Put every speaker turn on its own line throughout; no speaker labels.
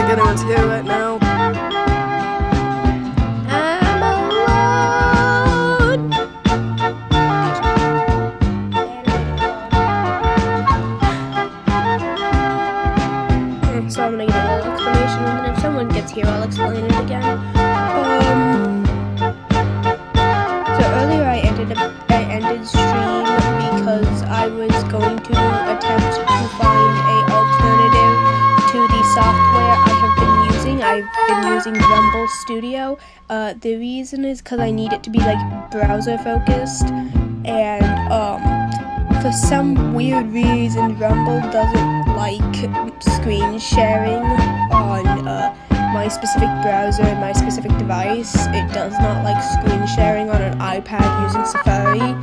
like anyone's here right now.
I'm alone. So I'm gonna give a little explanation, and then if someone gets here, I'll explain it again. So earlier I ended stream because I was going to attempt to find a alternative to the software I have been using. I've been using Rumble Studio. The reason is because I need it to be like browser focused, and for some weird reason Rumble doesn't like screen sharing on my specific browser and my specific device. It does not like screen sharing on an iPad using Safari,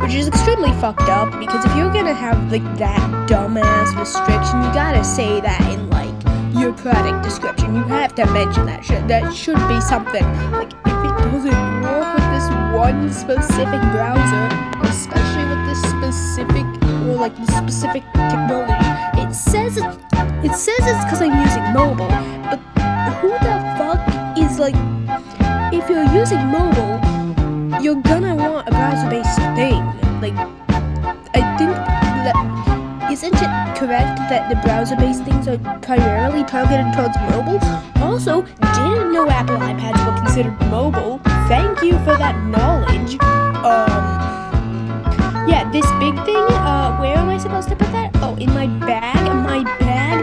which is extremely fucked up, because if you're gonna have like that dumbass restriction, you gotta say that in like your product description. You have to mention that shit. That should be something. Like, if it doesn't work with this one specific browser, especially with this specific technology, it says it's because I'm using mobile, but who the fuck is like, if you're using mobile, you're gonna want a browser-based thing. Like, I think that, isn't it correct that the browser-based things are primarily targeted towards mobile? Also, didn't know Apple iPads were considered mobile. Thank you for that knowledge. Yeah, this big thing, where am I supposed to put that? Oh, in my bag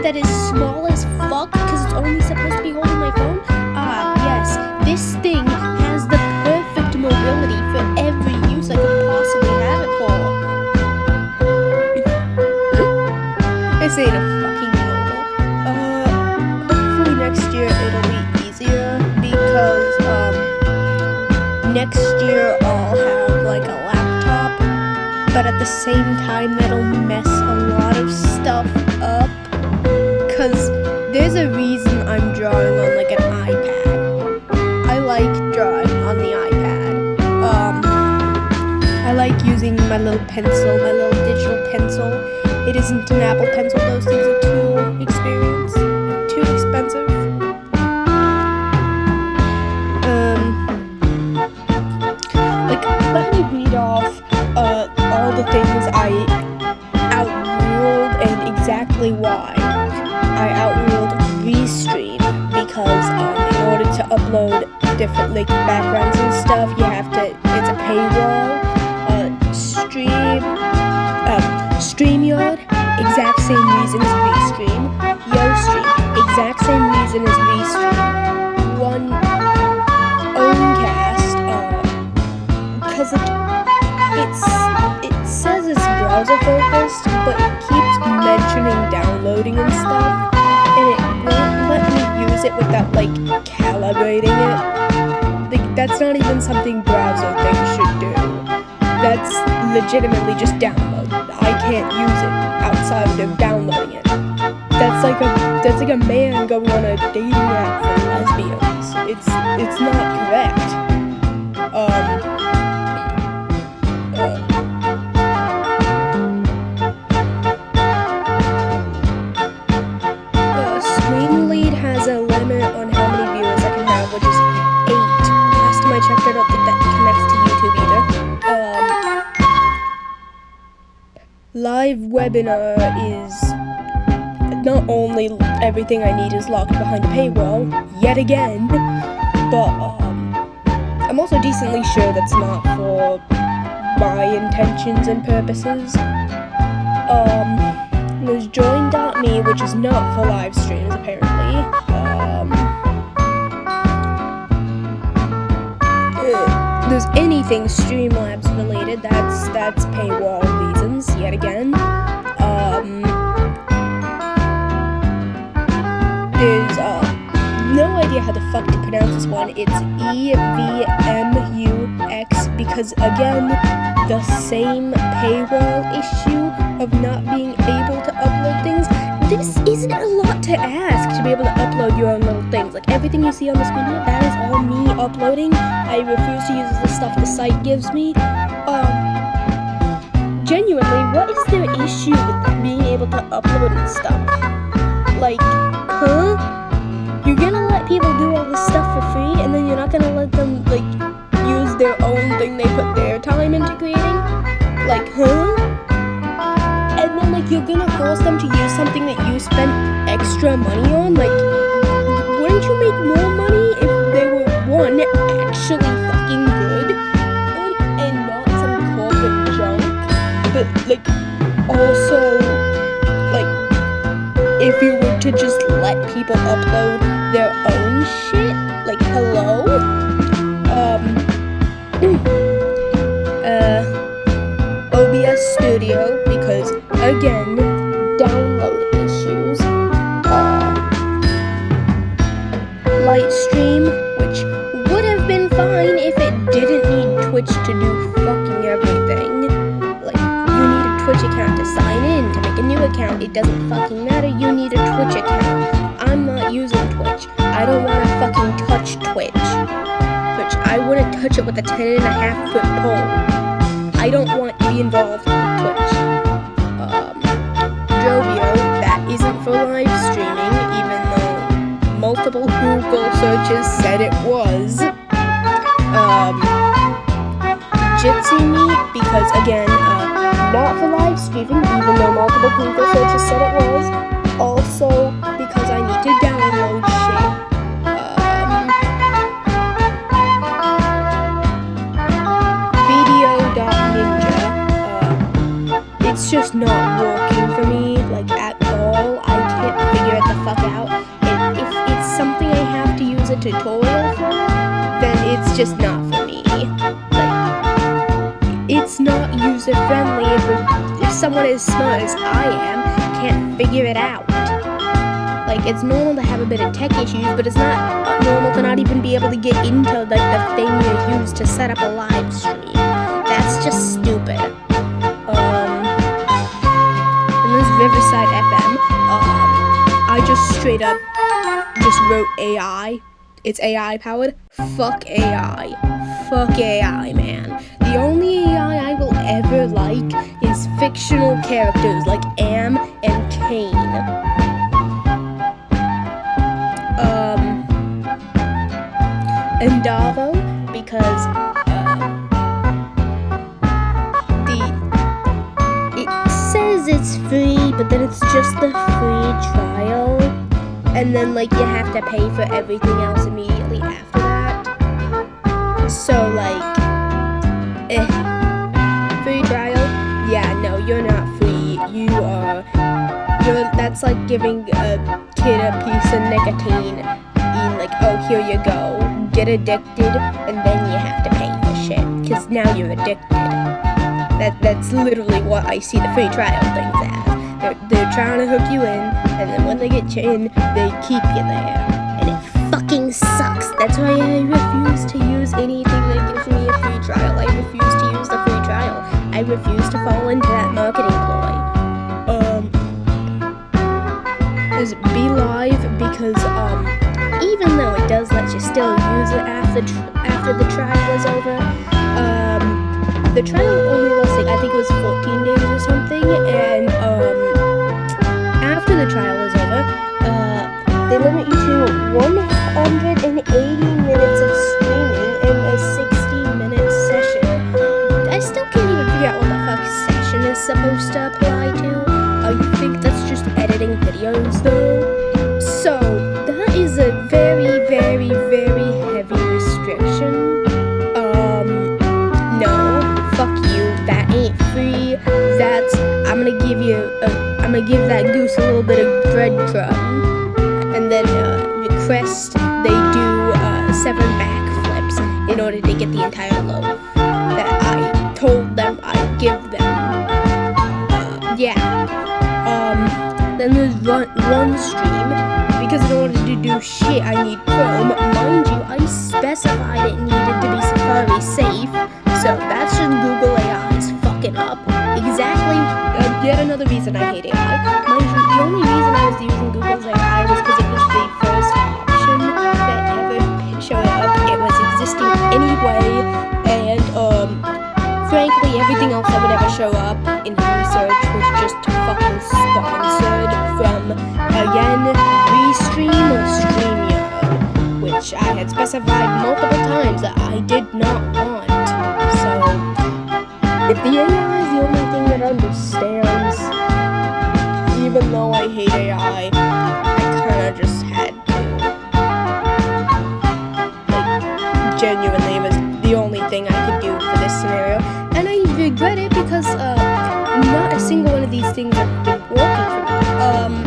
that is small as fuck, because it's only supposed to be holding my phone? Ah, yes, this thing has the perfect mobility for every use I could possibly have it for. This ain't a fucking mobile. Hopefully next year it'll be easier, because, next year I'll have, like, a laptop, but at the same time that'll mess a lot of stuff up, because there's a reason I'm drawing on like an iPad. I like drawing on the iPad. I like using my little pencil, my little digital pencil. It isn't an Apple Pencil, those things are too expensive. Like, let me read off all the things I outruled and exactly why. I outruled Restream because in order to upload different like backgrounds and stuff, you have to, it's a paywall. StreamYard, exact same reason as Restream. YoStream, exact same reason as Restream. Owncast, because it says it's browser focused, but it keeps mentioning downloading and stuff, and it won't let me use it without like calibrating it. Like, that's not even something browser things should do. That's legitimately just download. I can't use it outside of downloading it. That's like a man going on a dating app for lesbians. It's not correct. Streamlead has a limit on how many viewers I can have, which is 8. Last time I checked, I don't think that connects to YouTube either. Live webinar is not only everything I need is locked behind a paywall, yet again, but I'm also decently sure that's not for my intentions and purposes. There's join.me, which is not for live streams, apparently. There's anything Streamlabs related, that's paywall reasons, yet again. There's no idea how the fuck to pronounce this one. It's EVMUX, because again, the same paywall issue of not being able to upload things. This isn't a lot to ask to be able to upload your own little things. Like, everything you see on this video, that is all me uploading. I refuse to use the stuff the site gives me. Genuinely, what is their issue with being able to upload and stuff? Like, huh? You're gonna let people do all this stuff for free, and then you're not gonna let them, like, use their own thing they put their time into creating? Like, huh? And then, like, you're gonna force them to use something that you spent extra money on? Like, wouldn't you make more money if they were, one, actually fucking good, and not some corporate junk? But, like, also, like, if you were to just let people upload their own shit, like, hello? OBS Studio, because, again, download issues. Lightstream, which would have been fine if it didn't need Twitch to do fucking everything. Like, you need a Twitch account to sign in, to make a new account. It doesn't fucking matter, you need a Twitch account. I'm not using Twitch. I don't want to fucking touch Twitch. I wouldn't touch it with a 10.5-foot pole. I don't want to be involved with Twitch. Jovio, that isn't for live streaming, even though multiple Google searches said it was. Jitsi Meet, because again, not for live streaming, even though multiple Google searches said it was. Also, because I need to download shit. It's just not working for me, like, at all. I can't figure it the fuck out. And if it's something I have to use a tutorial for, then it's just not for me. Like, it's not user-friendly if someone as smart as I am can't figure it out. Like, it's normal to have a bit of tech issues, but it's not normal to not even be able to get into, like, the thing you use to set up a live stream. That's just stupid. Riverside FM, I just straight up just wrote AI. It's AI powered. Fuck AI. Fuck AI, man. The only AI I will ever like is fictional characters like Am and Cain. Endavo, because it's free, but then it's just the free trial, and then, like, you have to pay for everything else immediately after that. So, like, free trial? Yeah, no, you're not free. That's like giving a kid a piece of nicotine, and, like, oh, here you go, get addicted, and then you have to pay for shit, because now you're addicted. That's literally what I see the free trial things as. They're trying to hook you in, and then when they get you in, they keep you there. And it fucking sucks. That's why I refuse to use anything that gives me a free trial. I refuse to use the free trial. I refuse to fall into that marketing ploy. There's Be Live, because, even though it does let you still use it after the trial is over, the trial only lasts, like, I think it was 14 days or something, and, after the trial is over, they limit you to 180 minutes of streaming in a 60-minute session. I still can't even figure out what the fuck session is supposed to apply to. I think that's just editing videos, though. So, that is a very, very, very heavy restriction. I'm gonna give that goose a little bit of breadcrumb, and then request they do 7 backflips in order to get the entire loaf that I told them I'd give them. Then there's run stream, because in order to do shit I need Chrome. Mind you, I specified it needed to be Safari safe, so that's just Google AI's fucking up. Exactly, yet another reason I hate AI. Mind you, the only reason I was using Google's AI was because it was the first option that ever showed up. It was existing anyway, and frankly, everything else that would ever show up in research was just fucking sponsored from again, Restream or StreamYard, which I had specified multiple times that I did not want. So, if the AI is the only thing that understands, even though I hate AI, I kinda just had to. Like, genuinely, it was the only thing I could do for this scenario. And I regret it because, not a single one of these things have been working for me.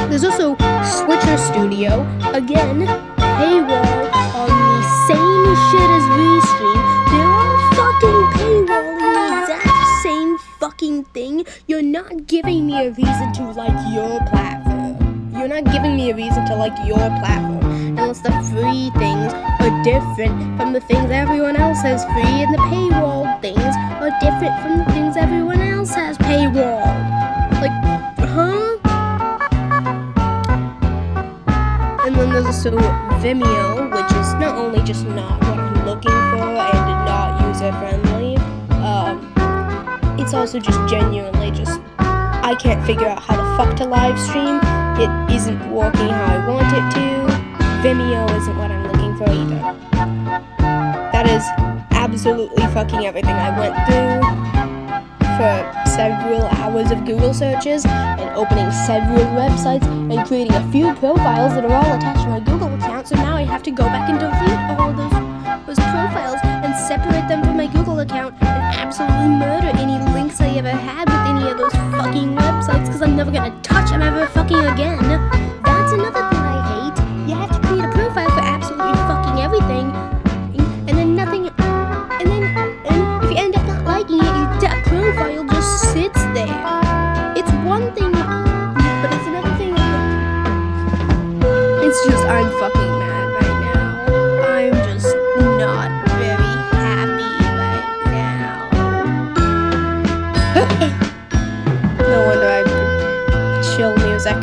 There's also Switcher Studio. Again, paywall on the same shit as Restream. They're all fucking paywalling the exact same fucking thing. You're not giving me a reason to like your platform. You're not giving me a reason to like your platform. Unless the free things are different from the things everyone else has free, and the paywall things are different from the things everyone else has paywall. Like, huh? And then there's also Vimeo, which is not only just not what I'm looking for and not user-friendly, it's also just genuinely just, I can't figure out how the fuck to live stream. It isn't working how I want it to. Vimeo isn't what I'm looking for either. That is absolutely fucking everything I went through for several hours of Google searches and opening several websites and creating a few profiles that are all attached to my Google account, so now I have to go back and delete all those profiles and separate them from my Google account and absolutely murder any links I ever had with any of those fucking websites, because I'm never gonna touch them ever fucking again. That's another thing I hate. You have to create a profile for absolutely fucking everything, and then nothing, and if you end up not liking it, that profile just sits there. It's one thing, but it's another thing. It's just, I'm fucking mad right now. I'm just not very happy right now. No wonder I have chill music.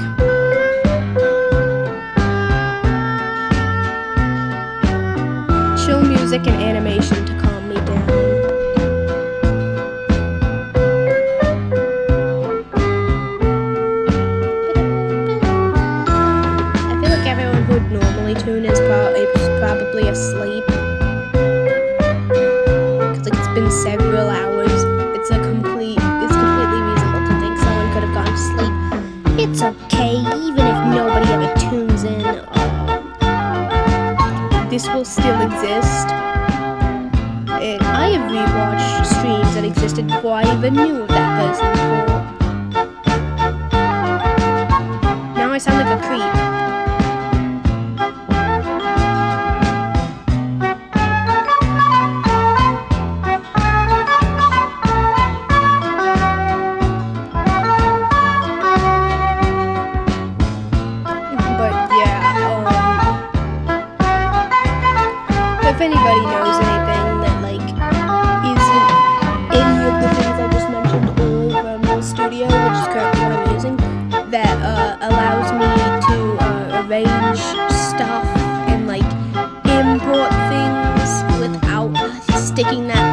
Chill music and animation to calm me down. I feel like everyone who would normally tune is probably asleep. Because like, it's been several hours. It's completely reasonable to think someone could have gone to sleep. It's okay, even if nobody ever tunes in. This will still exist. I have rewatched streams that existed before I even knew of that person before. Now I sound like a creep. If anybody knows anything that like isn't any of the things I just mentioned, or Vimeo Studio, which is currently what I'm using, that allows me to arrange stuff and like import things without sticking that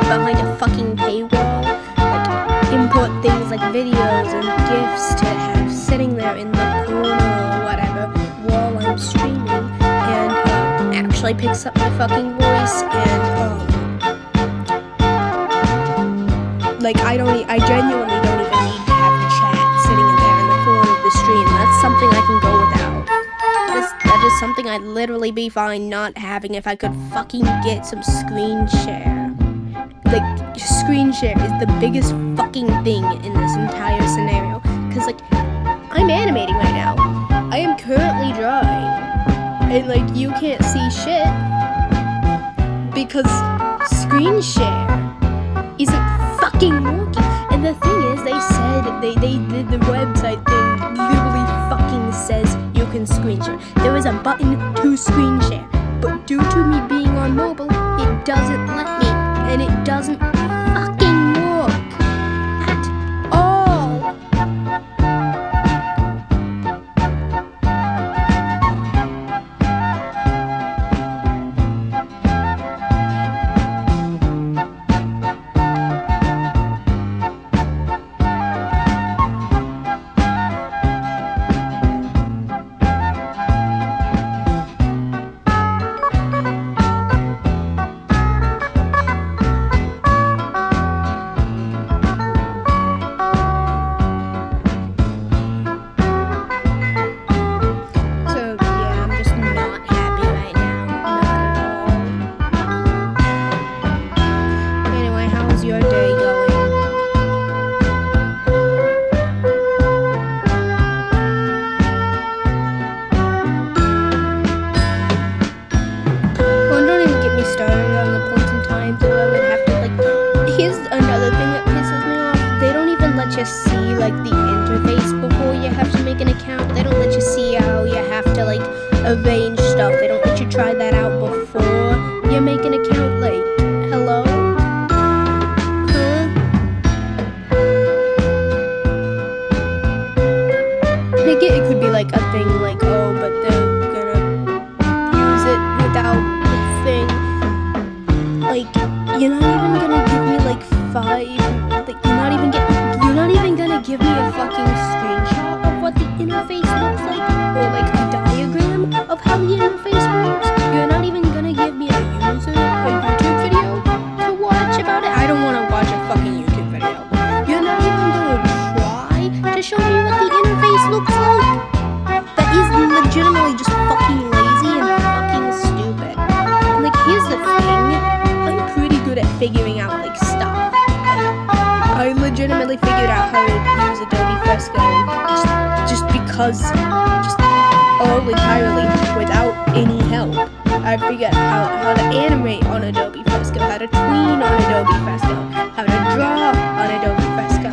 behind a fucking paywall, like import things like videos and GIFs to have sitting there in the corner or whatever while I'm streaming, and actually picks up my fucking voice, and like I genuinely don't even need to have a chat sitting in there in the corner of the stream. That's something I can go without. That is something I'd literally be fine not having if I could fucking get some screen share. Like, screen share is the biggest fucking thing in this entire scenario, because like, I'm animating right now. I am currently drawing. And like, you can't see shit because screen share isn't fucking working. And the thing is, they said the website thing literally fucking says you can screen share. There is a button to screen share, but due to me being on mobile, it doesn't let me, and it doesn't fucking work at all. Like, you're not even gonna give me like 5, like, you're not even gonna give me a fucking screenshot of what the interface looks like, or like a diagram of how the interface works. You're not even gonna give me a YouTube video to watch about it. I don't wanna watch a fucking YouTube video. You're not even gonna try to show me what the interface looks like. That is legitimately just fucking lazy and fucking stupid. And like, here's the thing, I'm pretty good at figuring out like stuff. I legitimately figured out how to use Adobe Fresco just because, all entirely without any help. I figured out how to animate on Adobe Fresco, how to tween on Adobe Fresco, how to draw on Adobe Fresco.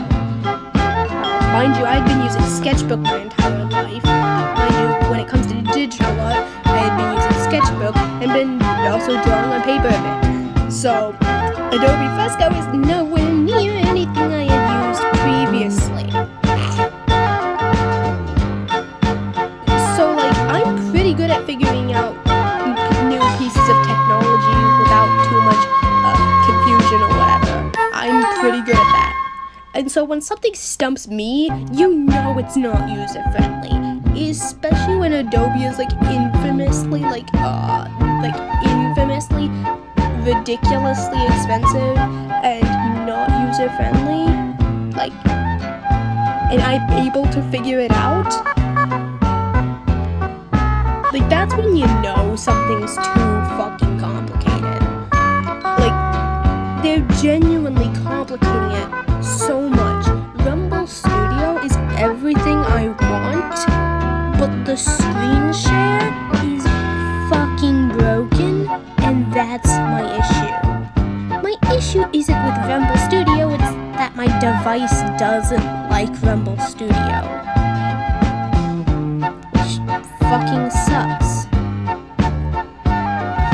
Mind you, I've been using Sketchbook my entire life. Mind you, when it comes to digital art, I had been using Sketchbook and been also drawing on paper a bit. So, Adobe Fresco is nowhere near anything I had used previously. So, like, I'm pretty good at figuring out new pieces of technology without too much confusion or whatever. I'm pretty good at that. And so when something stumps me, you know it's not user-friendly. Especially when Adobe is like infamously, ridiculously expensive and not user-friendly. Like, and I'm able to figure it out. Like, that's when you know something's too fucking complicated. Like, they're genuinely complicating it so much. Rumble Studio is everything I want, but the screen share is fucking broken, and that's my issue. My issue isn't with Rumble Studio, it's that my device doesn't like Rumble Studio. Which fucking sucks.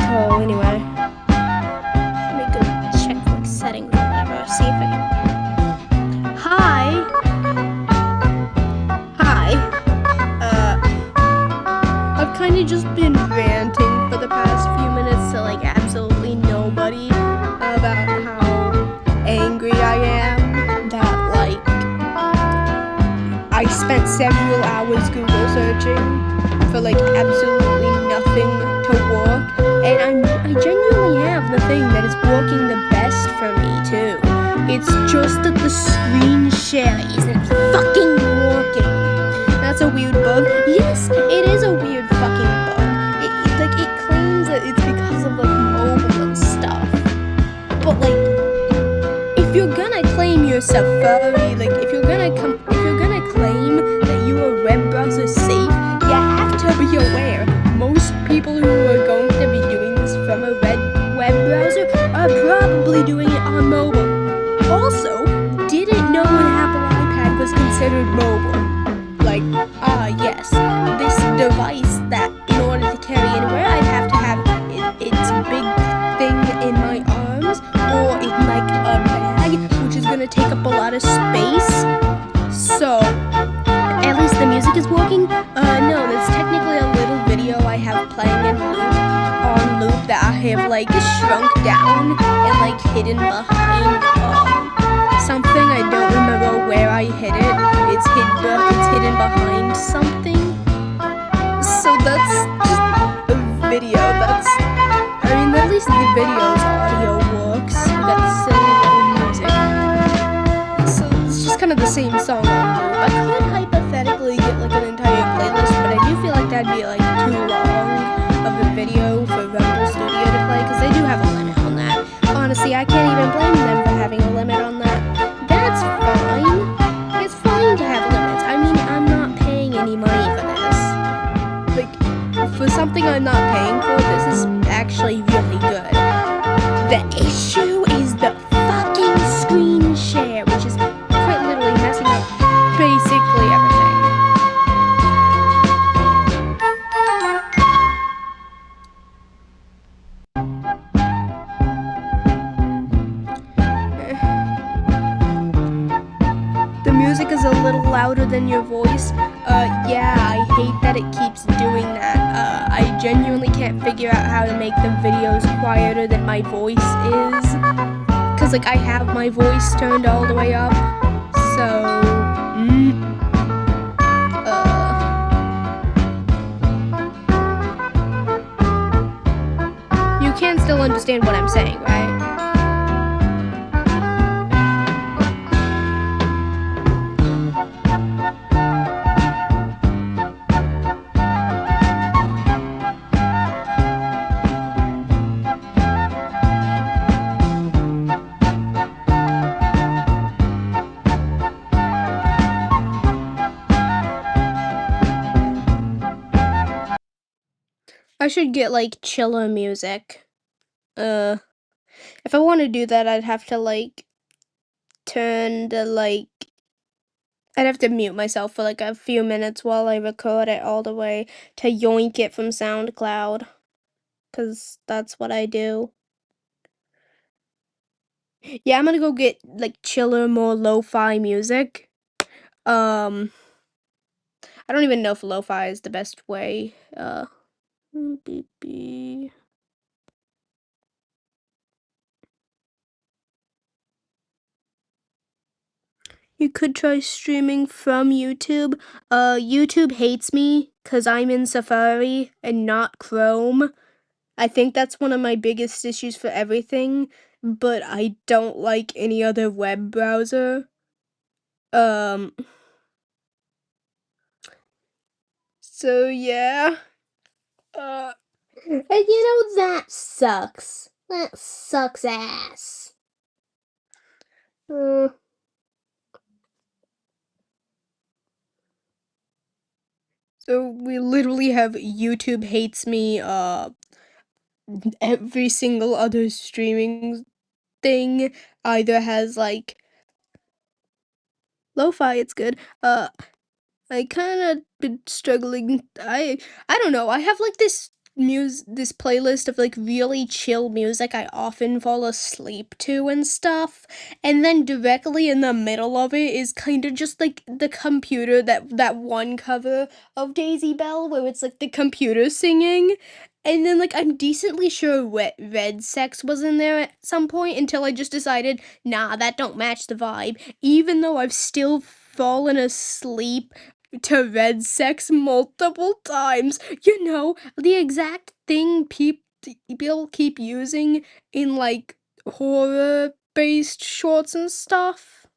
So anyway, let me go check like settings or whatever, see if I can. Hi. I've kind of just been ranting for the past few minutes to like absolutely nobody about how angry I am that like I spent several hours Google searching for like absolutely nothing to work, and I genuinely have the thing that is working the best for me too. It's just that the screen share isn't fucking working. That's a weird bug. Yes, it is a weird fucking bug. It claims that it's because of like mobile and stuff. But like, if you're gonna claim your Safari, like if you're gonna claim that your web browser is safe, you have to be aware most people who are going to be doing this from a web browser are probably doing it on mobile. Also, didn't know an Apple iPad was considered mobile. Like, yes, this device that in order to carry anywhere, I'd have to have its big thing in my arms or in like a bag, which is gonna take up a lot of space. So, at least the music is working. No, that's technically a little video I have playing on loop that I have like shrunk down and like hidden behind something. I don't remember where I hid it. It's hidden behind something. So that's just a video. At least the video's audio works. We got the silly little music. So it's just kind of the same song on loop. I could hypothetically get like an entire playlist, but I do feel like that'd be like too long of a video for Rumble Studio to play, because they do have a limit on that. Honestly, I can't even blame them for having a limit on that. That's fine. It's fine to have limits. I mean, I'm not paying any money for this. Like, for something I'm not paying for, this is actually really good. The issue is the fucking screen share, which is quite literally messing up basically everything. The music is a little louder than your voice. Yeah, I hate that it keeps doing that. I genuinely can't figure out how to make the videos quieter than my voice is. Cause like I have my voice turned all the way up. So, you can still understand what I'm saying, right? I should get like chiller music. If I want to do that, I'd have to like turn the like I'd have to mute myself for like a few minutes while I record it all the way to yoink it from SoundCloud. Cause that's what I do. Yeah, I'm gonna go get like chiller, more lo-fi music. I don't even know if lo-fi is the best way. Beep, beep. You could try streaming from YouTube. YouTube hates me because I'm in Safari and not Chrome. I think that's one of my biggest issues for everything, but I don't like any other web browser. So yeah. And you know, that sucks. That sucks ass. So we literally have YouTube hates me, every single other streaming thing either has like lo-fi, it's good. I kind of been struggling. I don't know. I have like this playlist of like really chill music I often fall asleep to and stuff. And then directly in the middle of it is kind of just like the computer that one cover of Daisy Bell where it's like the computer singing. And then like I'm decently sure Red Sex was in there at some point until I just decided, nah, that don't match the vibe. Even though I've still fallen asleep to Red Sex multiple times. You know, the exact thing people keep using in like horror based shorts and stuff.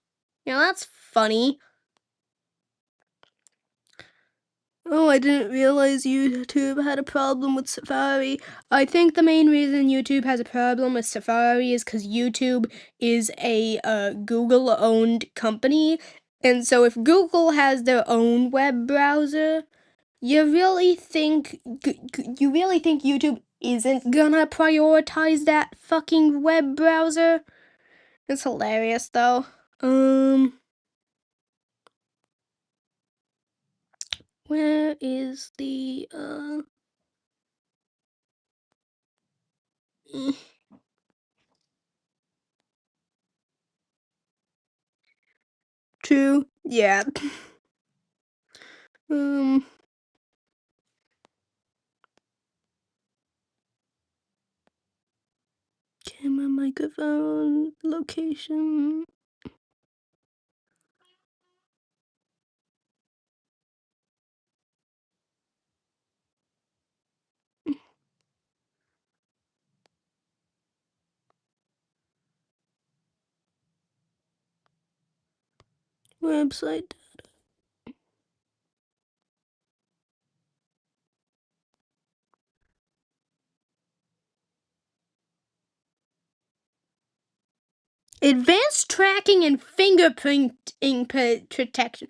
Yeah, that's funny. Oh, I didn't realize YouTube had a problem with Safari. I think the main reason YouTube has a problem with Safari is because YouTube is a Google owned company. And so if Google has their own web browser, you really think YouTube isn't gonna prioritize that fucking web browser? It's hilarious though. Where is the True. Yeah. um Camera, microphone, location. Website. Advanced tracking and fingerprinting protection.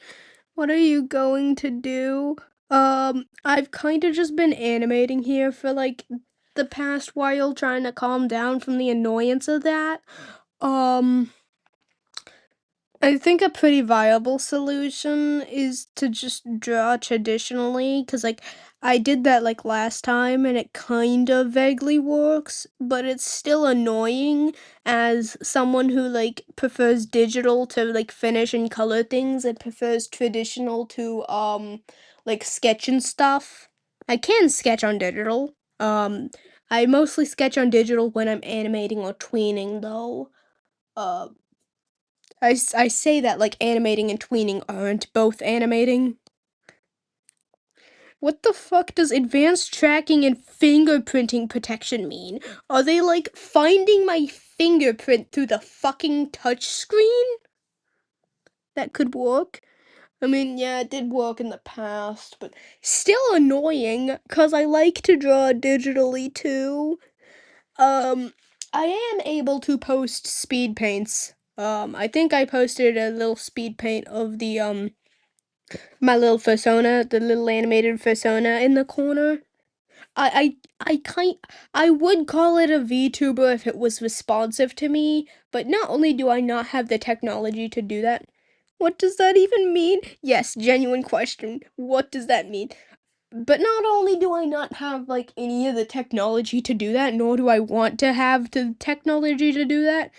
What are you going to do? I've kind of just been animating here for like the past while, trying to calm down from the annoyance of that. I think a pretty viable solution is to just draw traditionally, because like I did that like last time and it kind of vaguely works, but it's still annoying as someone who like prefers digital to like finish and color things and prefers traditional to like sketch and stuff. I can sketch on digital. I mostly sketch on digital when I'm animating or tweening though. Uh I say that like animating and tweening aren't both animating. What the fuck does advanced tracking and fingerprinting protection mean? Are they like finding my fingerprint through the fucking touchscreen? That could work. I mean, yeah, it did work in the past, but still annoying because I like to draw digitally too. Um, I am able to post speed paints. I think I posted a little speed paint of the my little persona, the little animated persona in the corner. I kind I would call it a VTuber if it was responsive to me, but not only do I not have the technology to do that. What does that even mean? Yes, genuine question. What does that mean? But not only do I not have like any of the technology to do that, nor do I want to have the technology to do that.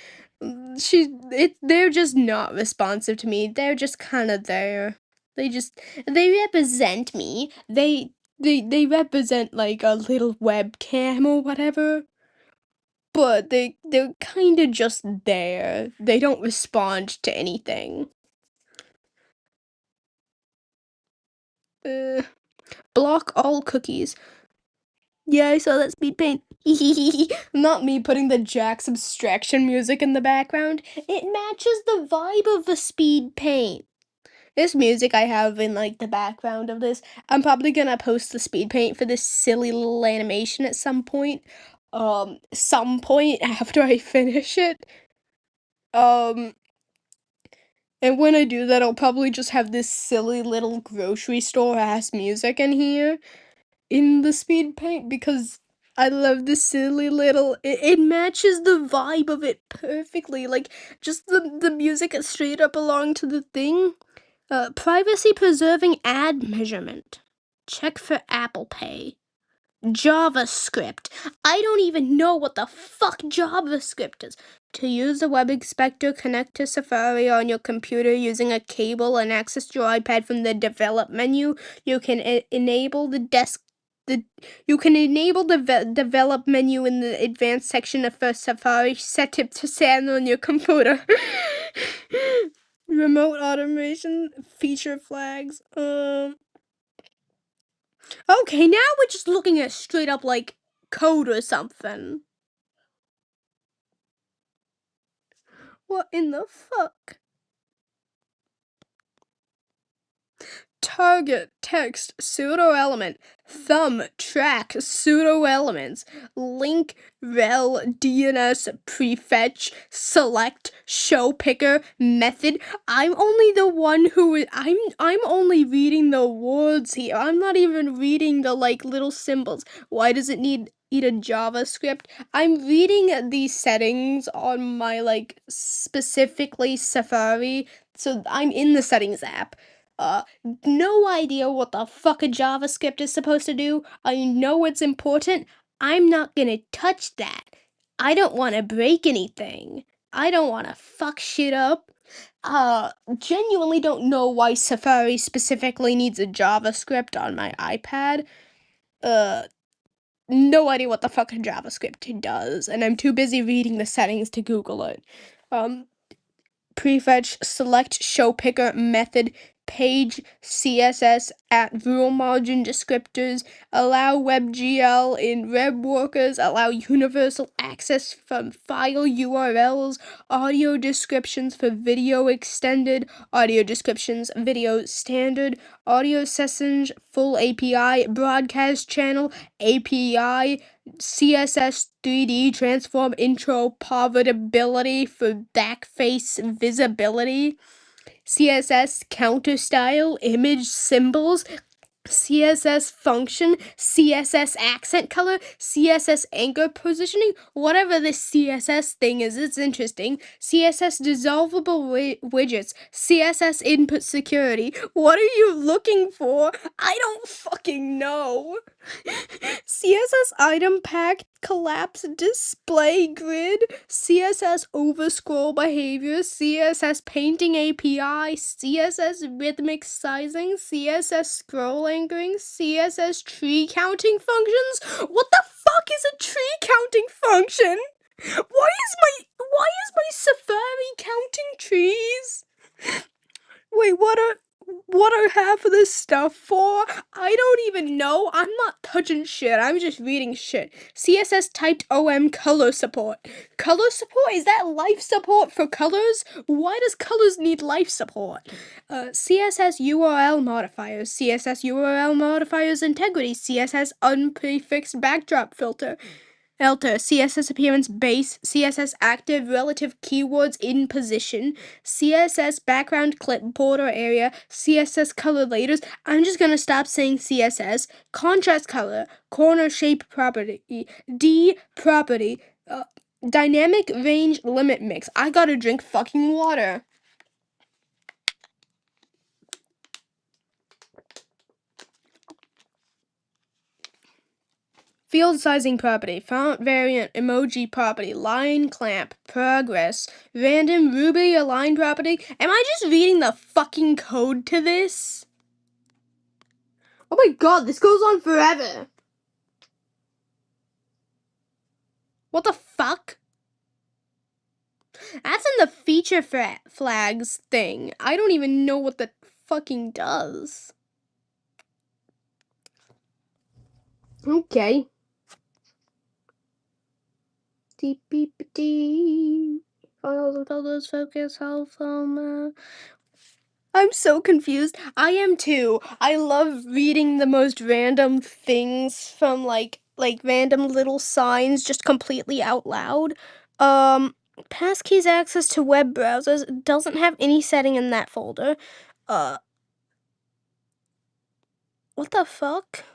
They're just not responsive to me. They're just kind of there. They represent me. They represent like a little webcam or whatever. But they're kind of just there. They don't respond to anything. Uh, block all cookies. Yeah, I saw that speed paint. Not me putting the Jack's abstraction music in the background. It matches the vibe of the speed paint. This music I have in like the background of this, I'm probably gonna post the speed paint for this silly little animation at some point. Some point after I finish it. Um, and when I do that, I'll probably just have this silly little grocery store ass music in here in the speed paint because I love the silly little it matches the vibe of it perfectly. Like just the music is straight up along to the thing. Privacy preserving ad measurement. Check for Apple Pay. JavaScript. I don't even know what the fuck JavaScript is. To use the web inspector, connect to Safari on your computer using a cable and access your iPad from the develop menu. You can enable the develop menu in the advanced section of first Safari. Set it to stand on your computer. Remote automation feature flags. Okay, now we're just looking at straight up like code or something. What in the fuck? Target text pseudo element, thumb track pseudo elements, link rel DNS prefetch select show picker method. I'm only the one who I'm only reading the words here. I'm not even reading the like little symbols. Why does it need a JavaScript? I'm reading these settings on my like specifically Safari. So I'm in the settings app. No idea what the fuck a JavaScript is supposed to do. I know it's important. I'm not gonna touch that. I don't want to break anything. I don't want to fuck shit up. Genuinely don't know why Safari specifically needs a JavaScript on my iPad. Uh, no idea what the fuck a JavaScript does, and I'm too busy reading the settings to Google it. Prefetch select show picker method page css at rule margin descriptors allow WebGL in web workers allow universal access from file URLs audio descriptions for video extended audio descriptions video standard audio sessions full API broadcast channel API CSS 3D transform intro povertability for backface visibility, CSS counter style image symbols. CSS function, CSS accent color, CSS anchor positioning, whatever this CSS thing is, it's interesting. CSS dissolvable widgets, CSS input security. What are you looking for? I don't fucking know. CSS item pack collapse display grid, CSS overscroll behavior, CSS painting API, CSS rhythmic sizing, CSS scroll anchoring, CSS tree counting functions. What the fuck is a tree counting function? Why is my Safari counting trees? Wait, what are half of this stuff for? I don't even know. I'm not touching shit. I'm just reading shit. CSS typed OM color support. Color support? Is that life support for colors? Why does colors need life support? CSS URL modifiers. CSS URL modifiers integrity. CSS unprefixed backdrop filter. CSS appearance base, CSS active relative keywords in position, CSS background clip border area, CSS color layers. I'm just gonna stop saying CSS. Contrast color, corner shape property, D property, dynamic range limit mix. I gotta drink fucking water. Field sizing property, font variant, emoji property, line clamp, progress, random Ruby align property. Am I just reading the fucking code to this? Oh my god, this goes on forever. What the fuck? That's in the feature flags thing. I don't even know what that fucking does. Okay. Deep beep dee. Follow the colors, focus, health, I'm so confused. I am too. I love reading the most random things from like random little signs just completely out loud. Passkeys access to web browsers doesn't have any setting in that folder. What the fuck?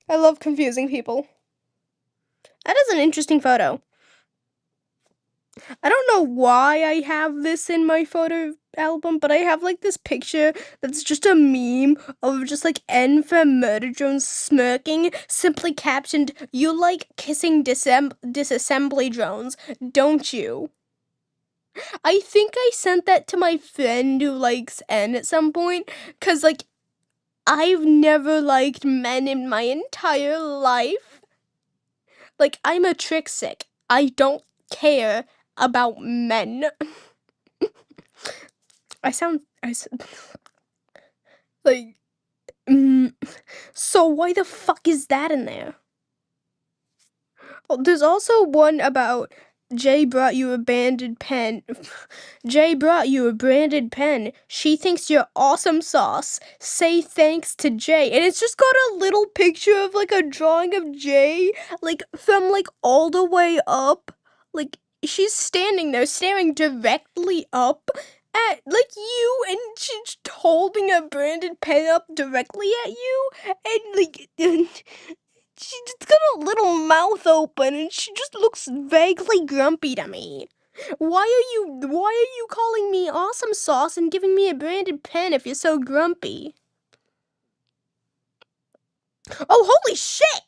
I love confusing people. That is an interesting photo. I don't know why I have this in my photo album, but I have like this picture that's just a meme of just like N from Murder Drones smirking, simply captioned, "You like kissing disassembly drones, don't you?" I think I sent that to my friend who likes N at some point, cause like I've never liked men in my entire life. Like, I'm a trick sick. I don't care about men. I like, so why the fuck is that in there? Oh, there's also one about Jay brought you a branded pen. Jay brought you a branded pen. She thinks you're awesome sauce. Say thanks to Jay. And it's just got a little picture of like a drawing of Jay, like from like all the way up. Like she's standing there staring directly up at like you, and she's holding a branded pen up directly at you, and like she just got a little mouth open and she just looks vaguely grumpy to me. Why are you calling me awesome sauce and giving me a branded pen if you're so grumpy? Oh, holy shit!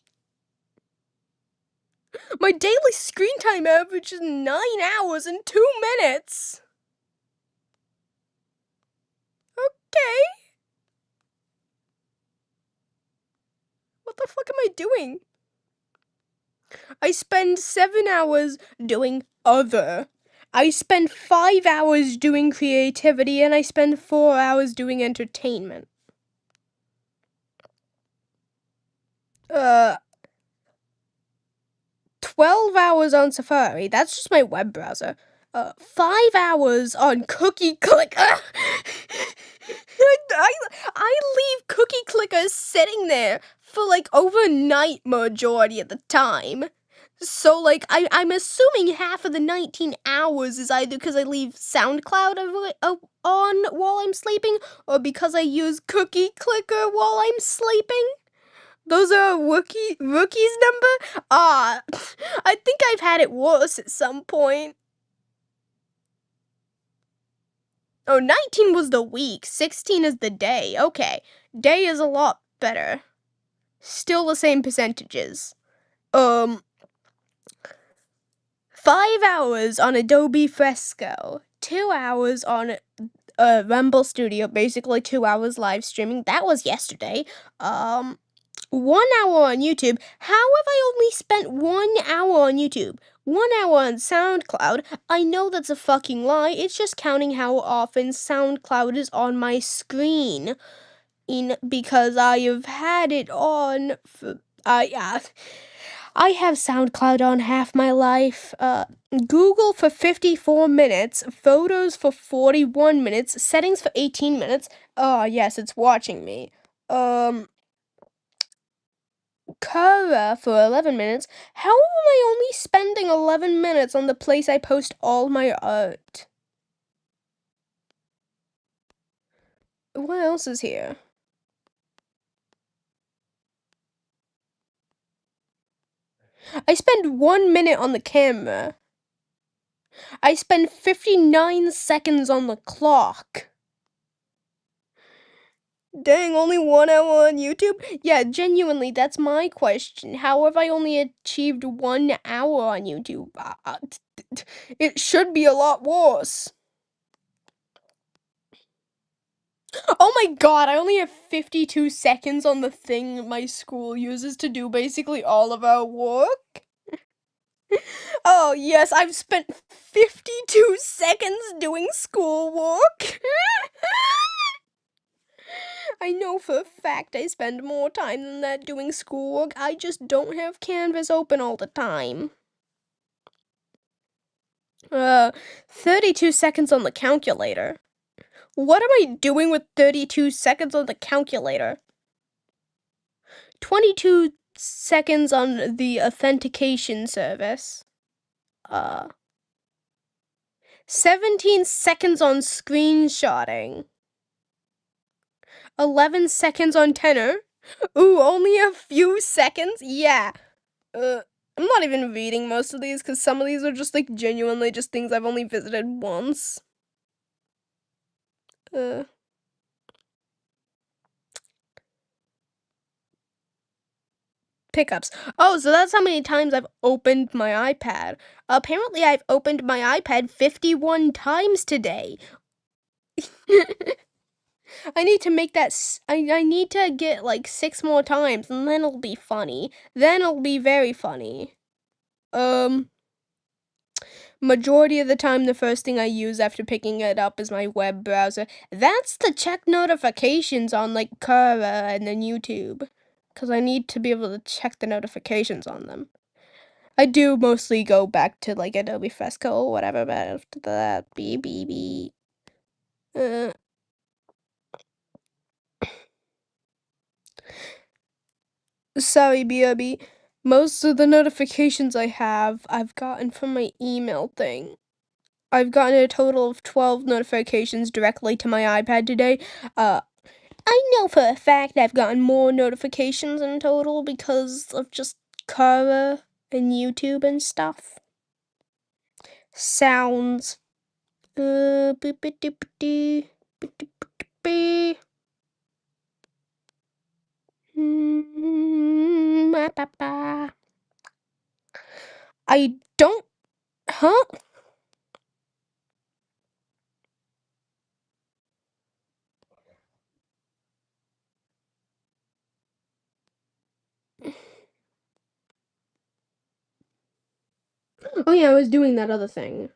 My daily screen time average is 9 hours and 2 minutes. Okay. What the fuck am I doing? I spend 7 hours doing other. I spend 5 hours doing creativity, and I spend 4 hours doing entertainment. 12 hours on Safari. That's just my web browser. 5 hours on Cookie Clicker. I leave Cookie Clicker sitting there for like overnight majority of the time. So like I'm assuming half of the 19 hours is either because I leave SoundCloud on while I'm sleeping, or because I use Cookie Clicker while I'm sleeping. Those are rookie's number? Ah, I think I've had it worse at some point. Oh, 19 was the week, 16 is the day. Okay, day is a lot better. Still the same percentages. 5 hours on Adobe Fresco, 2 hours on Rumble Studio, basically 2 hours live streaming. That was yesterday. 1 hour on YouTube. How have I only spent 1 hour on YouTube? 1 hour on SoundCloud. I know that's a fucking lie. It's just counting how often SoundCloud is on my screen. Because I have had it on for I have SoundCloud on half my life. Google for 54 minutes, photos for 41 minutes, settings for 18 minutes. Oh, yes, it's watching me. Quora for 11 minutes. How am I only spending 11 minutes on the place I post all my art? What else is here? I spend 1 minute on the camera. I spend 59 seconds on the clock. Dang, only 1 hour on YouTube? Yeah, genuinely, that's my question. How have I only achieved 1 hour on YouTube? It should be a lot worse. Oh my god, I only have 52 seconds on the thing my school uses to do basically all of our work. Oh yes, I've spent 52 seconds doing schoolwork. I know for a fact I spend more time than that doing schoolwork. I just don't have Canvas open all the time. 32 seconds on the calculator. What am I doing with 32 seconds on the calculator? 22 seconds on the authentication service. 17 seconds on screenshotting. 11 seconds on tenor. Ooh, only a few seconds? Yeah. I'm not even reading most of these because some of these are just like genuinely just things I've only visited once. Pickups. Oh, so that's how many times I've opened my iPad. Apparently, I've opened my iPad 51 times today. I need to make that. I need to get like 6 more times, and then it'll be funny. Then it'll be very funny. Majority of the time, the first thing I use after picking it up is my web browser. That's to check notifications on like Quora and then YouTube, because I need to be able to check the notifications on them. I do mostly go back to like Adobe Fresco or whatever, but after that, sorry, BRB. Most of the notifications I have, I've gotten from my email thing. I've gotten a total of 12 notifications directly to my iPad today. I know for a fact I've gotten more notifications in total because of just Quora and YouTube and stuff. Sounds. I don't. Huh? Oh yeah, I was doing that other thing.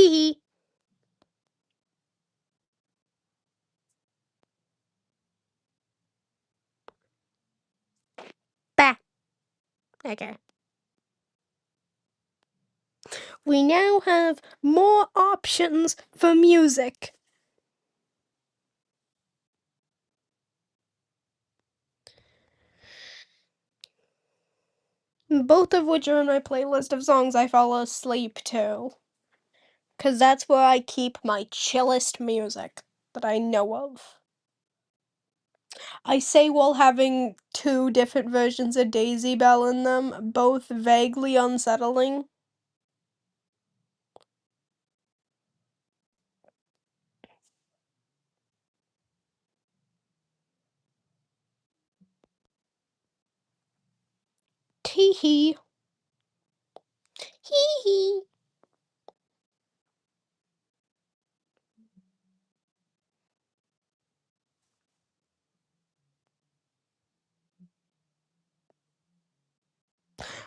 Tee hee. Bah. Okay. We now have more options for music. Both of which are in my playlist of songs I fall asleep to. Cause that's where I keep my chillest music that I know of. I say while having two different versions of Daisy Bell in them, both vaguely unsettling. Tee hee. Hee hee.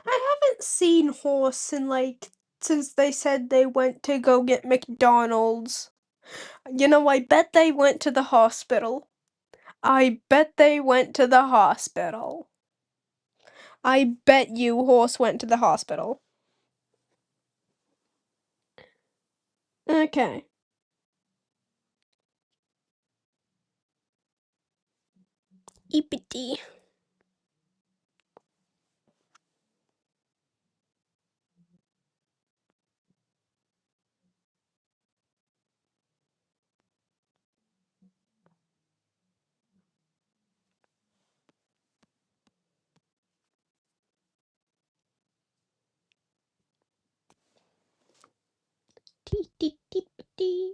I haven't seen Horse in since they said they went to go get McDonald's. You know, I bet they went to the hospital. I bet they went to the hospital. I bet you Horse went to the hospital. Okay. Eepity. Tee tee tee tee.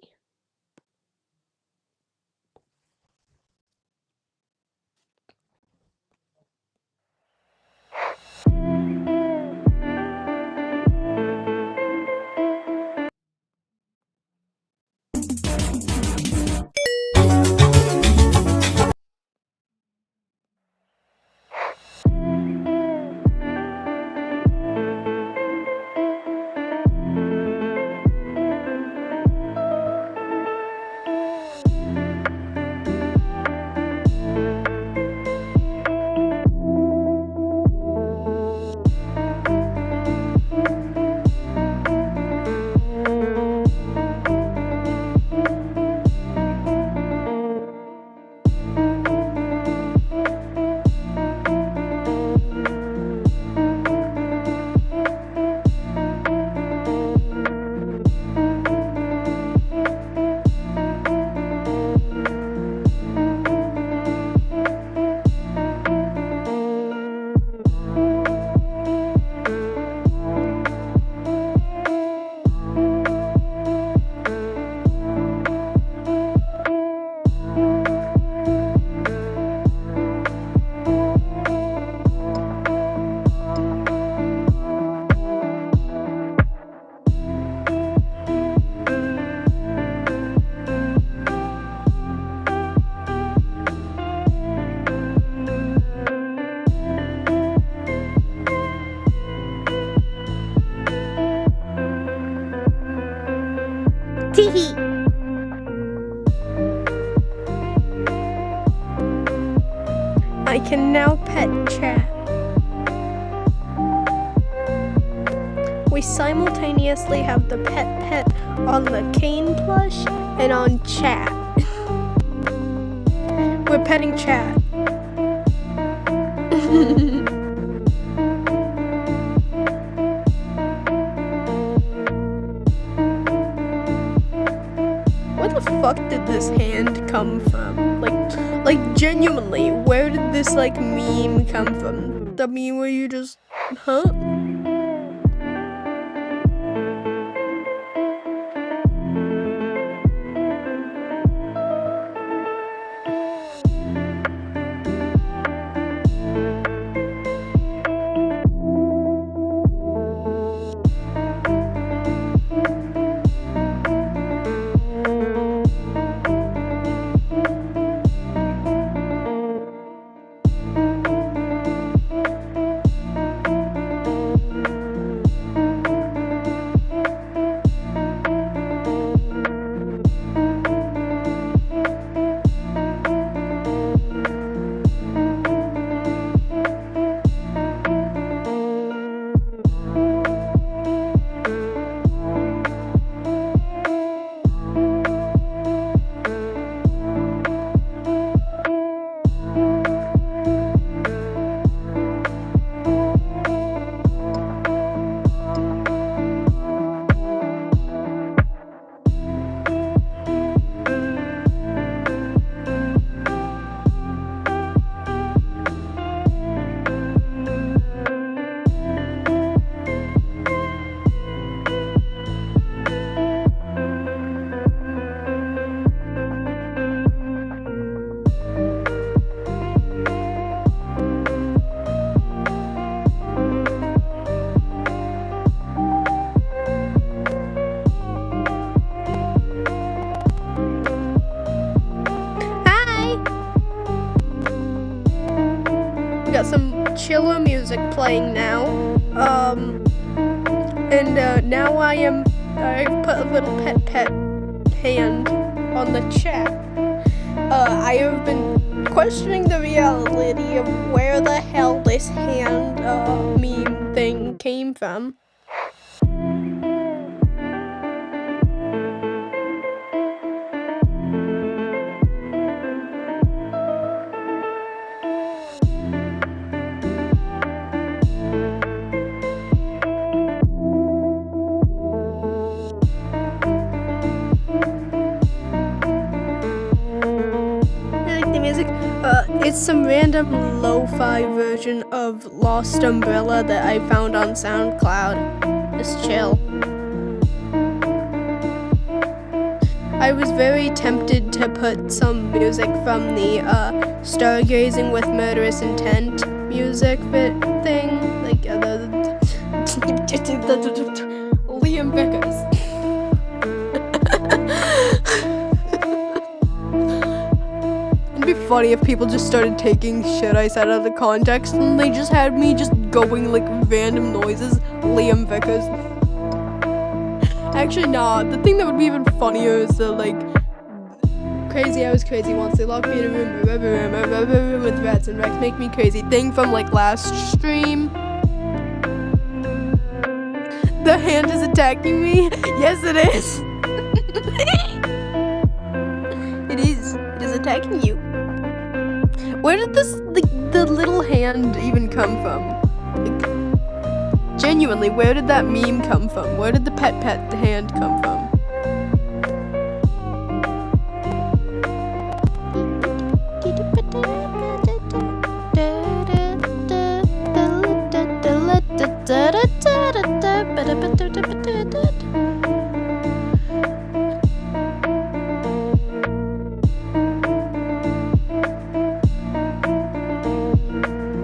Tee hee. I can now pet chat. We simultaneously have the pet on the cane plush and on chat. We're petting chat. Where the fuck did this hand come from? Like genuinely, where did this meme come from? The meme where you just, huh? got some chiller music playing now. And now I've put a little pet hand on the chat. I have been questioning the reality of where the hell this hand meme thing came from. It's some random lo-fi version of Lost Umbrella that I found on SoundCloud. Just chill. I was very tempted to put some music from the Stargazing with Murderous Intent music thing, like Liam Vickers. It'd be funny if people just started taking shit I said out of the context and they just had me just going like random noises. Liam Vickers. Actually, nah. The thing that would be even funnier is the like crazy. I was crazy once. They locked me in a room with rats and rats make me crazy thing from like last stream. The hand is attacking me. Yes, it is. It is. It is attacking you. Where did the little hand even come from? Like, genuinely, where did that meme come from? Where did the pet hand come from?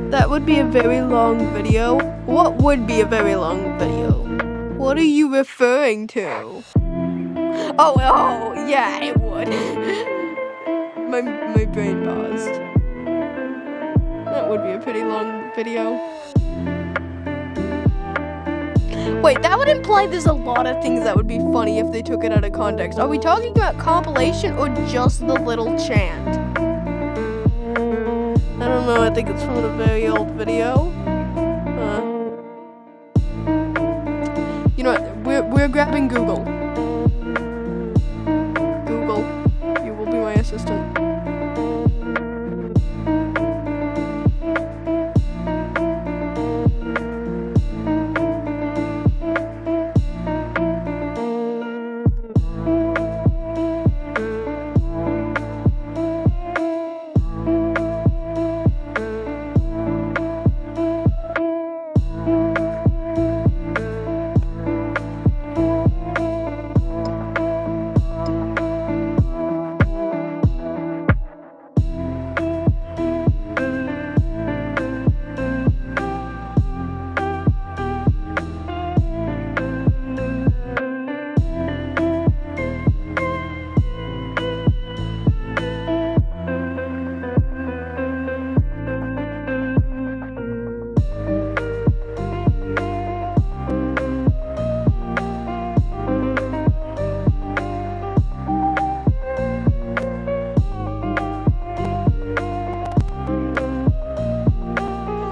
That would be a very long video. What would be a very long video? What are you referring to? Oh, yeah, it would. my brain paused. That would be a pretty long video. Wait, that would imply there's a lot of things that would be funny if they took it out of context. Are we talking about compilation or just the little chant? I don't know, I think it's from a very old video. You know what, we're grabbing Google. Google, you will be my assistant.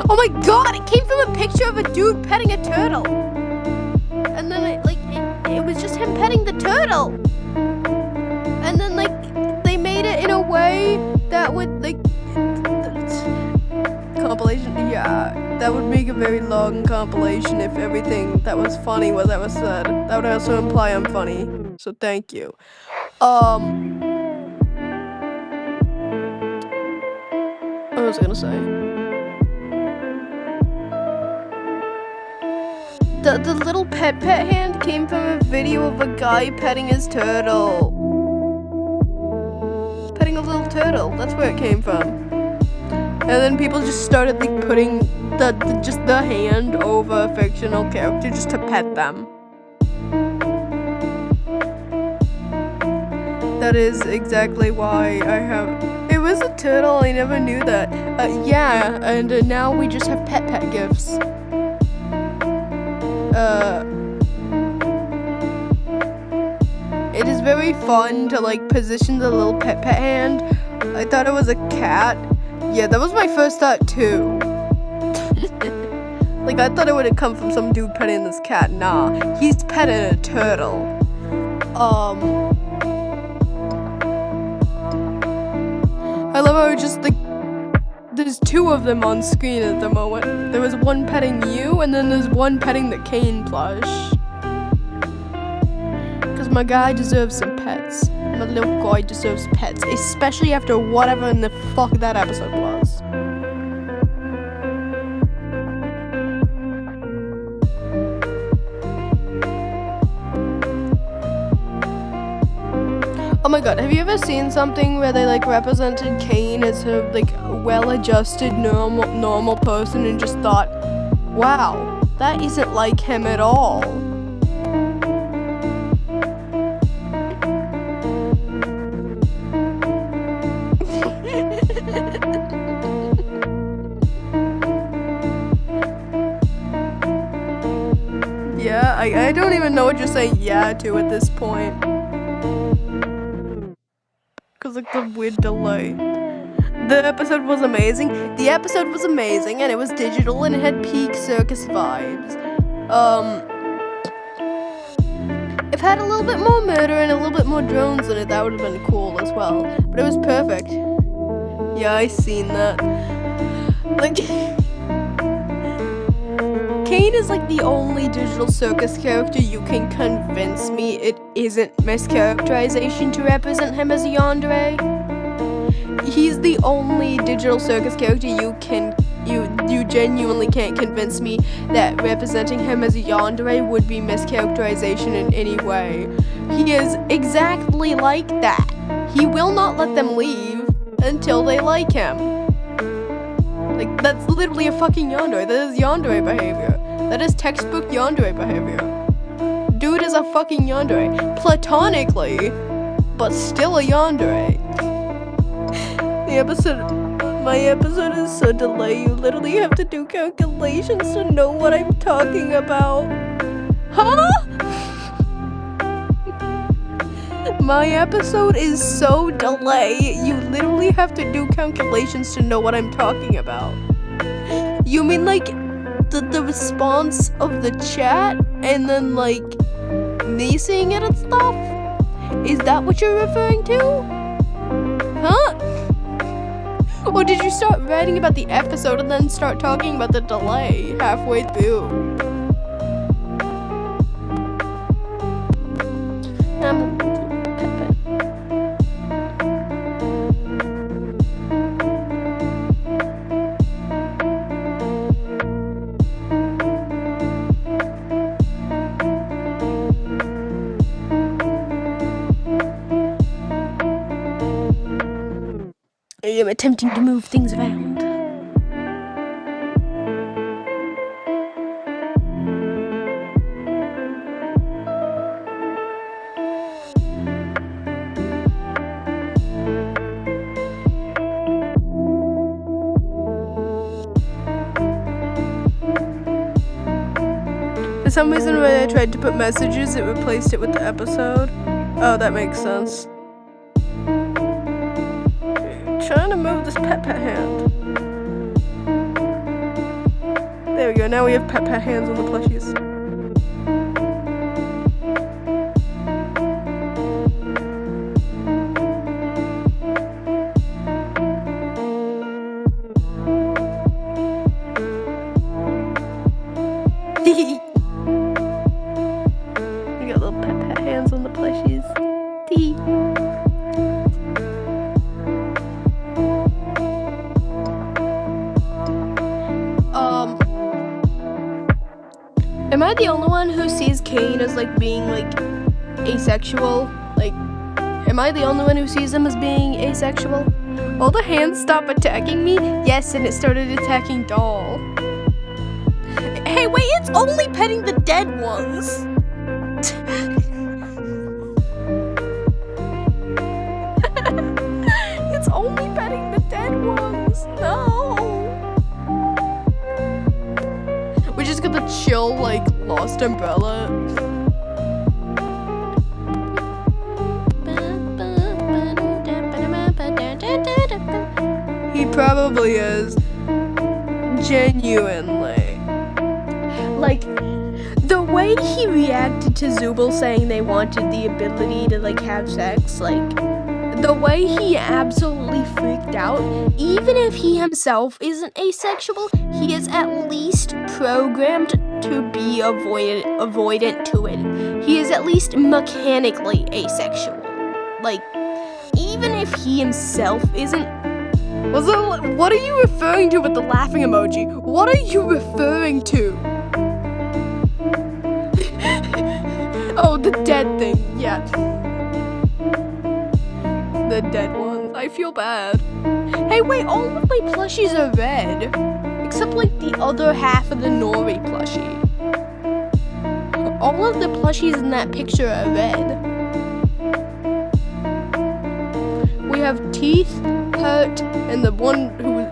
Oh my god, it came from a picture of a dude petting a turtle. And then it was just him petting the turtle. And then they made it in a way that would compilation, yeah. That would make a very long compilation if everything that was funny was ever said. That would also imply I'm funny. So thank you. What was I gonna say? The little pet hand came from a video of a guy petting his turtle. Petting a little turtle, that's where it came from. And then people just started putting just the hand over a fictional character just to pet them. That is exactly why I have... It was a turtle. I never knew that. Yeah, and now we just have pet gifts. It is very fun to like position the little pet hand. I thought it was a cat. Yeah, that was my first thought too. Like I thought it would have come from some dude petting this cat. Nah, he's petting a turtle. I love how just like there's two of them on screen at the moment. There was one petting you, and then there's one petting the Caine plush. Cause my guy deserves some pets. My little guy deserves pets, especially after whatever in the fuck that episode was. Oh my god, have you ever seen something where they like represented Caine as a like well-adjusted normal person and just thought, wow, that isn't like him at all. Yeah, I don't even know what you're saying yeah to at this point. Cause like the weird delay. The episode was amazing. The episode was amazing, and it was digital, and it had peak circus vibes. If it had a little bit more murder and a little bit more drones in it, that would have been cool as well. But it was perfect. Yeah, I seen that. Like, Caine is like the only digital circus character you can convince me it isn't mischaracterization to represent him as a yandere. He's the only digital circus character you genuinely can't convince me that representing him as a yandere would be mischaracterization in any way. He is exactly like that. He will not let them leave until they like him. Like, that's literally a fucking yandere. That is yandere behavior. That is textbook yandere behavior. Dude is a fucking yandere. Platonically, but still a yandere. My episode is so delayed. You literally have to do calculations to know what I'm talking about. Huh? My episode is so delayed. You literally have to do calculations to know what I'm talking about. You mean like the response of the chat and then like me seeing it and stuff? Is that what you're referring to? Huh? Or did you start writing about the episode and then start talking about the delay halfway through? I am attempting to move things around. For some reason when I tried to put messages, it replaced it with the episode. Oh, that makes sense. Trying to move this pet hand. There we go, now we have pet hands on the plushies. We got little pet hands on the plushies. Tee. Am I the only one who sees Caine as like being like asexual? Like, am I the only one who sees him as being asexual? All the hands stop attacking me? Yes, and it started attacking Doll. Hey, wait, it's only petting the dead ones. It's only petting first umbrella? He probably is. Genuinely. Like, the way he reacted to Zooble saying they wanted the ability to, like, have sex, like, the way he absolutely freaked out, even if he himself isn't asexual, he is at least programmed to be avoidant to it. He is at least mechanically asexual. Like, even if he himself isn't... What are you referring to with the laughing emoji? What are you referring to? Oh, the dead thing, yeah. The dead ones. I feel bad. Hey, wait, all of my plushies are red. Except, like, the other half of the Nori plushie. All of the plushies in that picture are red. We have Teeth, Hurt, and the one who...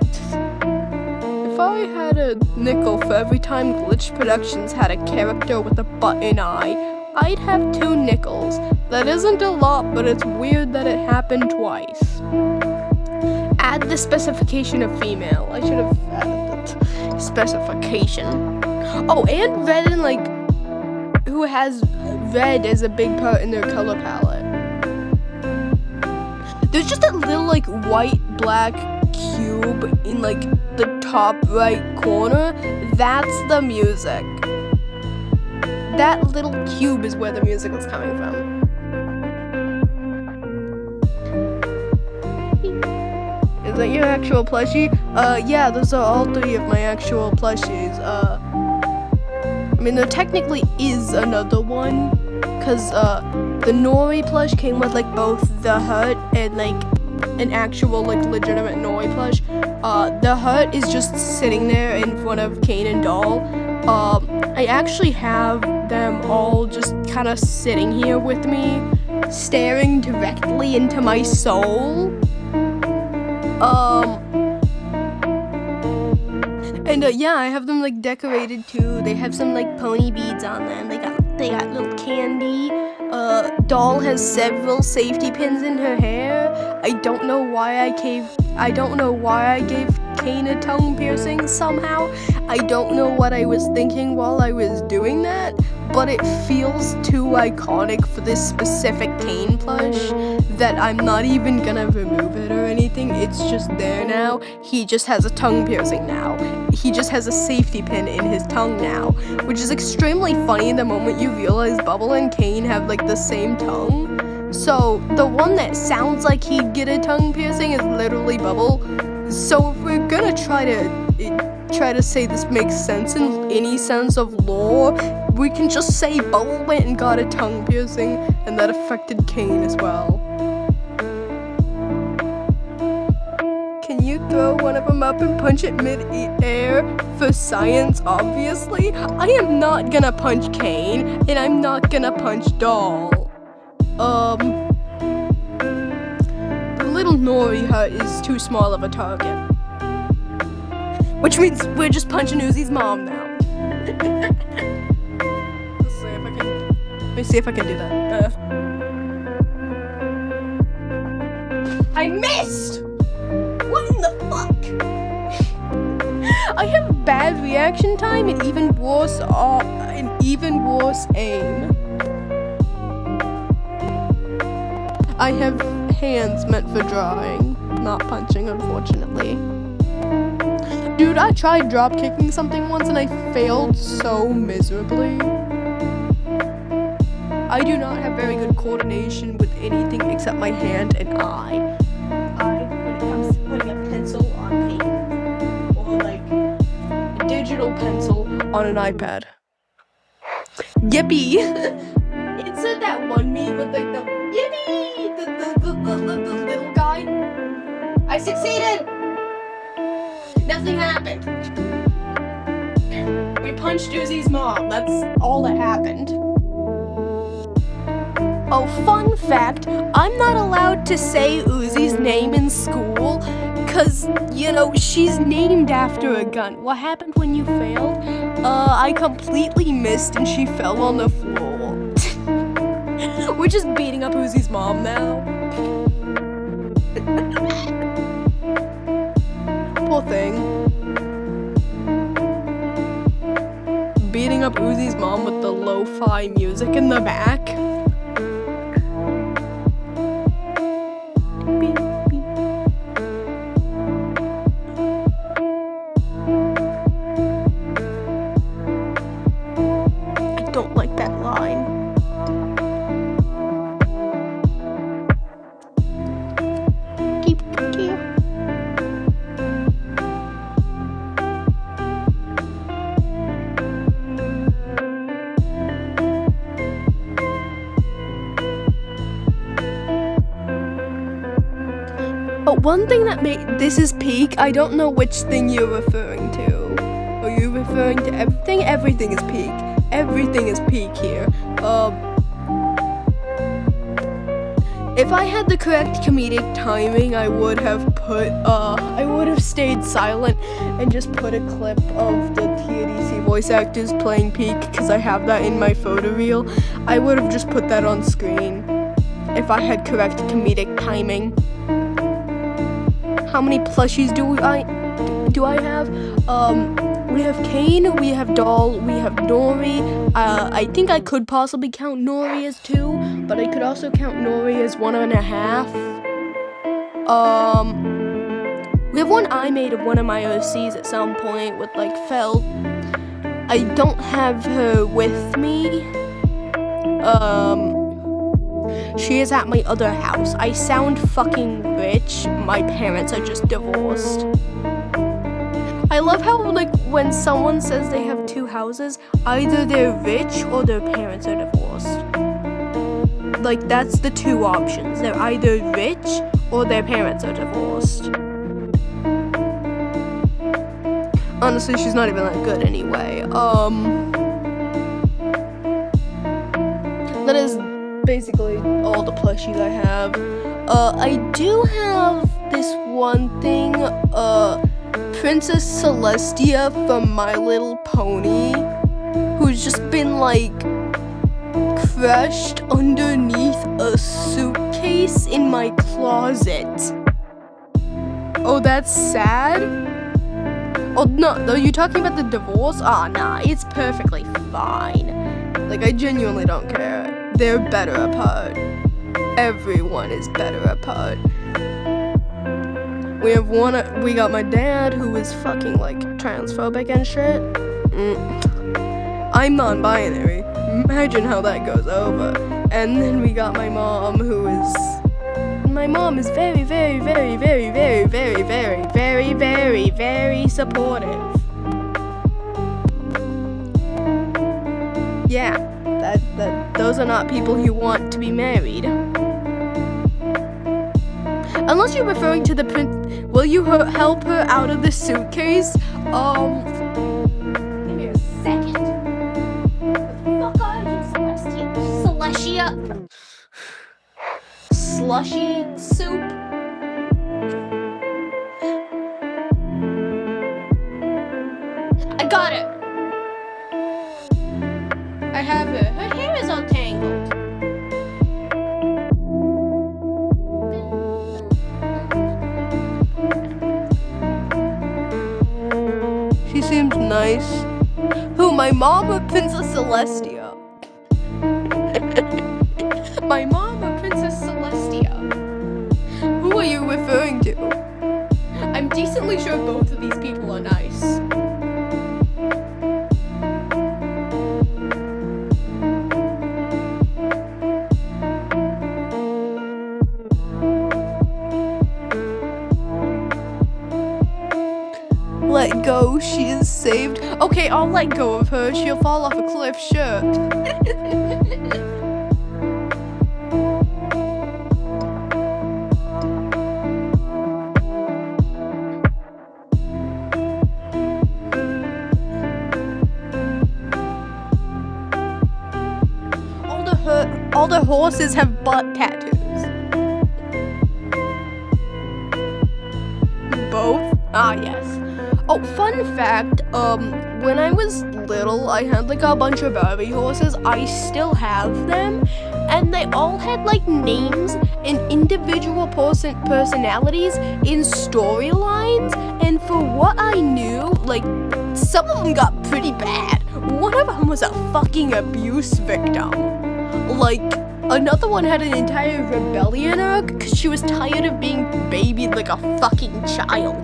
If I had a nickel for every time Glitch Productions had a character with a button eye, I'd have 2 nickels. That isn't a lot, but it's weird that it happened twice. Add the specification of female. I should have added that specification. Oh, and red and, like, who has red as a big part in their color palette. There's just a little, like, white, black cube in, like, the top right corner. That's the music. That little cube is where the music is coming from. Is that your actual plushie? Yeah, those are all 3 of my actual plushies. I mean, there technically is another one, because, the Nori plush came with, like, both the Hurt and, like, an actual, like, legitimate Nori plush. The Hurt is just sitting there in front of Kane and Doll. I actually have them all just kind of sitting here with me, staring directly into my soul. And, yeah, I have them, like, decorated, too. They have some, like, pony beads on them. They got little candy. Doll has several safety pins in her hair. I don't know why I gave Kane a tongue piercing somehow. I don't know what I was thinking while I was doing that, but it feels too iconic for this specific Kane plush that I'm not even gonna remove it or anything. It's just there now. He just has a tongue piercing now. He just has a safety pin in his tongue now, which is extremely funny the moment you realize Bubble and Kane have, like, the same tongue. So the one that sounds like he'd get a tongue piercing is literally Bubble. So if we're gonna try to say this makes sense in any sense of lore, we can just say Bubble went and got a tongue piercing, and that affected Kane as well. Can you throw one of them up and punch it mid-air for science, obviously? I am not gonna punch Kane, and I'm not gonna punch Doll. The little Nori Hut is too small of a target. Which means we're just punching Uzi's mom now. Let me see if I can do that. I missed! What in the fuck? I have bad reaction time and even worse aim. I have hands meant for drawing, not punching, unfortunately. Dude, I tried drop kicking something once and I failed so miserably. I do not have very good coordination with anything except my hand and eye. When it comes to putting a pencil on paper, or like a digital pencil on an iPad. Yippee! It said that one meme with like the yippee! The little guy. I succeeded! Nothing happened. We punched Uzi's mom. That's all that happened. Oh, fun fact, I'm not allowed to say Uzi's name in school, cause, you know, she's named after a gun. What happened when you failed? I completely missed and she fell on the floor. We're just beating up Uzi's mom now. Poor thing. Beating up Uzi's mom with the lo-fi music in the back. I don't like that line. Keep here. But one thing that this is peak. I don't know which thing you're referring to. Are you referring to everything? Everything is peak. Everything is peak here. If I had the correct comedic timing, I would have stayed silent and just put a clip of the TADC voice actors playing peak, because I have that in my photo reel. I would have just put that on screen if I had correct comedic timing. How many plushies do I have? We have Kane, we have Doll, we have Nori. I think I could possibly count Nori as 2, but I could also count Nori as 1.5. We have one I made of one of my OCs at some point with like felt. I don't have her with me. She is at my other house. I sound fucking rich. My parents are just divorced. I love how, like, when someone says they have 2 houses, either they're rich or their parents are divorced. Like, that's the 2 options. They're either rich or their parents are divorced. Honestly, she's not even that good anyway. That is basically all the plushies I have. I do have this one thing, Princess Celestia from My Little Pony, who's just been like crushed underneath a suitcase in my closet. Oh, that's sad? Oh, no, are you talking about the divorce? Ah, nah, it's perfectly fine. Like, I genuinely don't care. They're better apart. Everyone is better apart. We got my dad, who is fucking, like, transphobic and shit. I'm non-binary. Imagine how that goes over. And then we got my mom, my mom is very, very, very, very, very, very, very, very, very, very supportive. Yeah, those are not people you want to be married. Unless you're referring to the prince. Will you help her out of the suitcase? Give me a second. What the fuck are you, Celestia? Slushy soup? I got it. I have her. Her hair is all tangled. She seems nice. Who, my mom or Princess Celestia? My mom or Princess Celestia? Who are you referring to? I'm decently sure both of these people are nice. Let go, she is saved. Okay, I'll let go of her. She'll fall off a cliff, sure. All the horses have butt tattoos. Both? Ah, yes. Oh, fun fact, when I was little, I had like a bunch of Barbie horses. I still have them, and they all had like names and individual personalities in storylines, and for what I knew, like, some of them got pretty bad. One of them was a fucking abuse victim. Like, another one had an entire rebellion arc because she was tired of being babied like a fucking child.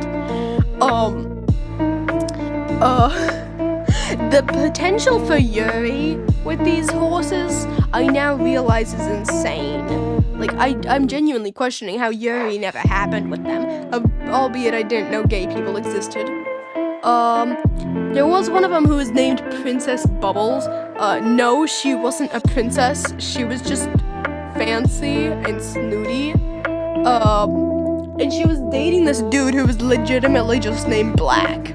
The potential for Yuri with these horses, I now realize is insane. Like, I'm genuinely questioning how Yuri never happened with them, albeit I didn't know gay people existed. There was one of them who was named Princess Bubbles. No, she wasn't a princess, she was just fancy and snooty. And she was dating this dude who was legitimately just named Black.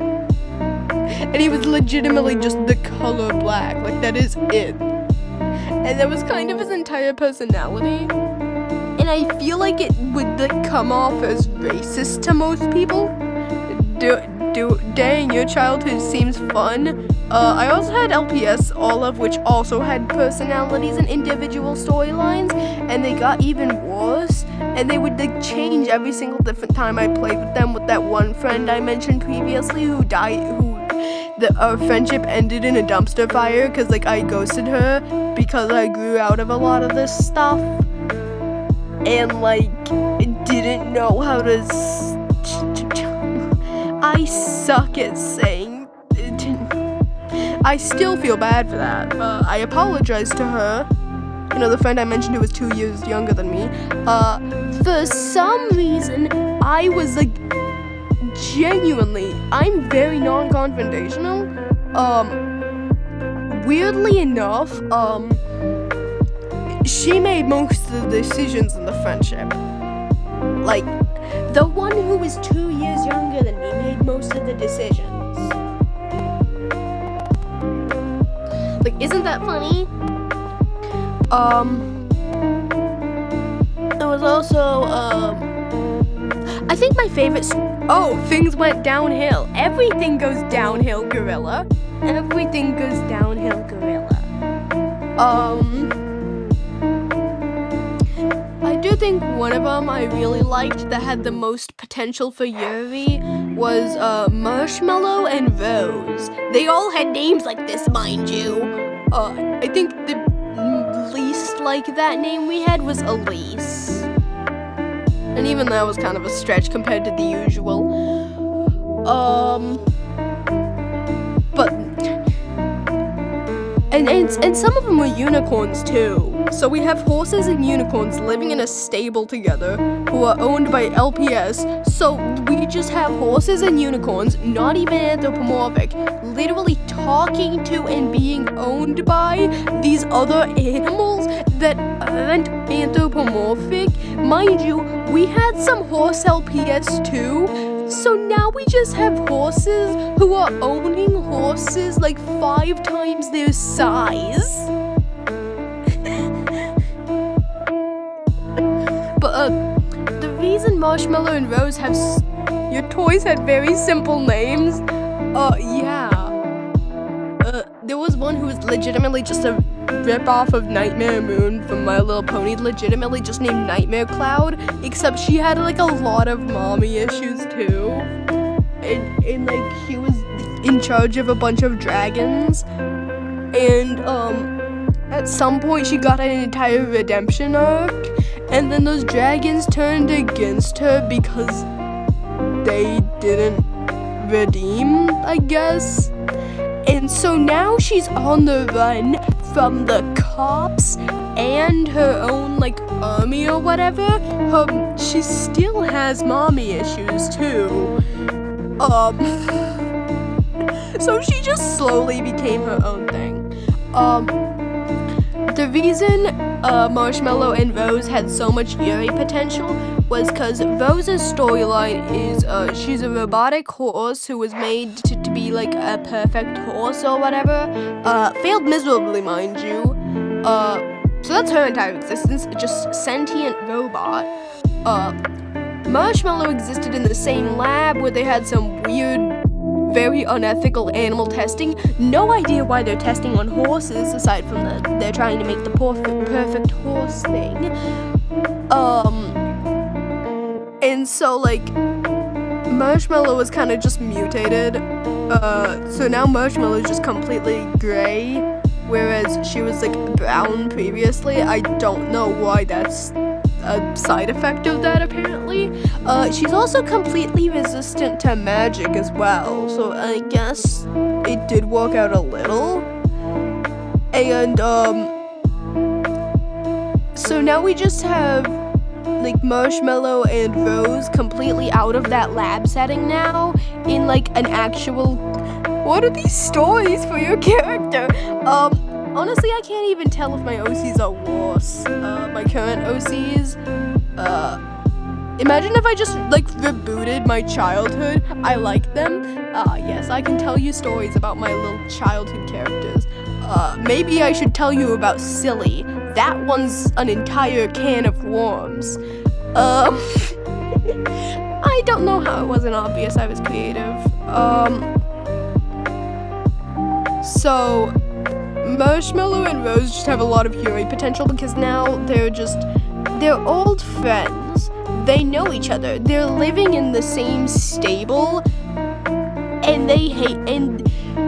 And he was legitimately just the color black, like that is it. And that was kind of his entire personality. And I feel like it would like come off as racist to most people. Dang, your childhood seems fun. I also had LPS, all of which also had personalities and individual storylines, and they got even worse. And they would like change every single different time I played with them. With that one friend I mentioned previously who died, our friendship ended in a dumpster fire because like I ghosted her because I grew out of a lot of this stuff and like didn't know how to. I suck at saying. I still feel bad for that. I apologized to her. You know, the friend I mentioned who was 2 years younger than me. For some reason, I was like. Genuinely, I'm very non-confrontational. Weirdly enough, she made most of the decisions in the friendship. Like, the one who was 2 years younger than me made most of the decisions. Like, isn't that funny? There was also, I think my favorite. Things went downhill. Everything goes downhill, Gorilla. Everything goes downhill, Gorilla. I do think one of them I really liked that had the most potential for Yuri was Marshmallow and Rose. They all had names like this, mind you. I think the least like that name we had was Elise. And even that was kind of a stretch compared to the usual. But and some of them were unicorns too. So we have horses and unicorns living in a stable together who are owned by LPS. So we just have horses and unicorns, not even anthropomorphic, literally talking to and being owned by these other animals that aren't anthropomorphic. Mind you, we had some horse LPS too. So now we just have horses who are owning horses like 5 times their size. But the reason Marshmallow and Rose have your toys had very simple names. There was one who was legitimately just a rip-off of Nightmare Moon from My Little Pony, legitimately just named Nightmare Cloud, except she had like a lot of mommy issues too. And like she was in charge of a bunch of dragons. And at some point she got an entire redemption arc, and then those dragons turned against her because they didn't redeem, I guess. And so now she's on the run from the cops and her own like army or whatever. She still has mommy issues too. So she just slowly became her own thing. The reason Marshmallow and Rose had so much Yuri potential was because Rose's storyline is she's a robotic horse who was made to be like a perfect horse or whatever. Failed miserably, mind you. So that's her entire existence, just sentient robot. Marshmallow existed in the same lab where they had some weird very unethical animal testing. No idea why they're testing on horses, aside from they're trying to make the perfect horse thing. And so, like, Marshmallow was kind of just mutated. So now Marshmallow is just completely gray, whereas she was, like, brown previously. I don't know why that's a side effect of that, apparently. She's also completely resistant to magic as well, so I guess it did work out a little. And, so now we just have, like, Marshmallow and Rose completely out of that lab setting now, in, like, an actual... What are these stories for your character? Honestly, I can't even tell if my OCs are worse. My current OCs. Imagine if I just, like, rebooted my childhood. I like them. Yes, I can tell you stories about my little childhood characters. Maybe I should tell you about Silly. That one's an entire can of worms. I don't know how it wasn't obvious I was creative. So... Marshmallow and Rose just have a lot of hero potential because now they're old friends. They know each other. They're living in the same stable, and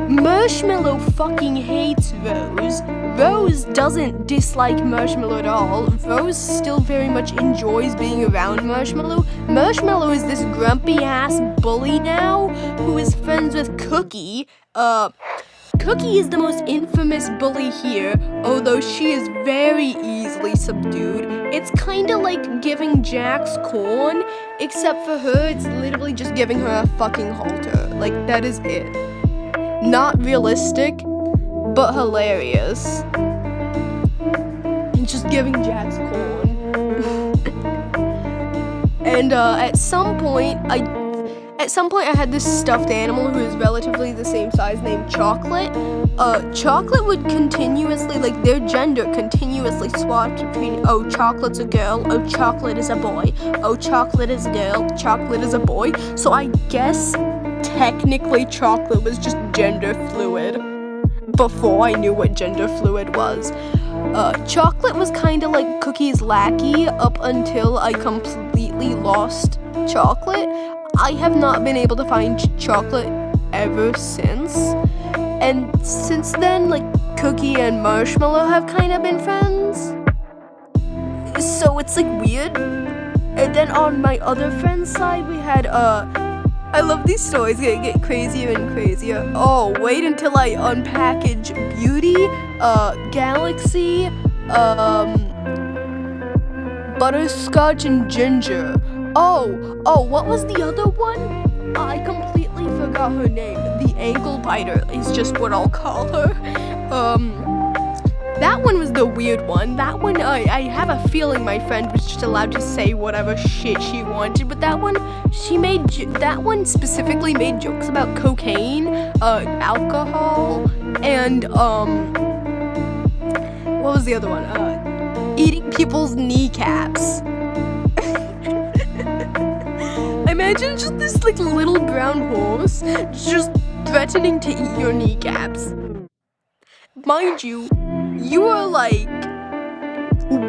Marshmallow fucking hates Rose. Rose doesn't dislike Marshmallow at all. Rose still very much enjoys being around Marshmallow. Marshmallow is this grumpy ass bully now who is friends with Cookie. Cookie is the most infamous bully here, although she is very easily subdued. It's kinda like giving Jax corn, except for her, it's literally just giving her a fucking halter. Like, that is it. Not realistic, but hilarious. And just giving Jax corn. And, at some point, I had this stuffed animal who is relatively the same size named Chocolate. Chocolate would continuously, like, their gender continuously swapped between, oh, Chocolate's a girl, oh, Chocolate is a boy, oh, Chocolate is a girl, Chocolate is a boy. So I guess, technically, Chocolate was just gender fluid before I knew what gender fluid was. Chocolate was kind of like Cookie's lackey up until I completely lost Chocolate. I have not been able to find Chocolate ever since. And since then, like, Cookie and Marshmallow have kind of been friends. So it's, like, weird. And then on my other friend's side, we had, I love these stories, get crazier and crazier. Oh, wait until I unpackage Beauty, Galaxy, Butterscotch, and Ginger. Oh, what was the other one? I completely forgot her name. The Ankle Biter is just what I'll call her. That one was the weird one. That one, I have a feeling my friend was just allowed to say whatever shit she wanted, but that one specifically made jokes about cocaine, alcohol, and, what was the other one? Eating people's kneecaps. Imagine just this, like, little brown horse just threatening to eat your kneecaps. Mind you, you are, like,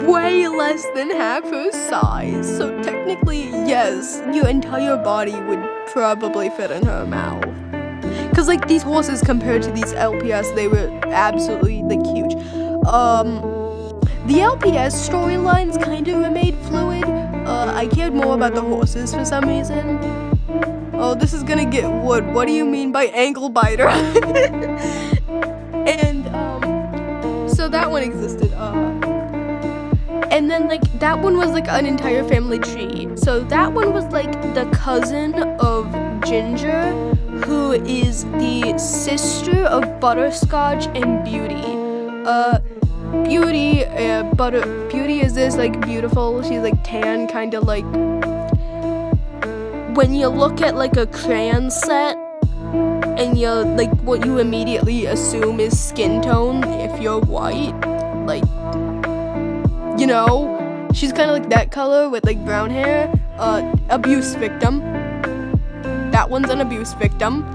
way less than half her size, so technically, yes, your entire body would probably fit in her mouth. Because, like, these horses compared to these LPS, they were absolutely, like, huge. The LPS storylines kind of remained fluid. I cared more about the horses for some reason. Oh, this is gonna get wood. What do you mean by ankle biter? And, so that one existed. And then, like, that one was, like, an entire family tree. So that one was, like, the cousin of Ginger, who is the sister of Butterscotch and Beauty. Beauty is this, like, beautiful, she's, like, tan, kind of like, when you look at, like, a crayon set, and you're, like, what you immediately assume is skin tone if you're white, like, you know, she's kind of like that color with, like, brown hair. Abuse victim. That one's an abuse victim.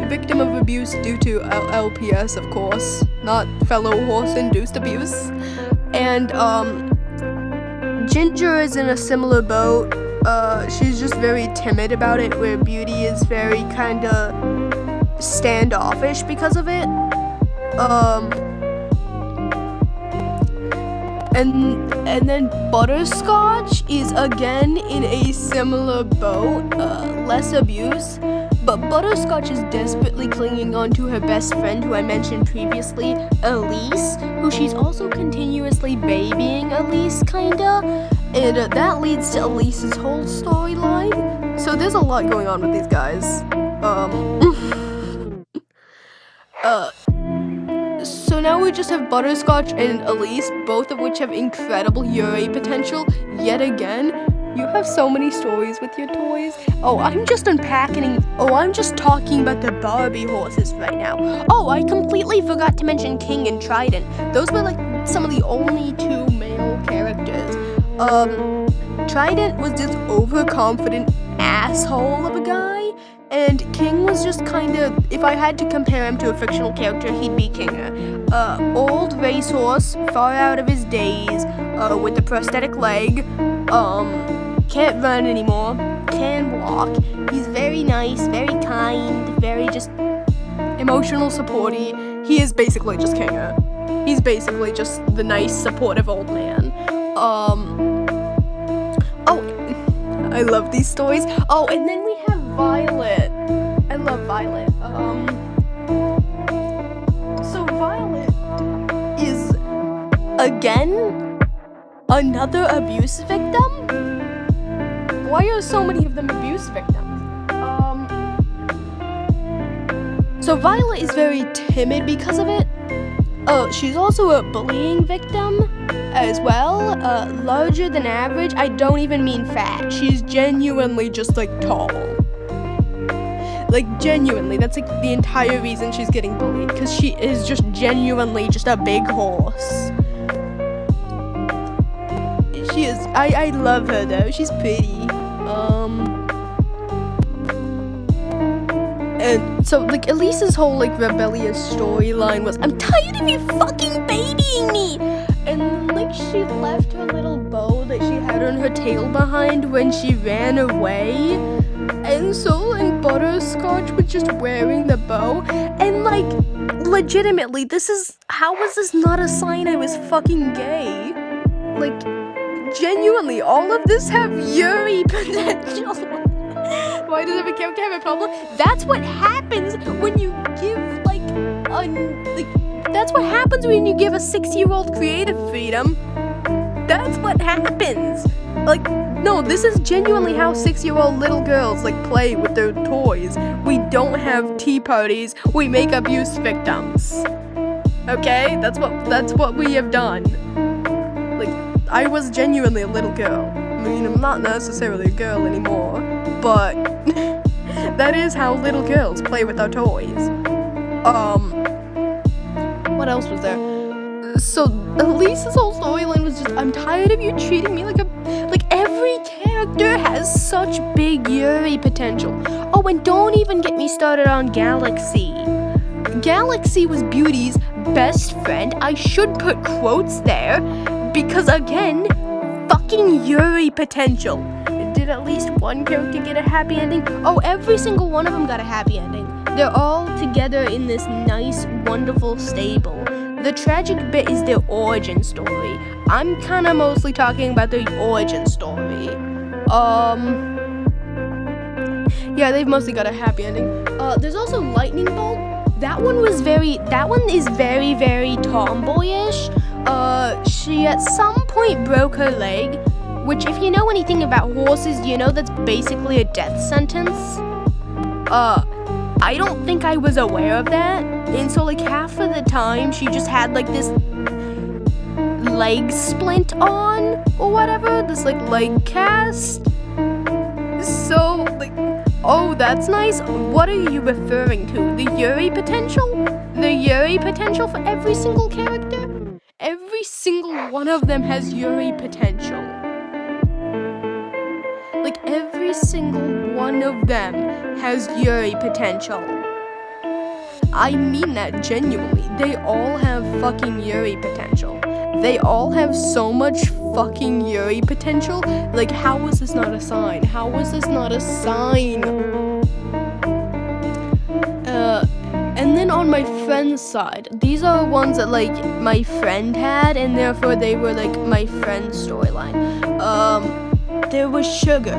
Victim of abuse due to LPS, of course, not fellow horse-induced abuse. And, Ginger is in a similar boat. She's just very timid about it, where Beauty is very kinda standoffish because of it. And then Butterscotch is again in a similar boat, less abuse. But Butterscotch is desperately clinging on to her best friend, who I mentioned previously, Elise, who she's also continuously babying Elise, kinda. And that leads to Elise's whole storyline. So there's a lot going on with these guys. So now we just have Butterscotch and Elise, both of which have incredible Yuri potential. Yet again, you have so many stories with your toys. Oh, I'm just talking about the Barbie horses right now. Oh, I completely forgot to mention King and Trident. Those were like some of the only two male characters. Trident was this overconfident asshole of a guy, and King was just kind of, if I had to compare him to a fictional character, he'd be Kinger. Old racehorse, far out of his days, with a prosthetic leg, can't run anymore, can walk. He's very nice, very kind, very just emotional supporty. He is basically just Kinger. He's basically just the nice, supportive old man. Oh, I love these stories. Oh, and then we have Violet. I love Violet. So Violet is, again, another abuse victim? Why are so many of them abuse victims? So Violet is very timid because of it. She's also a bullying victim as well. Larger than average. I don't even mean fat. She's genuinely just like tall. Like genuinely, that's like the entire reason she's getting bullied, because she is just genuinely just a big horse. She is, I love her though, she's pretty. And so like Elise's whole like rebellious storyline was, I'm tired of you fucking babying me! And then like she left her little bow that she had on her tail behind when she ran away. And so, and Butterscotch was just wearing the bow, and like, legitimately, how was this not a sign I was fucking gay? Like, genuinely, all of this have Yuri potential. Why does every character have a problem? That's what happens when you give, that's what happens when you give a 6-year-old creative freedom. That's what happens. Like, no, this is genuinely how 6-year-old little girls, like, play with their toys. We don't have tea parties, we make abuse victims. Okay? That's what we have done. Like, I was genuinely a little girl. I mean, I'm not necessarily a girl anymore, but that is how little girls play with their toys. What else was there? So, Elise's whole storyline was just, I'm tired of you treating me like every character has such big Yuri potential. Oh, and don't even get me started on Galaxy. Galaxy was Beauty's best friend. I should put quotes there, because again, fucking Yuri potential. Did at least one character get a happy ending? Oh, every single one of them got a happy ending. They're all together in this nice, wonderful stable. The tragic bit is their origin story. I'm kind of mostly talking about the origin story. Yeah, they've mostly got a happy ending. There's also Lightning Bolt. That one is very, very tomboyish. She at some point broke her leg, which if you know anything about horses, you know that's basically a death sentence. I don't think I was aware of that. And so like half of the time she just had like this leg splint on or whatever, this like leg cast. So like, oh, that's nice. What are you referring to? The Yuri potential? The Yuri potential for every single character? Every single one of them has Yuri potential. like every single one of them has Yuri potential. I mean that genuinely. They all have fucking Yuri potential. They all have so much fucking Yuri potential. Like, how was this not a sign? How was this not a sign? And then on my friend's side, these are ones that, like, my friend had, and therefore they were, like, my friend's storyline. There was Sugar.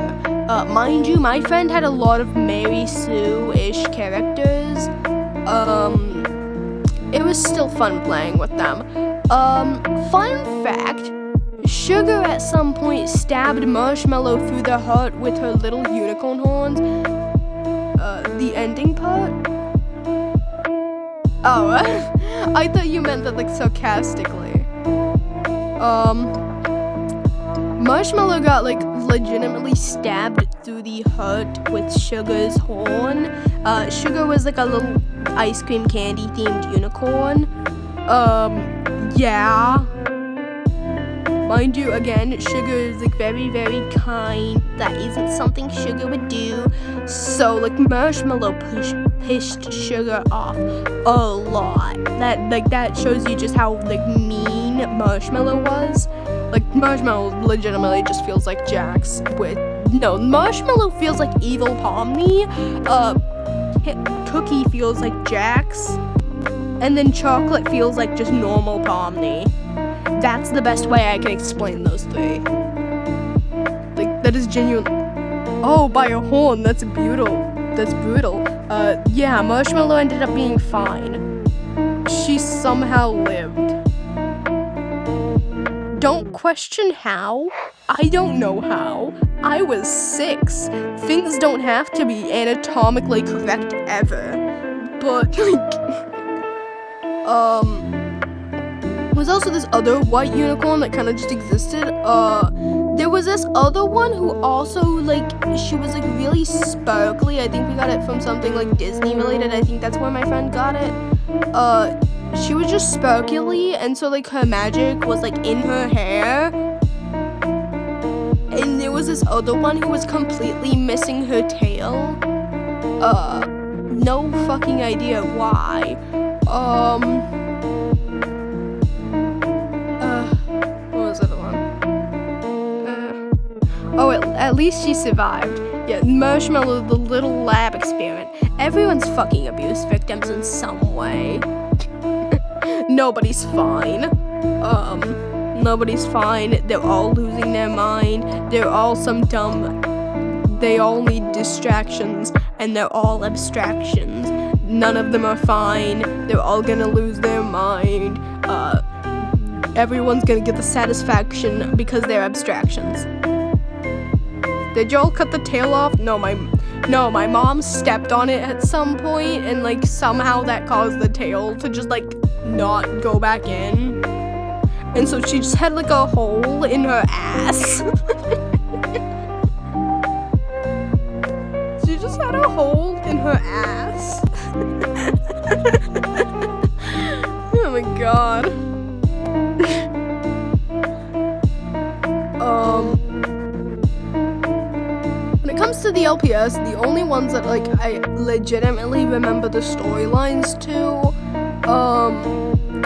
Mind you, my friend had a lot of Mary Sue-ish characters. It was still fun playing with them. Fun fact, Sugar at some point stabbed Marshmallow through the heart with her little unicorn horns. The ending part? Oh, I thought you meant that, like, sarcastically. Marshmallow got, like, legitimately stabbed through the heart with Sugar's horn. Sugar was, like, a little ice cream candy themed unicorn. Yeah. Mind you, again, Sugar is, like, very, very kind. That isn't something Sugar would do. So, like, Marshmallow pissed Sugar off a lot. That shows you just how, like, mean Marshmallow was. Like, Marshmallow legitimately just feels like Jax with... No, Marshmallow feels like evil Pomni. Cookie feels like Jax. And then Chocolate feels like just normal Pomni. That's the best way I can explain those three. Like, that is genuine. Oh, by a horn, that's brutal. That's brutal. Yeah, Marshmallow ended up being fine. She somehow lived. Don't question how. I don't know how. I was 6. Things don't have to be anatomically correct ever. But, like... There's also this other white unicorn that kind of just existed. There was this other one who also, like, she was, like, really sparkly. I think we got it from something, like, Disney related. I think that's where my friend got it. She was just sparkly, and so, like, her magic was, like, in her hair. And there was this other one who was completely missing her tail. No fucking idea why. What was the other one? Oh, at least she survived. Yeah, Marshmallow, the little lab experiment. Everyone's fucking abuse victims in some way. Nobody's fine. Nobody's fine. They're all losing their mind. They're all some dumb... They all need distractions, and they're all abstractions. None of them are fine. They're all gonna lose their mind. Everyone's gonna get the satisfaction because they're abstractions. Did y'all cut the tail off? No, my mom stepped on it at some point, and, like, somehow that caused the tail to just, like, not go back in. And so she just had, like, a hole in her ass. She just had a hole in her ass. Oh my god. When it comes to the LPS, the only ones that, like, I legitimately remember the storylines to,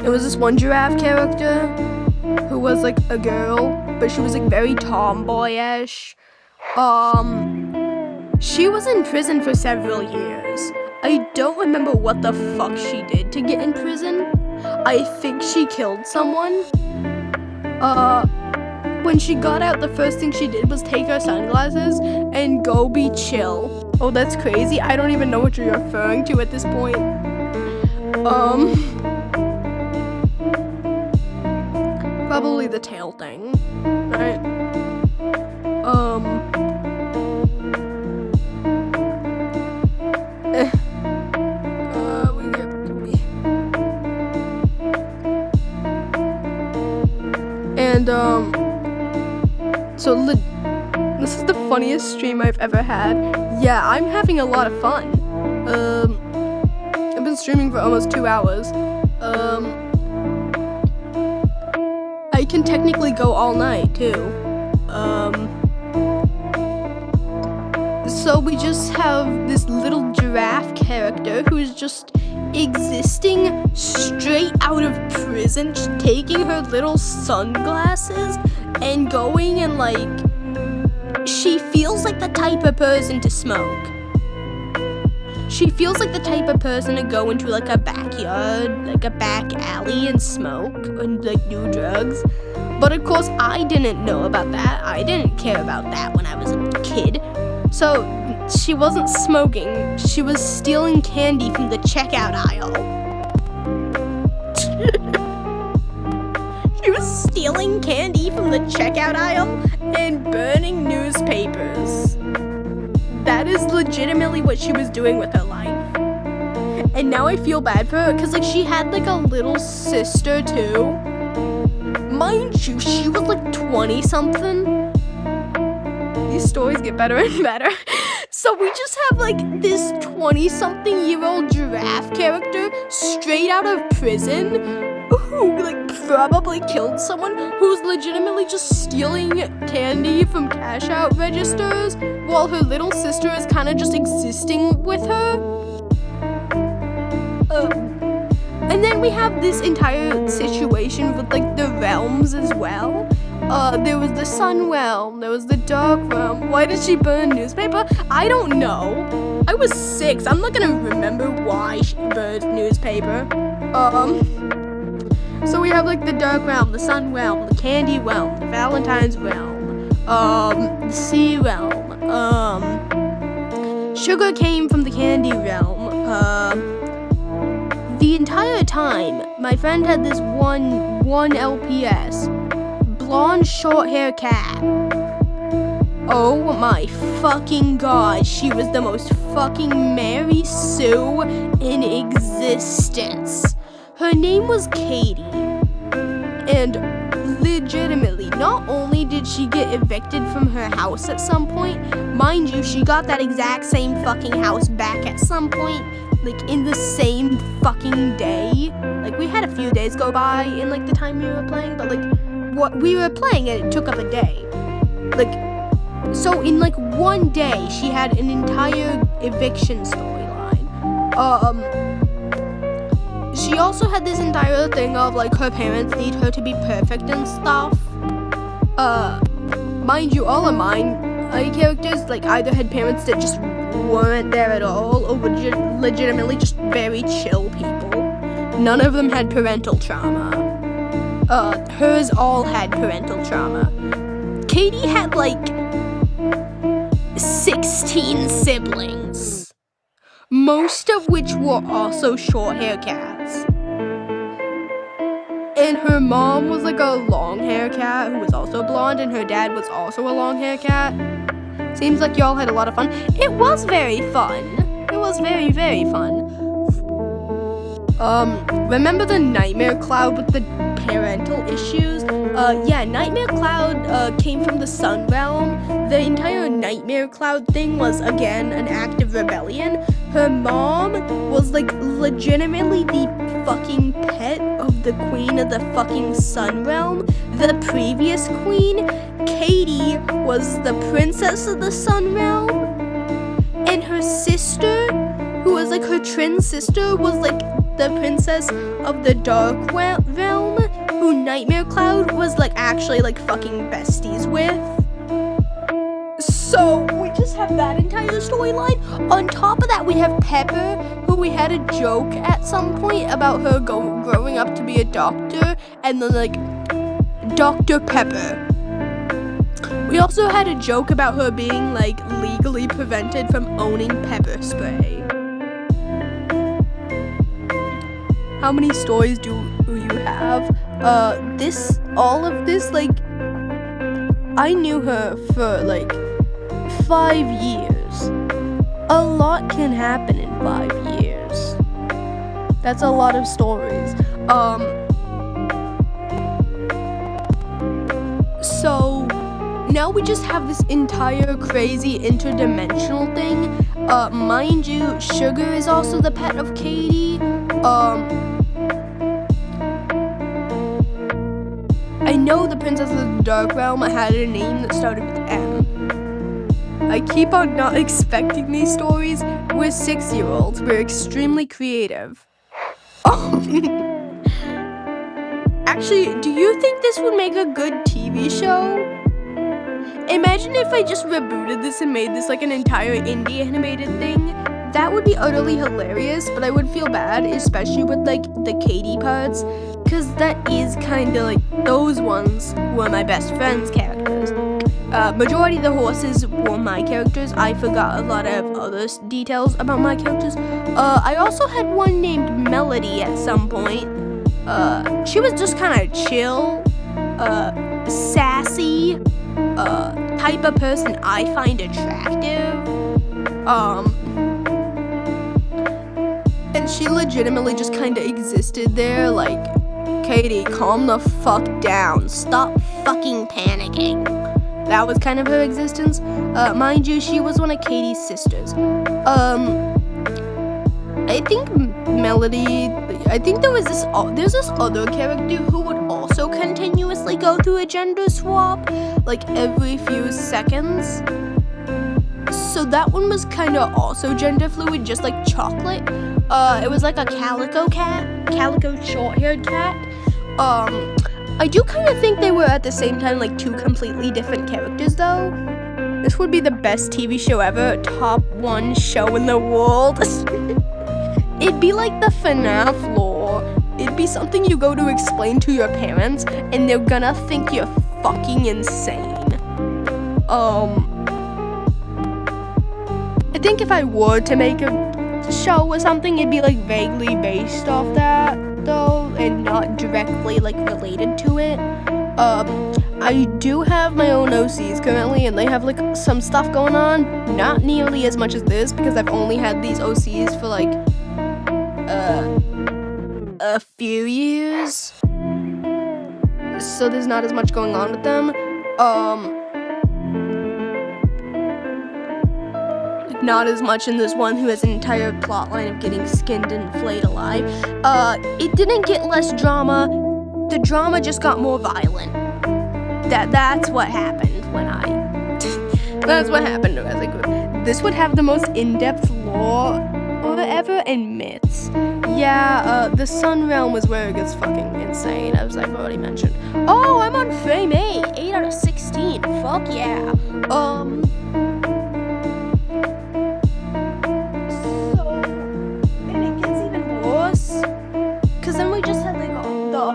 it was this one giraffe character who was, like, a girl, but she was, like, very tomboyish. She was in prison for several years. I don't remember what the fuck she did to get in prison. I think she killed someone. When she got out, the first thing she did was take her sunglasses and go be chill. Oh, that's crazy. I don't even know what you're referring to at this point. Probably the tail thing, right? So this is the funniest stream I've ever had. Yeah, I'm having a lot of fun. I've been streaming for almost 2 hours. I can technically go all night too. So we just have this little giraffe character who is just existing straight out of prison, just taking her little sunglasses and going and like, she feels like the type of person to smoke. She feels like the type of person to go into like a backyard, like a back alley and smoke and like do drugs. But of course I didn't know about that. I didn't care about that when I was a kid. So she wasn't smoking, she was stealing candy from the checkout aisle. She was stealing candy from the checkout aisle and burning newspapers. That is legitimately what she was doing with her life. And now I feel bad for her because like she had like a little sister too. Mind you, she was like 20 something. These stories get better and better. So we just have like this 20-something-year-old giraffe character straight out of prison who like probably killed someone, who's legitimately just stealing candy from cash out registers while her little sister is kind of just existing with her. And then we have this entire situation with like the realms as well. There was the sun realm, there was the dark realm. Why did she burn newspaper? I don't know. I was 6. I'm not gonna remember why she burned newspaper. So we have like the dark realm, the sun realm, the candy realm, the Valentine's realm, the sea realm. Sugar came from the candy realm. The entire time, my friend had this one LPS. Blonde short hair cat. Oh my fucking god, she was the most fucking Mary Sue in existence. Her name was Katie. And legitimately, not only did she get evicted from her house at some point, mind you, she got that exact same fucking house back at some point, like in the same fucking day. Like we had a few days go by in like the time we were playing, but like what we were playing and it took up a day. Like, so in like one day she had an entire eviction storyline. She also had this entire thing of like her parents need her to be perfect and stuff. Mind you, all of mine characters like either had parents that just weren't there at all or were legitimately just very chill people. None of them had parental trauma. Hers all had parental trauma. Katie had like 16 siblings, most of which were also short hair cats. And her mom was like a long hair cat who was also blonde, and her dad was also a long hair cat. Seems like y'all had a lot of fun. It was very fun. It was very, very fun. Remember the Nightmare Cloud with the parental issues? Yeah, Nightmare Cloud came from the Sun Realm. The entire Nightmare Cloud thing was, again, an act of rebellion. Her mom was, like, legitimately the fucking pet of the queen of the fucking Sun Realm. The previous queen, Katie, was the princess of the Sun Realm. And her sister, who was, like, her twin sister, was, like, the princess of the Dark Realm, who Nightmare Cloud was like actually like fucking besties with. So we just have that entire storyline. On top of that, we have Pepper, who we had a joke at some point about her growing up to be a doctor, and then like Dr. Pepper. We also had a joke about her being like legally prevented from owning pepper spray. How many stories do you have? All of this, like, I knew her for, like, 5 years. A lot can happen in 5 years. That's a lot of stories. So, now we just have this entire crazy interdimensional thing. Mind you, Sugar is also the pet of Katie. I know the Princess of the Dark Realm had a name that started with M. I keep on not expecting these stories. We're 6-year-olds. We're extremely creative. Actually, do you think this would make a good TV show? Imagine if I just rebooted this and made this like an entire indie animated thing. That would be utterly hilarious, but I would feel bad, especially with like the Katie parts, because that is kind of like, those ones were my best friend's characters. Majority of the horses were my characters. I forgot a lot of other details about my characters. I also had one named Melody at some point. She was just kind of chill, sassy, type of person I find attractive. And she legitimately just kind of existed there, like, Katie, calm the fuck down. Stop fucking panicking. That was kind of her existence. Mind you, she was one of Katie's sisters. I think Melody, I think there's this other character who would also continuously go through a gender swap, like every few seconds. So that one was kind of also gender fluid, just like Chocolate. It was like a calico short-haired cat. I do kind of think they were at the same time like two completely different characters though. This would be the best TV show ever, top 1 show in the world. It'd be like the FNAF lore. It'd be something you go to explain to your parents and they're gonna think you're fucking insane. I think if I were to make a show or something, it'd be like vaguely based off that though, and not directly like related to it. I do have my own OCs currently, and they have like some stuff going on. Not nearly as much as this, because I've only had these OCs for like a few years, so there's not as much going on with them. Not as much in this one, who has an entire plot line of getting skinned and flayed alive. It didn't get less drama. The drama just got more violent. That's what happened when that's what happened as I grew. This would have the most in-depth lore ever and myths. Yeah, the Sun Realm was where it gets fucking insane, as I've already mentioned. Oh, I'm on frame 8 out of 16. Fuck yeah.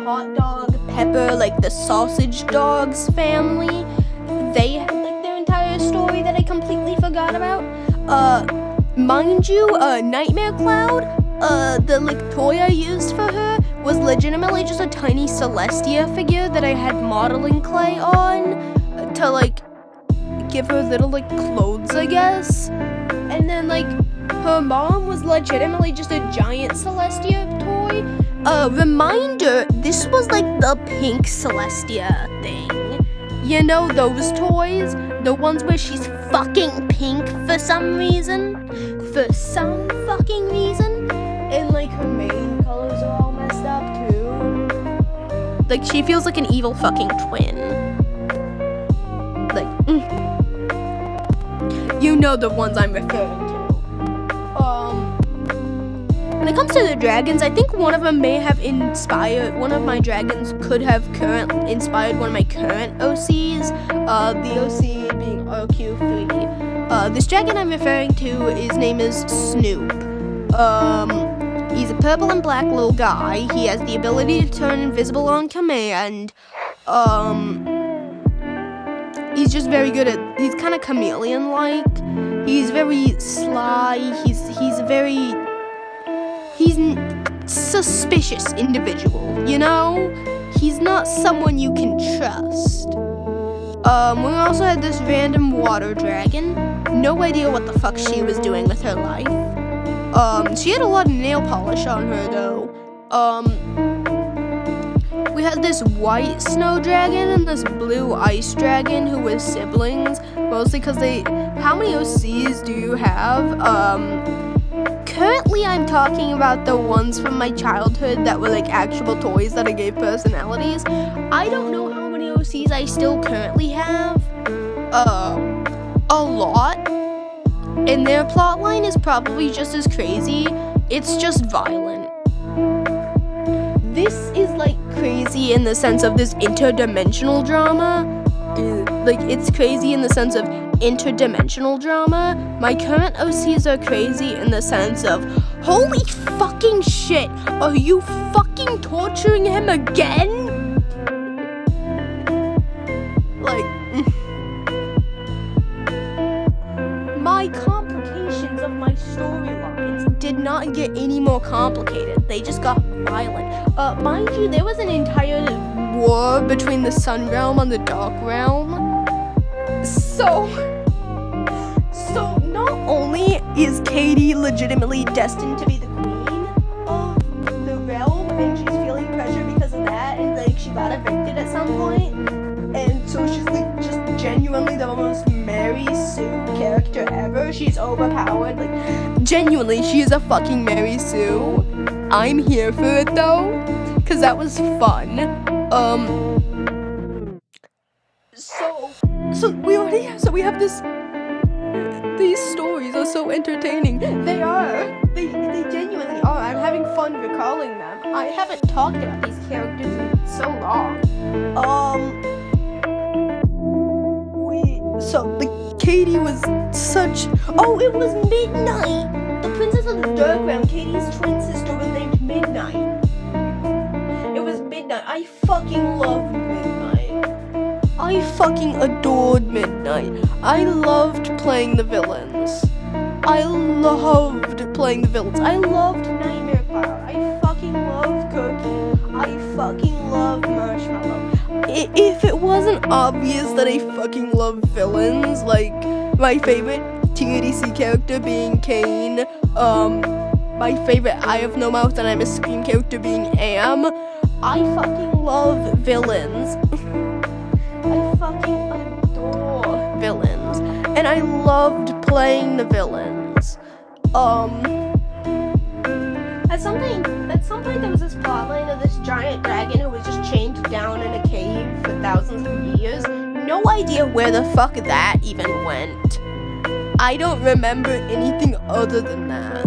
Hot dog, Pepper, like the Sausage Dogs family. They had like their entire story that I completely forgot about. Mind you, Nightmare Cloud, the like toy I used for her was legitimately just a tiny Celestia figure that I had modeling clay on to like give her little like clothes, I guess. And then like her mom was legitimately just a giant Celestia toy. Reminder, this was like the pink Celestia thing. You know those toys? The ones where she's fucking pink for some reason? For some fucking reason? And like her main colors are all messed up too. Like she feels like an evil fucking twin. Like, you know the ones I'm referring to. When it comes to the dragons, I think one of them may have inspired, one of my dragons could have inspired one of my current OCs, the OC being RQ3. This dragon I'm referring to, his name is Snoop. He's a purple and black little guy. He has the ability to turn invisible on command. He's just very good at, he's kind of chameleon-like. He's very sly, he's a suspicious individual, you know? He's not someone you can trust. We also had this random water dragon. No idea what the fuck she was doing with her life. She had a lot of nail polish on her, though. We had this white snow dragon and this blue ice dragon who were siblings. Mostly because how many OCs do you have? Currently, I'm talking about the ones from my childhood that were like actual toys that I gave personalities. I don't know how many OCs I still currently have. A lot. And their plotline is probably just as crazy. It's just violent. This is like crazy in the sense of this interdimensional drama. Like, it's crazy in the sense of interdimensional drama. My current OCs are crazy in the sense of, holy fucking shit, are you fucking torturing him again? Like, my complications of my storylines did not get any more complicated. They just got violent. Mind you, there was an entire war between the Sun Realm and the Dark Realm. So not only is Katie legitimately destined to be the queen of the realm, and she's feeling pressure because of that, and like she got evicted at some point, and so she's like just genuinely the most Mary Sue character ever. She's overpowered. Like, genuinely, she is a fucking Mary Sue. I'm here for it though, cause that was fun. So we have this. These stories are so entertaining. They genuinely are. I'm having fun recalling them. I haven't talked about these characters in so long. Katie was such. Oh, it was Midnight. The Princess of the Dark Realm. Katie's twin sister was named Midnight. It was Midnight. I fucking loved Midnight. I fucking adored Midnight. I loved playing the villains. I loved Nightmare Cloud. I fucking loved Cookie. I fucking loved Marshmallow. If it wasn't obvious that I fucking love villains, like my favorite TADC character being Kane, my favorite I Have No Mouth and I'm a Scream character being Am, I fucking love villains. I fucking adore villains. And I loved playing the villains. At some point there was this plotline of this giant dragon who was just chained down in a cave for thousands of years. No idea where the fuck that even went. I don't remember anything other than that.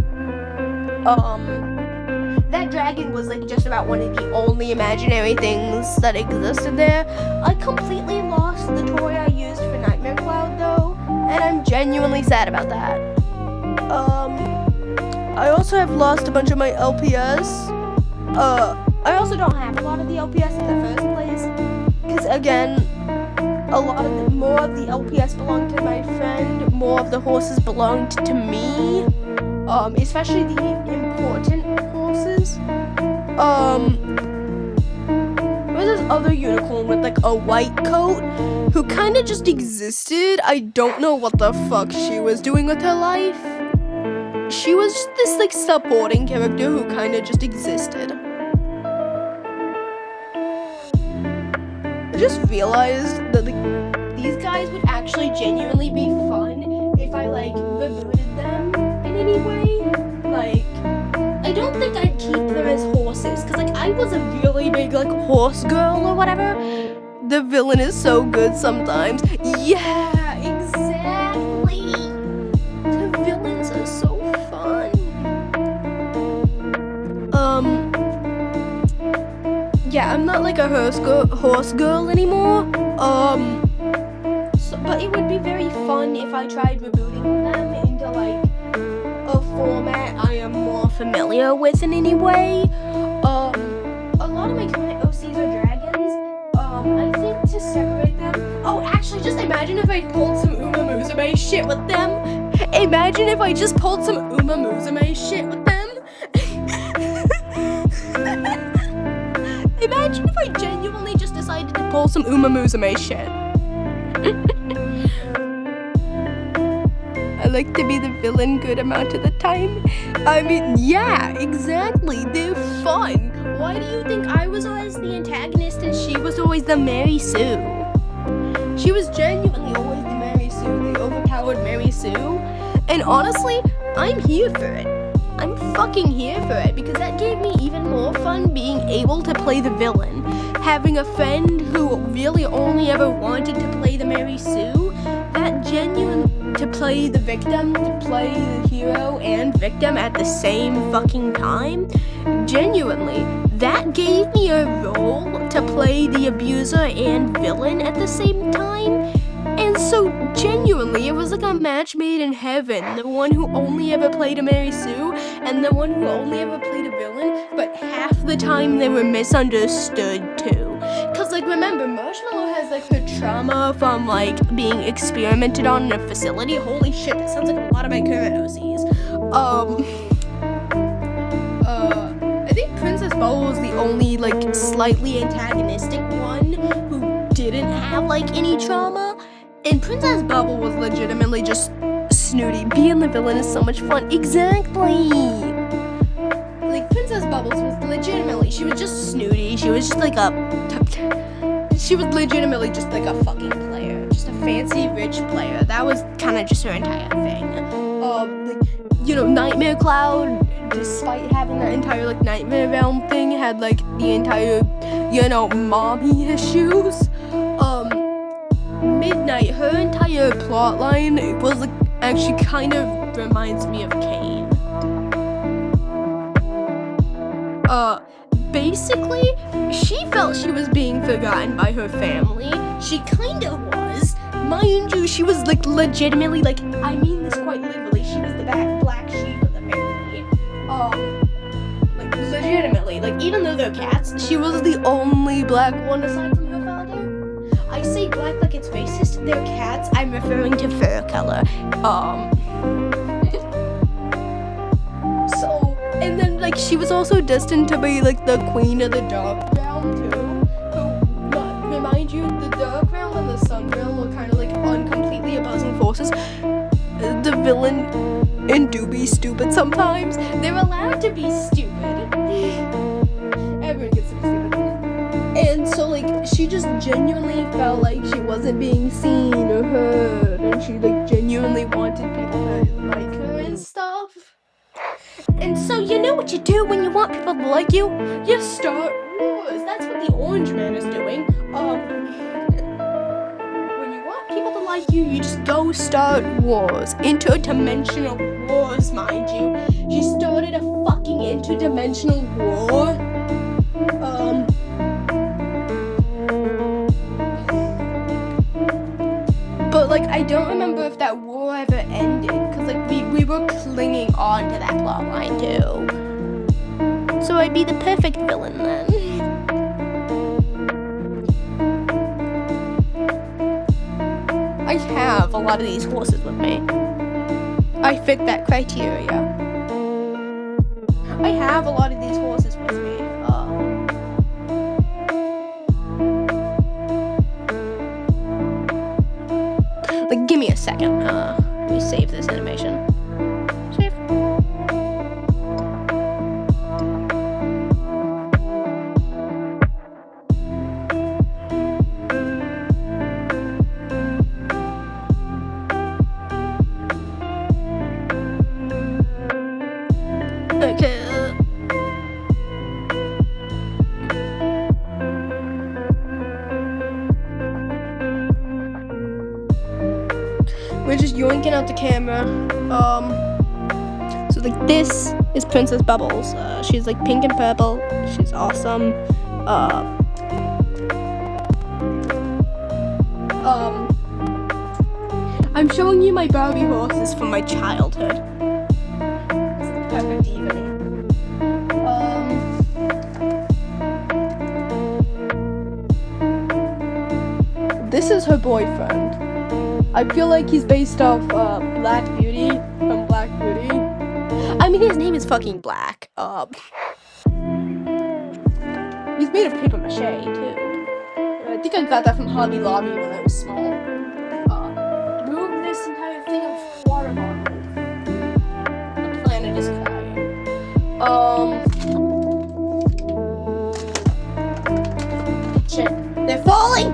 That dragon was like just about one of the only imaginary things that existed there. I completely lost the toy I used for Nightmare Cloud though, and I'm genuinely sad about that. I also have lost a bunch of my LPS. I also don't have a lot of the LPS in the first place, because again, more of the LPS belonged to my friend, more of the horses belonged to me, especially the important horses. There was this other unicorn with like a white coat who kind of just existed. I don't know what the fuck she was doing with her life. She was just this like supporting character who kind of just existed. I just realized that like these guys would actually genuinely be fun if I like rebooted them in any way. Like, I don't think I'd keep them as horses, cause like I was a really big like horse girl or whatever. The villain is so good sometimes. Yeah, exactly. The villains are so fun. Yeah, I'm not like a horse girl anymore. But it would be very fun if I tried rebooting them into like a format I am more familiar with in any way. A lot of my current OCs are dragons. I think to separate them. Oh, actually, just imagine if I pulled some Uma Musume shit with them. Imagine if I just pulled some Uma Musume shit with them. Imagine if I genuinely just decided to pull some Uma Musume shit. I like to be the villain good amount of the time. I mean, yeah, exactly. They're fun. Why do you think I was always the antagonist and she was always the Mary Sue? She was genuinely always the Mary Sue, the overpowered Mary Sue. And honestly, I'm here for it. I'm fucking here for it because that gave me even more fun being able to play the villain. Having a friend who really only ever wanted to play the Mary Sue, to play the victim, to play the hero and victim at the same fucking time. Genuinely, that gave me a role to play the abuser and villain at the same time. And so, genuinely, it was like a match made in heaven. The one who only ever played a Mary Sue, and the one who only ever played a villain, but half the time they were misunderstood too. Cause, like, remember, Marshmallow has, like, her trauma from, like, being experimented on in a facility. Holy shit, that sounds like a lot of my current OCs. I think Princess Bubble was the only, like, slightly antagonistic one who didn't have, like, any trauma. And Princess Bubble was legitimately just snooty. Being the villain is so much fun. Exactly! Like, Princess Bubbles was legitimately, she was just snooty. She was just like she was legitimately just like a fucking player. Just a fancy, rich player. That was kind of just her entire thing. Like, you know, Nightmare Cloud, despite having that entire, like, Nightmare Realm thing, had, like, the entire, you know, mommy issues. Midnight, her entire plotline was, like, actually kind of reminds me of Kane. Basically, she felt she was being forgotten by her family. She kind of was. Mind you, she was, like, legitimately, like, I mean this quite literally, she was the black sheep of the family. Like, legitimately, like, even though they're cats, she was the only black one aside from her father. I say black like it's racist, they're cats, I'm referring to fur color. So, and then, like, she was also destined to be, like, the queen of the dark realm, too. Who, remind you, the dark realm and the sun realm are kind of, like, on completely opposing forces. The villain and do be stupid sometimes. They're allowed to be stupid. Everyone gets to be stupid. And so, like, she just genuinely felt like she wasn't being seen or heard, and she, like, genuinely wanted people to like her and stuff. And so, you know what you do when you want people to like you? You start wars. That's what the Orange Man is doing. When you want people to like you, you just go start wars. Interdimensional wars, mind you. She started a fucking interdimensional war. But, like, I don't remember if that war ever ended, because, like, we were clinging on to that plotline, too. So I'd be the perfect villain, then. I have a lot of these horses with me. I fit that criteria. I have a lot of these horses with me. Like, give me a second. Let me save this animation. Save. Okay. We're just yoinking out the camera. So, like, this is Princess Bubbles. She's, like, pink and purple. She's awesome. I'm showing you my Barbie horses from my childhood. This is perfect evening. This is her boyfriend. I feel like he's based off Black Beauty from Black Beauty. I mean, his name is fucking Black. He's made of paper mache too. I think I got that from Hobby Lobby when I was small. Move this entire thing of water bottle. The planet is crying. Shit, they're falling.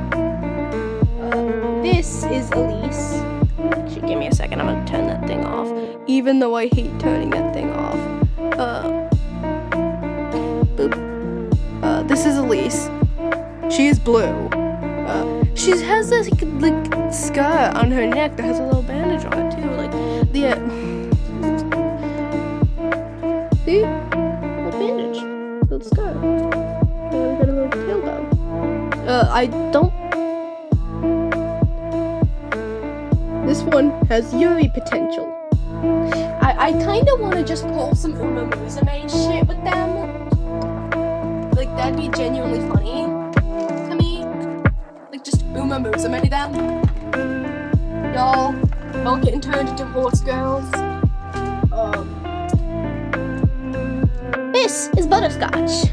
This is Elise. Actually, give me a second. I'm gonna turn that thing off. Even though I hate turning that thing off. Boop. This is Elise. She is blue. She has this like skirt on her neck that has a little bandage on it too. Like the see, little bandage, little skirt. Got a little tail bow. I don't. This one has Yuri potential. I kind of want to just pull some Uma Musume shit with them. Like, that'd be genuinely funny to me. Like, just Uma Musume them. Y'all getting turned into horse girls. This is butterscotch.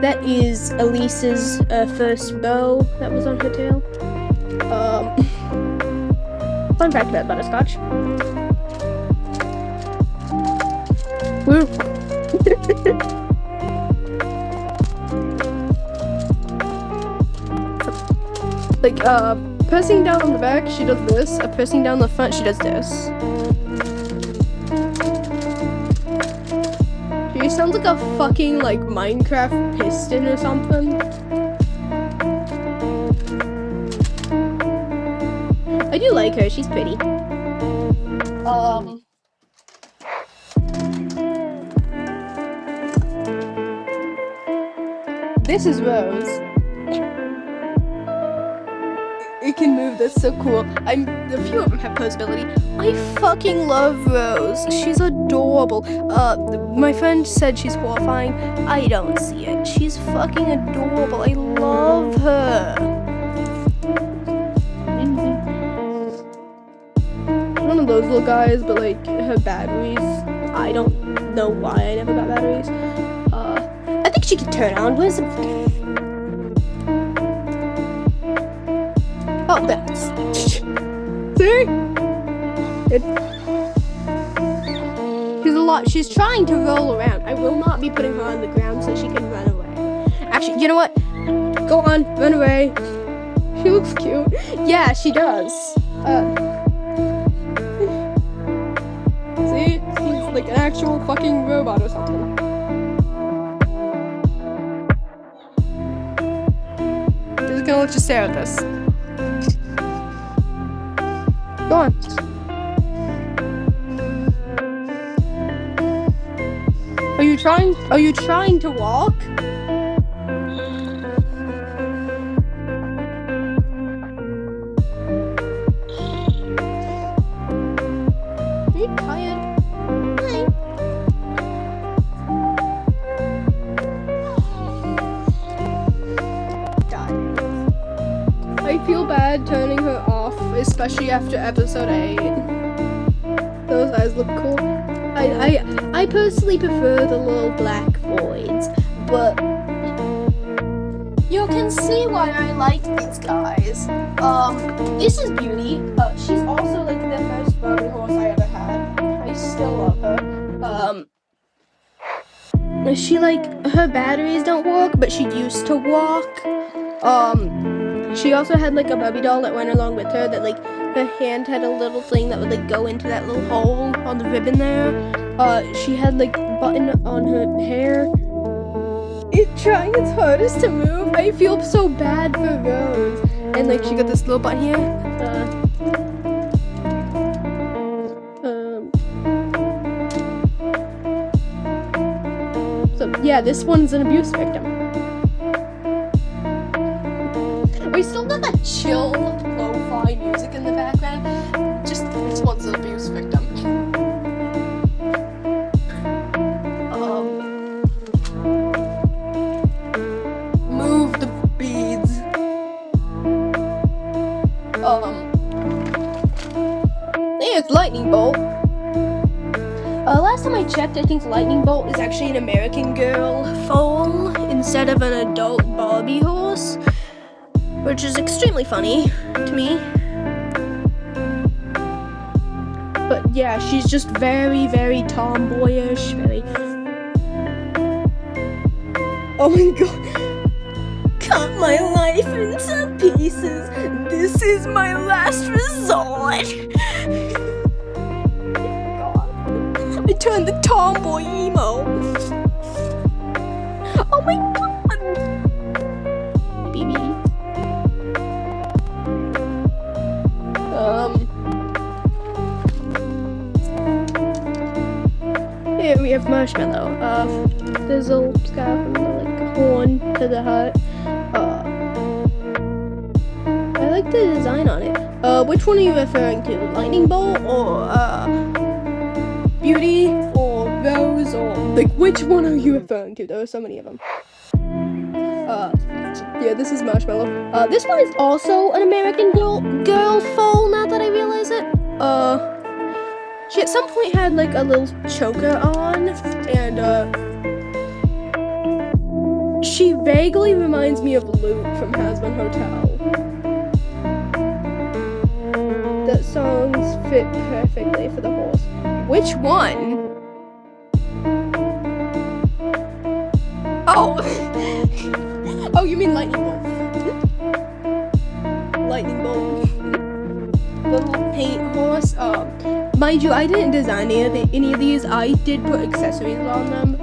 That is Elise's first bow that was on her tail. Fun fact about butterscotch. Woo. Like, pressing down on the back, she does this. Pressing down the front, she does this. She sounds like a fucking, like, Minecraft piston or something. I do like her, she's pretty. This is Rose. It can move, that's so cool. A few of them have posability. I fucking love Rose. She's adorable. My friend said she's horrifying. I don't see it. She's fucking adorable. I love her. One of those little guys, but like her batteries. I don't know why I never got batteries. I think she can turn on. Where's the... Oh, that's... See? She's trying to roll around. I will not be putting her on the ground so she can run away. Actually, you know what? Go on, run away. She looks cute. Yeah, she does. See? She's like an actual fucking robot or something. Just gonna let you stare at this. Go on. Are you trying to walk? Are you tired? Hi. God. I feel bad turning her off, especially after episode 8. Those eyes look cool. I personally prefer the little black voids, but you can see why I like these guys. This is Beauty. She's also like the first Barbie horse I ever had. I still love her. She like, her batteries don't work, but she used to walk. She also had like a Barbie doll that went along with her that like her hand had a little thing that would like go into that little hole on the ribbon there. She had like a button on her hair. It's trying its hardest to move. I feel so bad for Rose. And like she got this little button here. So yeah, this one's an abuse victim. We still got that chill, lo-fi music in the background. Just this one's an abuse victim. Move the beads. There's Lightning Bolt. Last time I checked, I think Lightning Bolt is actually an American Girl foal instead of an adult Barbie horse, which is extremely funny to me. But yeah, she's just very, very tomboyish, very... Oh my god. Cut my life into pieces. This is my last resort. I turned the tomboy emo. my god! BB. Here we have Marshmallow. There's a scarf and the like horn to the heart. I like the design on it. Which one are you referring to? Lightning Bolt or Beauty or Rose or like which one are you referring to? There are so many of them. Yeah, this is Marshmallow. This one is also an American Girl foal. Now that I realize it. She at some point had like a little choker on, and she vaguely reminds me of Luke from Hazbin Hotel. The songs fit perfectly for the horse. Which one? Oh! Oh, you mean Lightning Bolt. Lightning Bolt. The little paint horse. Mind you, I didn't design any of these. I did put accessories on them.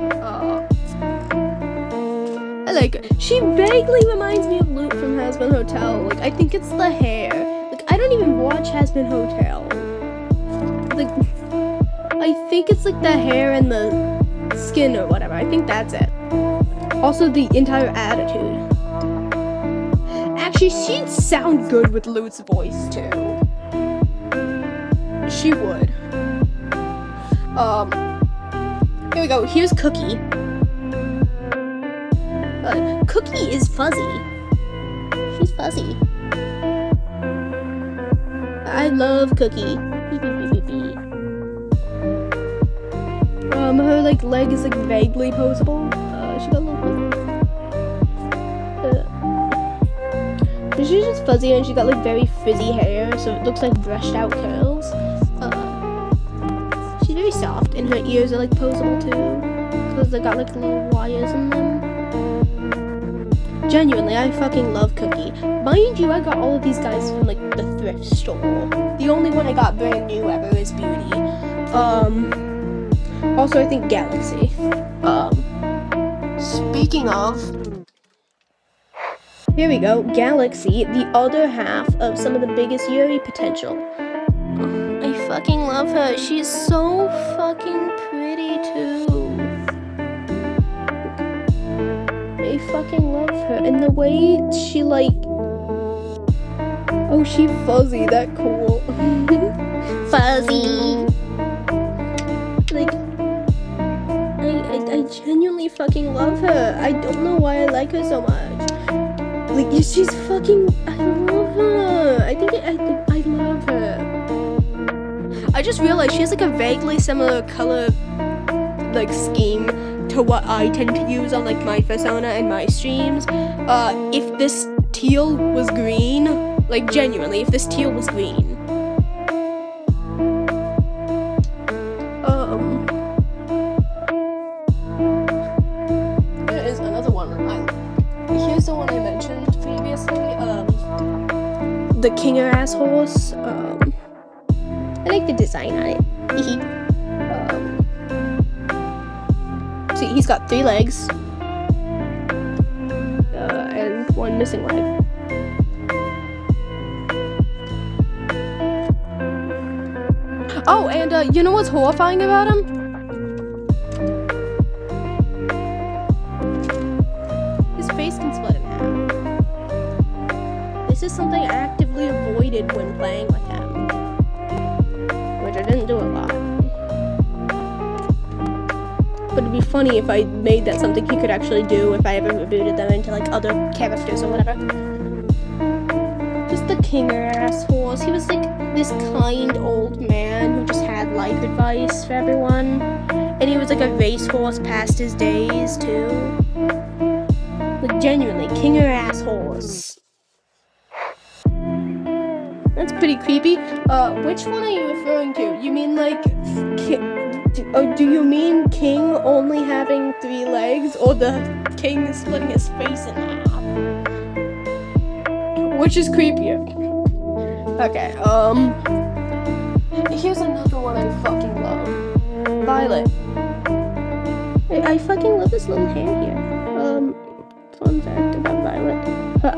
I like her. She vaguely reminds me of Luke from Hazbin Hotel. Like, I think it's the hair. Like, I don't even watch Hazbin Hotel. Like, I think it's like the hair and the skin or whatever. I think that's it. Also, the entire attitude. Actually, she'd sound good with Luke's voice, too. She would. Here we go. Here's Cookie. Cookie is fuzzy. She's fuzzy. I love Cookie. Her like leg is like vaguely posable. She got a little. She's just fuzzy and she got like very frizzy hair, so it looks like brushed out curls. She's very soft, and her ears are like posable too, because they got like little wires in them. Genuinely, I fucking love Cookie. Mind you, I got all of these guys from like the thrift store. The only one I got brand new ever is Beauty. Also I think Galaxy. Speaking of, here we go, Galaxy, the other half of some of the biggest Yuri potential. I fucking love her. She's so fucking pretty too. I fucking love her. And the way she like... Oh, she fuzzy. That cool. Fuzzy. Like... I genuinely fucking love her. I don't know why I like her so much. Like, she's fucking... I love her. I love her. I just realized she has like a vaguely similar color like scheme to what I tend to use on like my persona and my streams. If this teal was green, like genuinely, if this teal was green. There is another one. Here's the one I mentioned previously. The Kinger ass horse. I like the design on it. See, he's got 3 legs. And 1 missing leg. Oh, and you know what's horrifying about him? His face can split in half. This is something I actively avoided when playing with him. I didn't do a lot. But it'd be funny if I made that something he could actually do if I ever rebooted them into like other characters or whatever. Just the Kinger ass horse. He was like this kind old man who just had life advice for everyone. And he was like a racehorse past his days too. Like genuinely, Kinger ass horse. That's pretty creepy. Which one are you referring to? You mean like, do you mean King only having 3 legs, or the King splitting his face in half? Which is creepier? Okay, here's another one I fucking love. Violet. I fucking love this little hair here.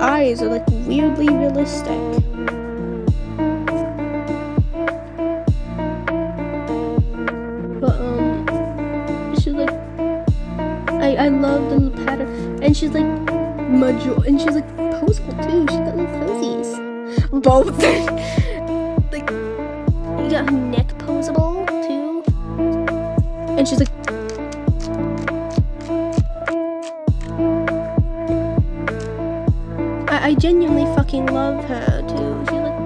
eyes are like weirdly realistic. But she's like, I love the little pattern, and she's like and she's like posable too. She's got little posies. Both. Like, you got her neck posable too, and she's like. I genuinely fucking love her too. She's like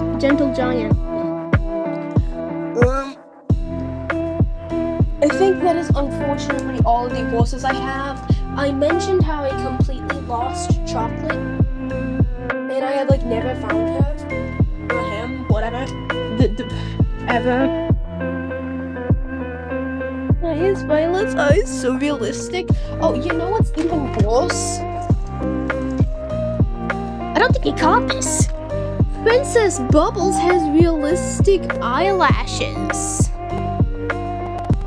a gentle giant. I think that is unfortunately all of the horses I have. I mentioned how I completely lost Chocolate, and I have like never found her or him, whatever, ever. Why is Violet's eyes so realistic? Oh, you know what's even worse? I don't think you caught this. Princess Bubbles has realistic eyelashes.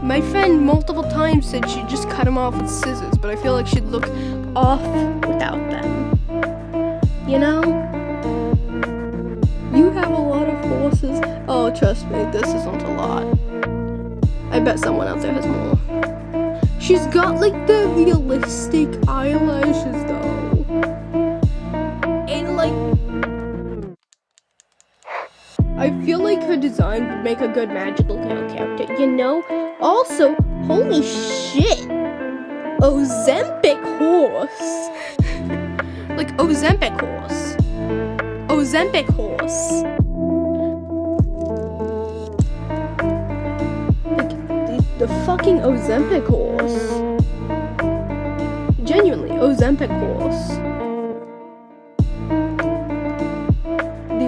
My friend multiple times said she'd just cut them off with scissors, but I feel like she'd look off without them. You know? You have a lot of horses. Oh, trust me, this isn't a lot. I bet someone out there has more. She's got like the realistic eyelashes though. I feel like her design would make a good magical girl character, you know? Also, holy shit! Ozempic horse! Like, Ozempic horse. Ozempic horse. Like, the fucking Ozempic horse. Genuinely, Ozempic horse.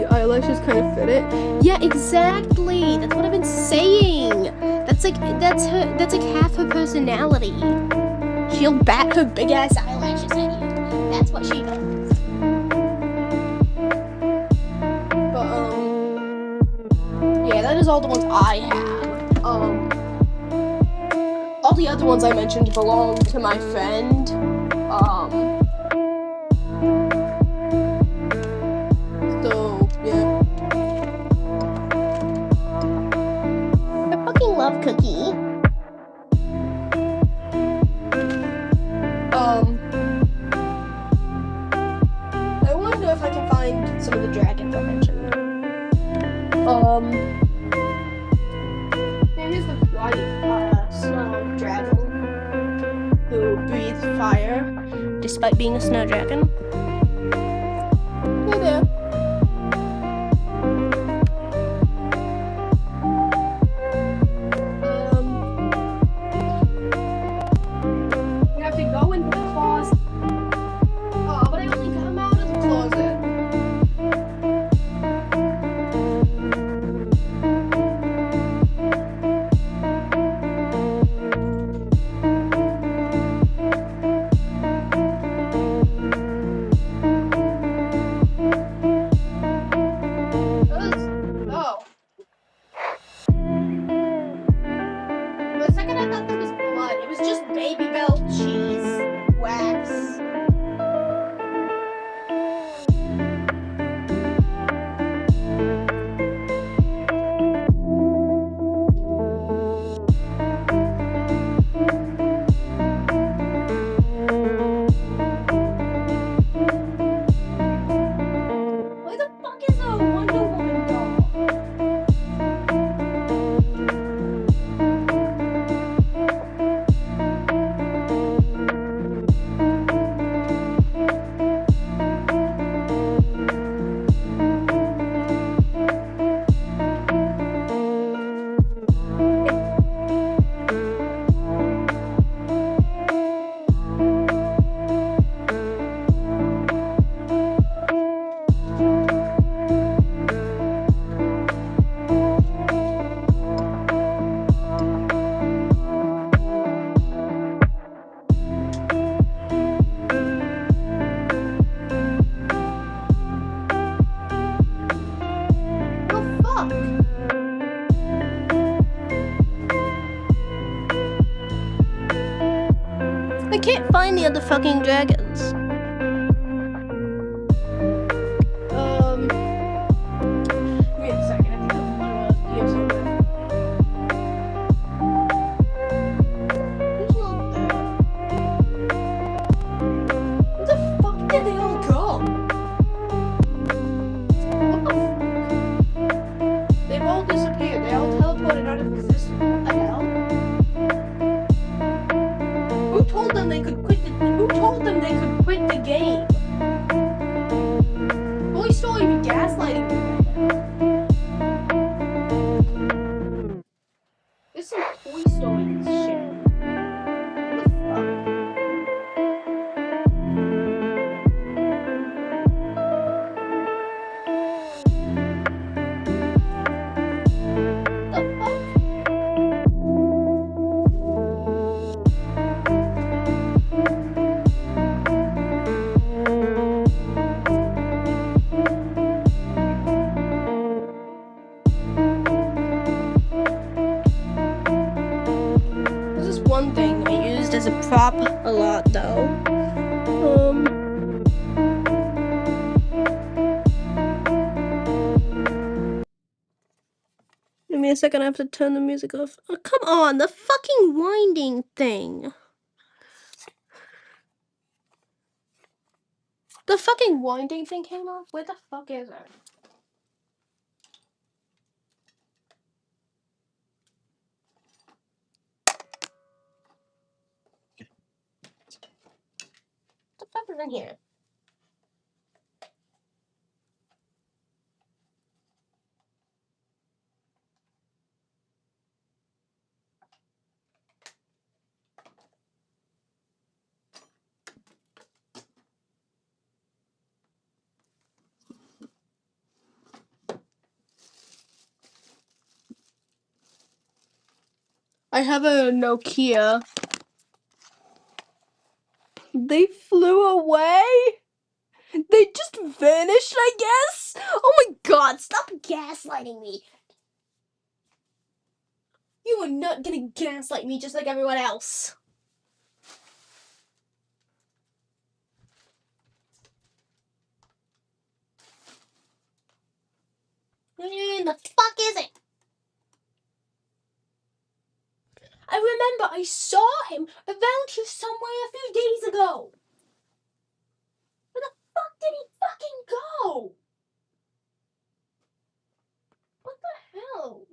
Eyelashes kind of fit it. Yeah, exactly. That's what I've been saying. That's like half her personality. She'll bat her big ass eyelashes at you. That's what she does. But yeah, that is all the ones I have. All the other ones I mentioned belong to my friend. Love Cookie. I wonder if I can find some of the dragons I mentioned. Here's the white snow dragon who breathes fire despite being a snow dragon. Hey there. I can't find the other fucking dragons. could quit the game. Toy Story be gaslighting me right now. This is some Toy Story shit. What the fuck? The fuck? This is one thing I used as a prop a lot though. Give me a second, I have to turn the music off. Oh, come on, the fucking winding thing. The fucking winding thing came off? Where the fuck is it? What the fuck is in here? I have a Nokia. They flew away? They just vanished, I guess? Oh my god, stop gaslighting me. You are not gonna gaslight me just like everyone else. Where the fuck is it? I remember I saw him around here somewhere a few days ago. Where the fuck did he fucking go? What the hell?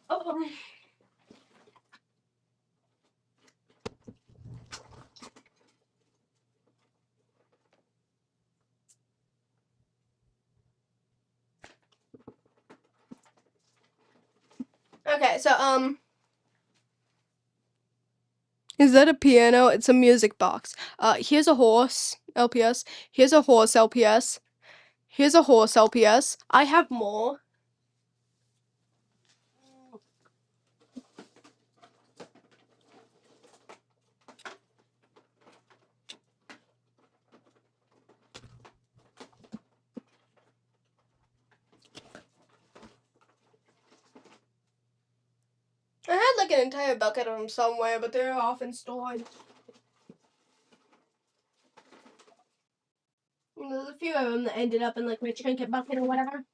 Oh, Okay, so, is that a piano? It's a music box. Here's a horse, LPS. Here's a horse, LPS. Here's a horse, LPS. I have more. I had like an entire bucket of them somewhere, but they're often stored. And there's a few of them that ended up in like my trinket bucket or whatever.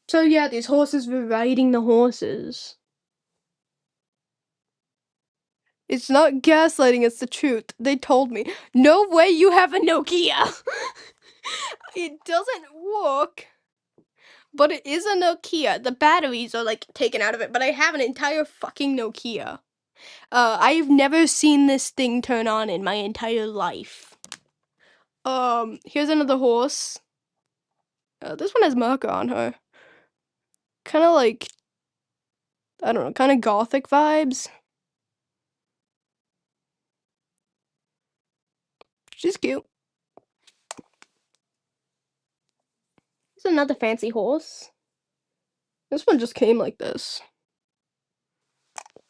So yeah, these horses were riding the horses. It's not gaslighting, it's the truth. They told me. No way you have a Nokia! It doesn't work. But it is a Nokia. The batteries are like taken out of it, but I have an entire fucking Nokia. I've never seen this thing turn on in my entire life. Here's another horse. This one has marker on her. Kind of like, I don't know, kind of gothic vibes. She's cute. Here's another fancy horse. This one just came like this.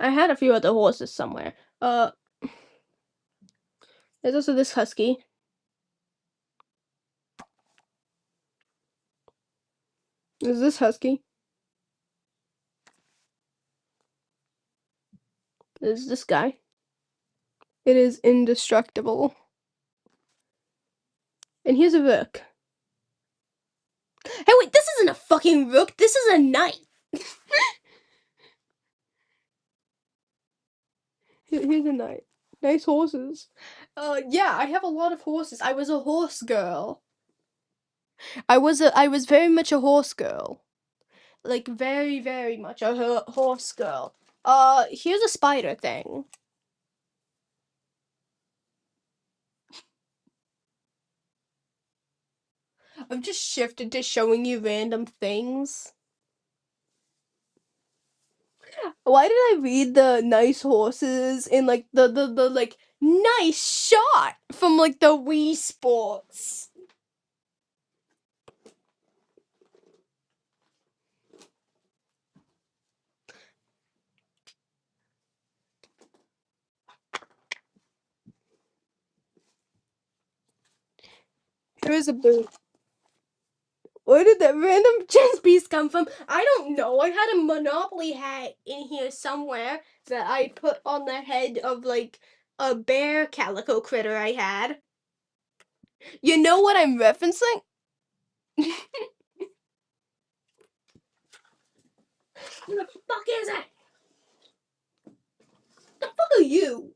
I had a few other horses somewhere. There's also this husky. There's this husky. There's this guy. It is indestructible. And here's a rook. Hey, wait, this isn't a fucking rook. This is a knight. Here's a nice horses. Yeah, I have a lot of horses. I was a horse girl. I was very much a horse girl. Like very, very much a horse girl. Here's a spider thing. I've just shifted to showing you random things. Why did I read the nice horses in like the like nice shot from like the Wii Sports? Here's a boot. Where did that random chess piece come from? I don't know. I had a Monopoly hat in here somewhere that I put on the head of like a bear calico critter I had. You know what I'm referencing? Who the fuck is it? The fuck are you?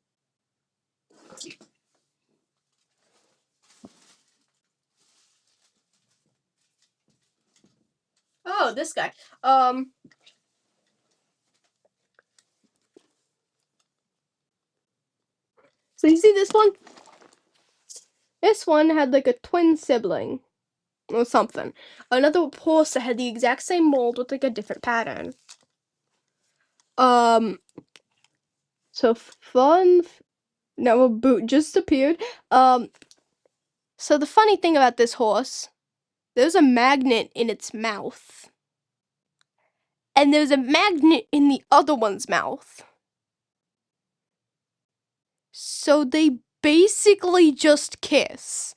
Oh, this guy. So you see this one? This one had like a twin sibling or something. Another horse that had the exact same mold with like a different pattern. So fun. Now a boot just appeared. So the funny thing about this horse, there's a magnet in its mouth. And there's a magnet in the other one's mouth. So they basically just kiss.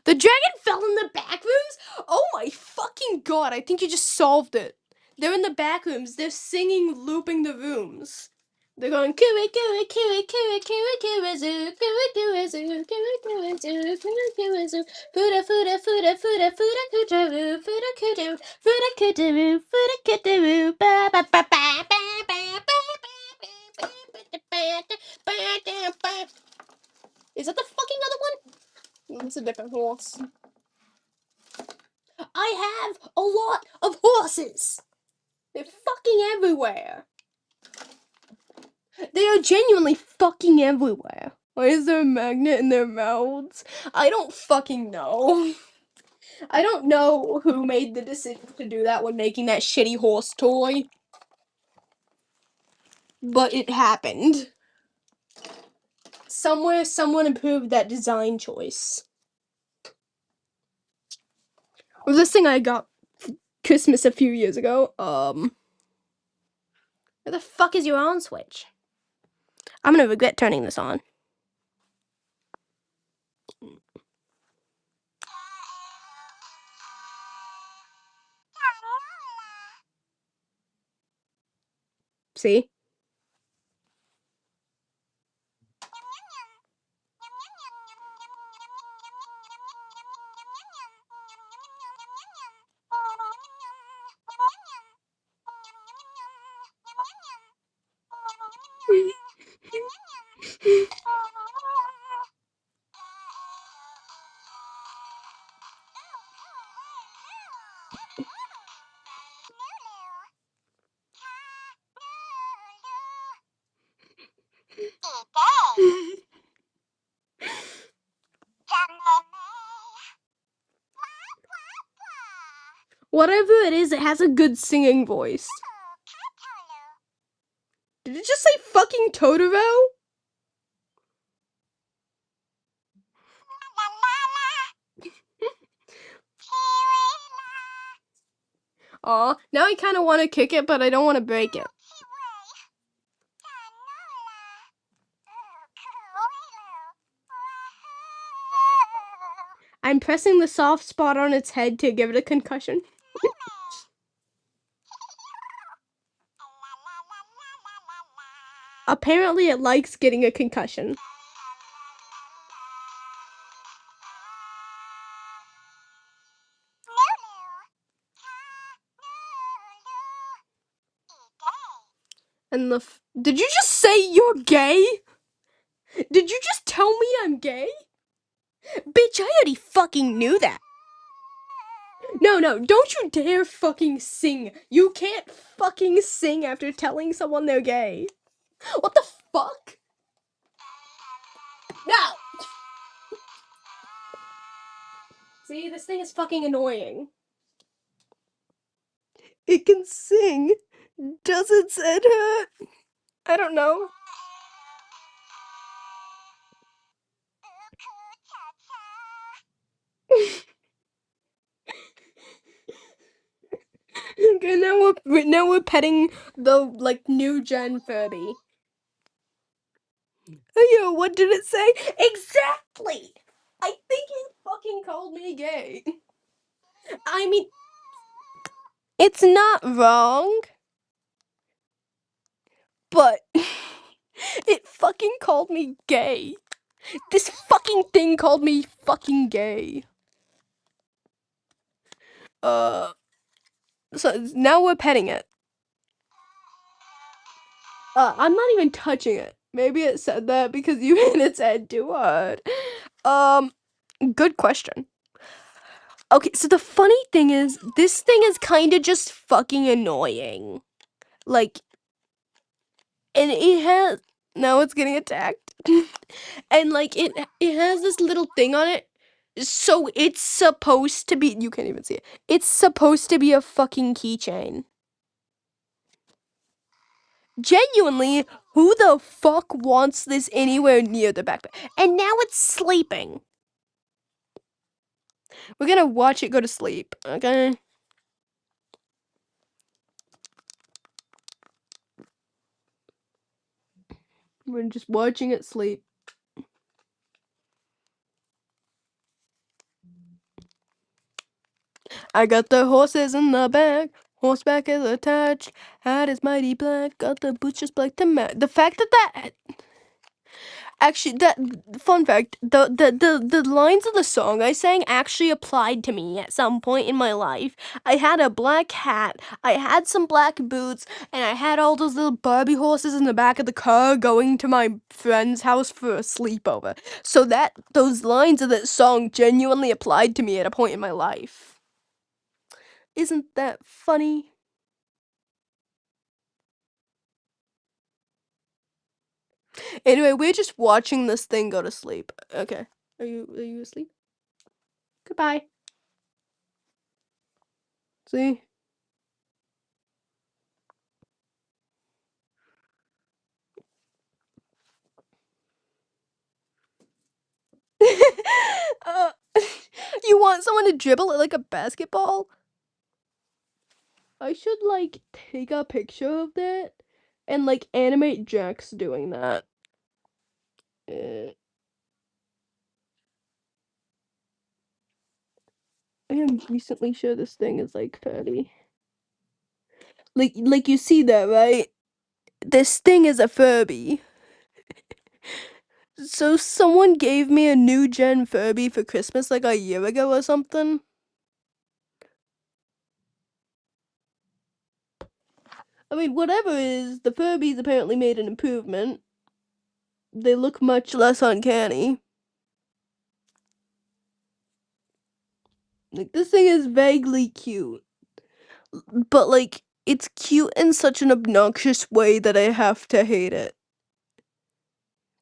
The dragon fell in the back rooms? Oh my fucking god, I think you just solved it. They're in the back rooms. They're singing, looping the rooms. They're going coo coo coo coo coo coo zoo coo coo zoo coo coo zoo coo coo zoo fuda fuda fuda fuda fuda kootaroo fuda kootaroo fuda kootaroo fuda kootaroo ba ba ba ba ba ba ba. Is that the fucking other one? It's a different horse. I have a lot of horses. They're fucking everywhere. They are genuinely fucking everywhere. Why is there a magnet in their mouths? I don't fucking know. I don't know who made the decision to do that when making that shitty horse toy. But it happened. Somewhere, someone improved that design choice. Or this thing I got for Christmas a few years ago. Where the fuck is your on switch? I'm gonna regret turning this on. See? Whatever it is, it has a good singing voice. Did it just say fucking Totoro? Aw, now I kind of want to kick it, but I don't want to break it. I'm pressing the soft spot on its head to give it a concussion. Apparently it likes getting a concussion. And did you just say you're gay? Did you just tell me I'm gay? Bitch, I already fucking knew that. No, don't you dare fucking sing. You can't fucking sing after telling someone they're gay. What the fuck? No! See, this thing is fucking annoying. It can sing. Does its head hurt? I don't know. Okay, now we're petting the like new gen Furby. Oh, yo, what did it say? Exactly. I think it fucking called me gay. I mean, it's not wrong, but it fucking called me gay. This fucking thing called me fucking gay. So now we're petting it. I'm not even touching it. Maybe it said that because you hit its head too hard. Good question. Okay, so the funny thing is, this thing is kind of just fucking annoying. Like, and it has, now it's getting attacked. And like, it has this little thing on it. So it's supposed to be, you can't even see it. It's supposed to be a fucking keychain. Genuinely, who the fuck wants this anywhere near the backpack? And now it's sleeping. We're gonna watch it go to sleep, okay? We're just watching it sleep. I got the horses in the back. Horseback is attached. Hat is mighty black. Got the boots just black to match. The fact that actually, that fun fact, the lines of the song I sang actually applied to me at some point in my life. I had a black hat, I had some black boots, and I had all those little Barbie horses in the back of the car going to my friend's house for a sleepover. So those lines of that song genuinely applied to me at a point in my life. Isn't that funny? Anyway, we're just watching this thing go to sleep. Okay. Are you asleep? Goodbye. See? uh, you want someone to dribble it like a basketball? I should like take a picture of that and like animate Jax doing that. I am recently sure this thing is like 30. Like you see that, right? This thing is a Furby. So someone gave me a new gen Furby for Christmas like a year ago or something. I mean, whatever it is, the Furbies apparently made an improvement. They look much less uncanny. Like, this thing is vaguely cute. But, like, it's cute in such an obnoxious way that I have to hate it.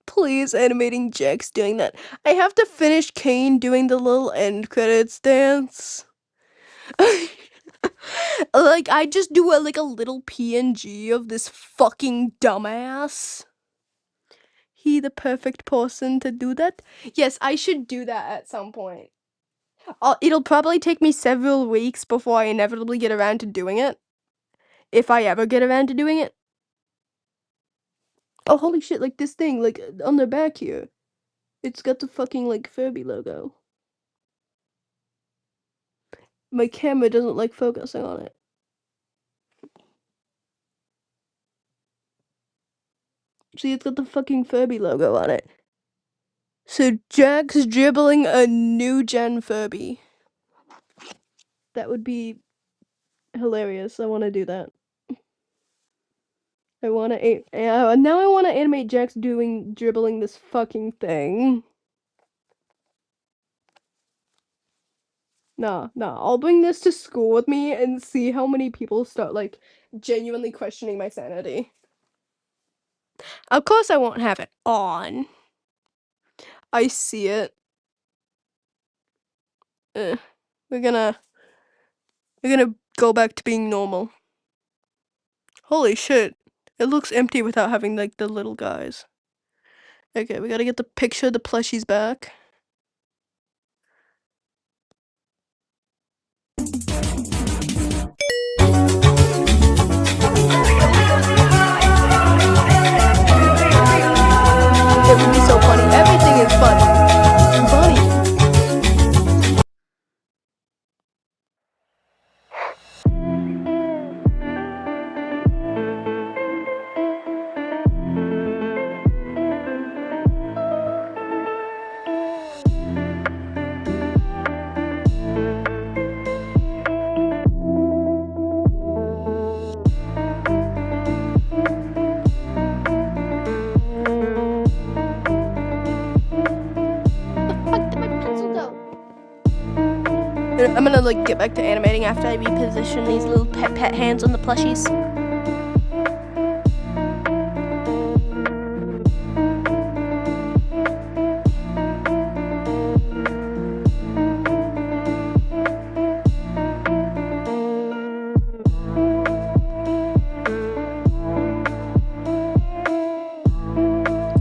Please, animating Jax doing that. I have to finish Kane doing the little end credits dance. Like, I just do a little PNG of this fucking dumbass. He the perfect person to do that? Yes, I should do that at some point. It'll probably take me several weeks before I inevitably get around to doing it. If I ever get around to doing it. Oh, holy shit, like this thing, like on the back here. It's got the fucking like Furby logo. My camera doesn't like focusing on it. See, it's got the fucking Furby logo on it. So Jack's dribbling a new gen Furby. That would be hilarious. I want to do that. I wanna now I wanna animate Jax dribbling this fucking thing. Nah, I'll bring this to school with me and see how many people start, like, genuinely questioning my sanity. Of course I won't have it on. I see it. We're gonna go back to being normal. Holy shit. It looks empty without having, like, the little guys. Okay, we gotta get the picture of the plushies back. It would be so funny. Everything is funny. I'm gonna like get back to animating after I reposition these little pet hands on the plushies.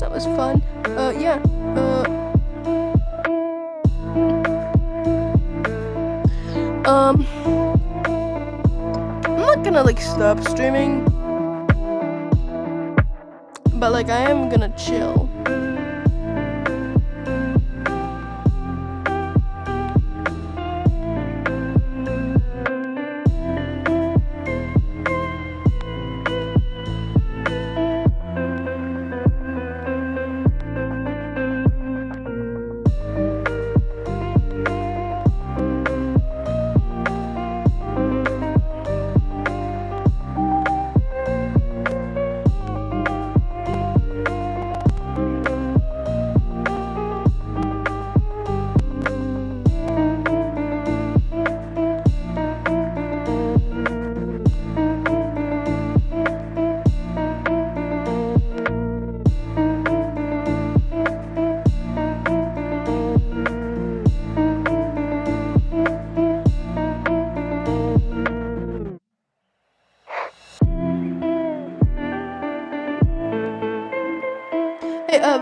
That was fun. Yeah. I'm not gonna like stop streaming, but like I am gonna chill.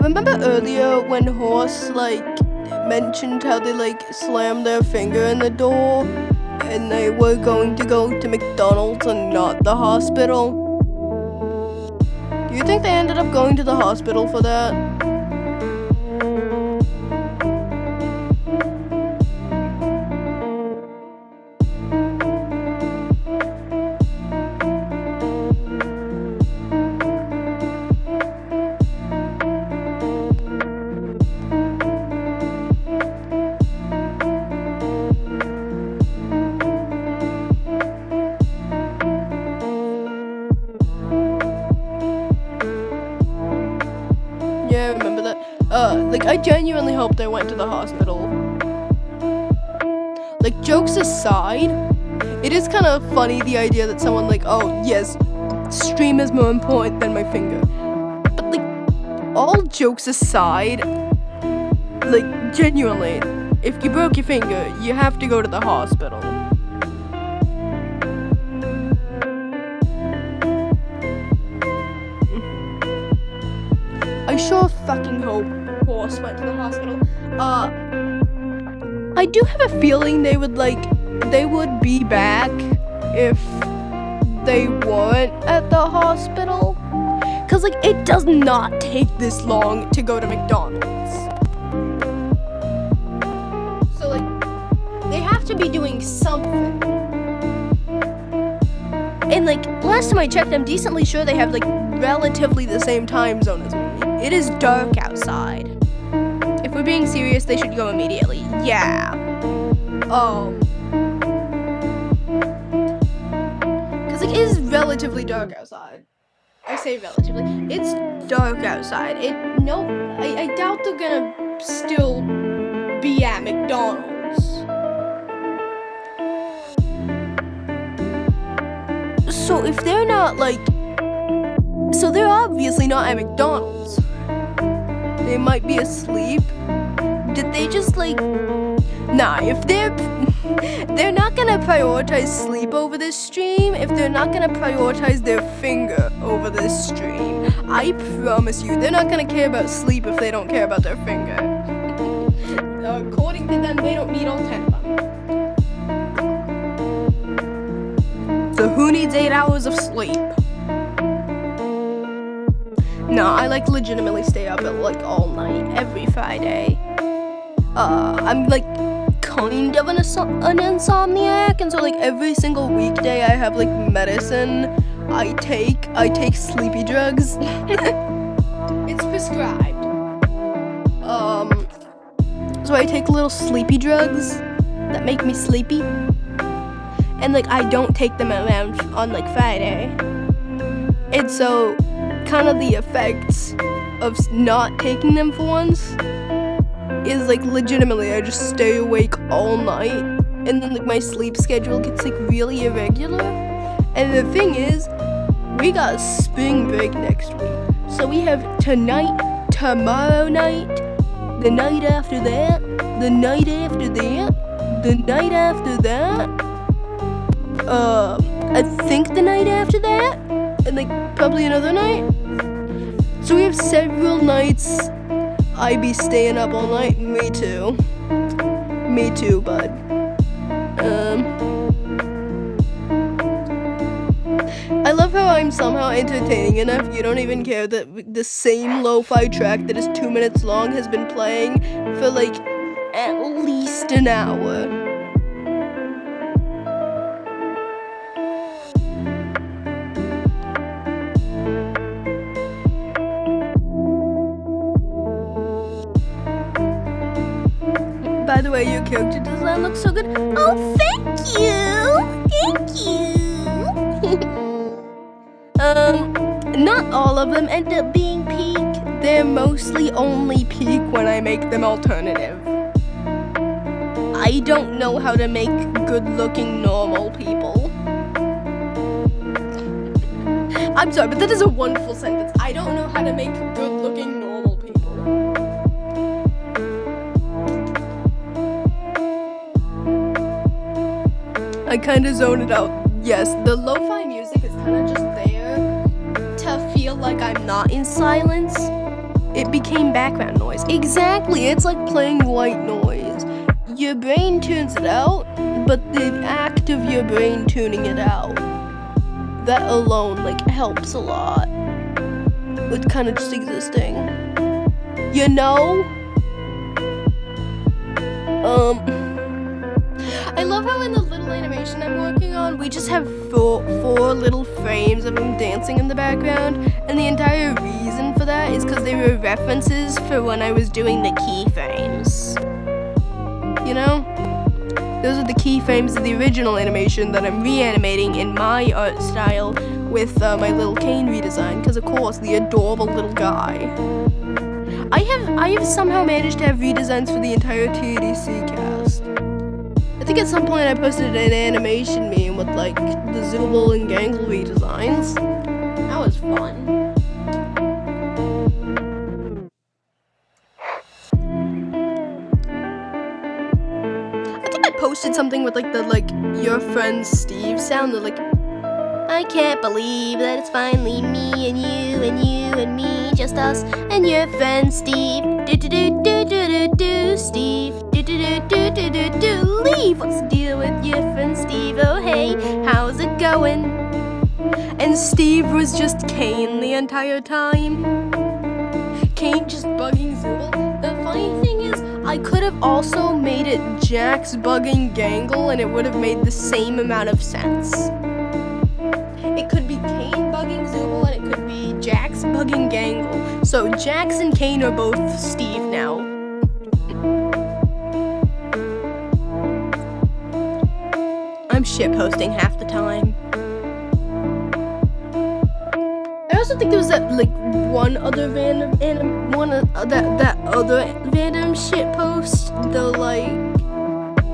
Remember earlier when Horse, like, mentioned how they, like, slammed their finger in the door and they were going to go to McDonald's and not the hospital? Do you think they ended up going to the hospital for that? Yeah, I remember that. Like, I genuinely hope they went to the hospital. Like, jokes aside, it is kind of funny, the idea that someone like, oh, yes, stream is more important than my finger. But, like, all jokes aside, like, genuinely, if you broke your finger, you have to go to the hospital. I sure fucking hope Horse went to the hospital. I do have a feeling they would be back if they weren't at the hospital. Cause like, it does not take this long to go to McDonald's. So like, they have to be doing something. And like, last time I checked, I'm decently sure they have like relatively the same time zone as me. It is dark outside. If we're being serious, they should go immediately. Yeah. Cause like, it is relatively dark outside. I say relatively. It's dark outside. I doubt they're gonna still be at McDonald's. So if they're not so they're obviously not at McDonald's. They might be asleep. Did they just nah, if they're not gonna prioritize sleep over this stream, if they're not gonna prioritize their finger over this stream, I promise you, they're not gonna care about sleep if they don't care about their finger. According to them, they don't need all 10 of them. So who needs 8 hours of sleep? No, I legitimately stay up at all night, every Friday. I'm kind of an insomniac, and so every single weekday I have medicine. I take sleepy drugs. It's prescribed. So I take little sleepy drugs that make me sleepy, and I don't take them around on Friday. And so kind of the effects of not taking them for once is legitimately I just stay awake all night, and then my sleep schedule gets really irregular. And the thing is, we got spring break next week, so we have tonight, tomorrow night, the night after that, the night after that, the night after that, I think the night after that, and probably another night. So we have several nights I be staying up all night. Me too, bud. I love how I'm somehow entertaining enough you don't even care that the same lo-fi track that is 2 minutes long has been playing for at least an hour. By the way, your character design looks so good. Oh, thank you! Thank you! Not all of them end up being peak. They're mostly only peak when I make them alternative. I don't know how to make good-looking normal people. I'm sorry, but that is a wonderful sentence. I don't know how to make good-looking normal people. I kind of zoned it out. Yes, the lo-fi music is kind of just there to feel like I'm not in silence. It became background noise. Exactly, it's like playing white noise. Your brain tunes it out, but the act of your brain tuning it out, that alone helps a lot with kind of just existing. You know? I love how in the little animation I'm working on, we just have four little frames of him dancing in the background, and the entire reason for that is because they were references for when I was doing the keyframes. You know? Those are the keyframes of the original animation that I'm reanimating in my art style with my little Caine redesign, because of course, the adorable little guy. I have somehow managed to have redesigns for the entire TADC cast. I think at some point I posted an animation meme with the Zooble and Gangle redesigns. That was fun. I think I posted something with the your friend Steve sound that I can't believe that it's finally me and you and you and me, just us and your friend Steve. Do do do do do do do Steve. Do do do do do do do. Leave. What's the deal with your friend Steve? Oh hey, how's it going? And Steve was just Caine the entire time. Caine just bugging Zooble. The funny thing is, I could have also made it Jax bugging Gangle, and it would have made the same amount of sense. It could be Caine bugging Zooble, and it could be Jax bugging Gangle. So Jax and Caine are both Steve now. I'm shitposting half the time. I also think there was that like one other random that other random shit post. The like,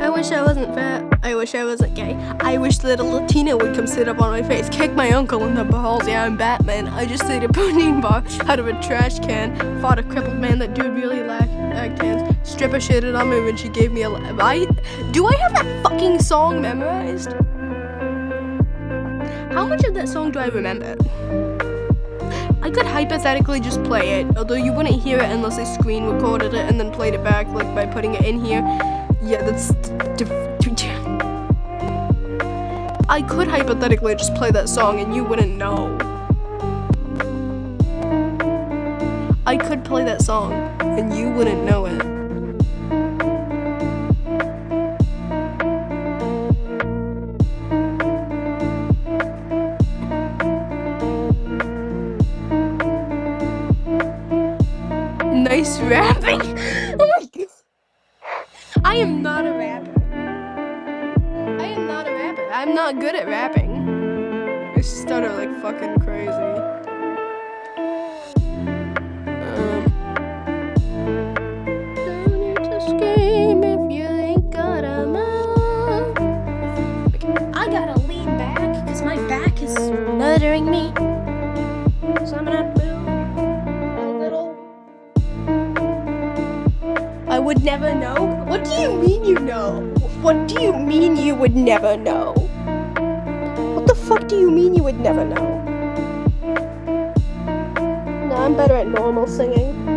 I wish I wasn't fat. I wish I wasn't gay. I wish that a Latina would come sit up on my face, kick my uncle in the balls. Yeah, I'm Batman. I just ate a protein bar out of a trash can. Fought a crippled man. That dude really lacked hands. Stripper shitted on me when she gave me a. Do I have that fucking song memorized? How much of that song do I remember? I could hypothetically just play it, although you wouldn't hear it unless I screen recorded it and then played it back, like by putting it in here. Yeah, that's. I could hypothetically just play that song and you wouldn't know. I could play that song and you wouldn't know it. Nice rapping. Oh my god. I am not a rapper. I'm not good at rapping. I stutter like fucking crazy. Don't need to scream if you ain't got a mouth. I gotta lean back because my back is murdering me. So I'm gonna move a little. I would never know. What do you mean you know? What do you mean you would never know? What the fuck do you mean you would never know? No, I'm better at normal singing.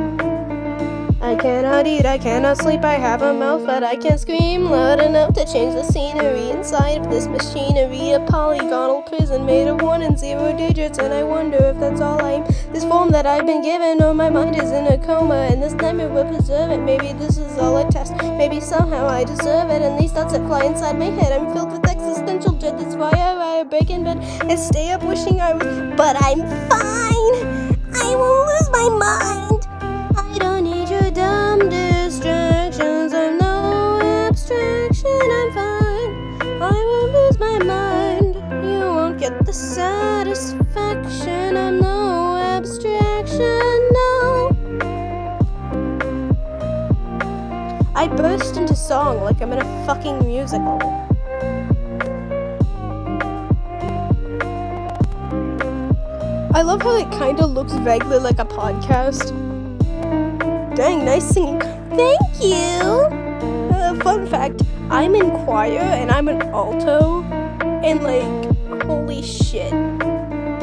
I cannot eat, I cannot sleep, I have a mouth, but I can't scream loud enough to change the scenery inside of this machinery. A polygonal prison made of 1 and 0 digits, and I wonder if that's all I'm. This form that I've been given, or my mind is in a coma, and this nightmare will preserve it. Maybe this is all a test, maybe somehow I deserve it, and these thoughts that fly inside my head, I'm filled with existential dread. That's why I break in bed and stay up wishing I was, but I'm fine. I won't lose my mind. I don't need your dumb distractions. I'm no abstraction. I'm fine. I won't lose my mind. You won't get the satisfaction. I'm no abstraction. No. I burst into song like I'm in a fucking musical. I love how it kind of looks vaguely like a podcast. Dang, nice singing. Thank you! Fun fact, I'm in choir and I'm an alto. And like, holy shit.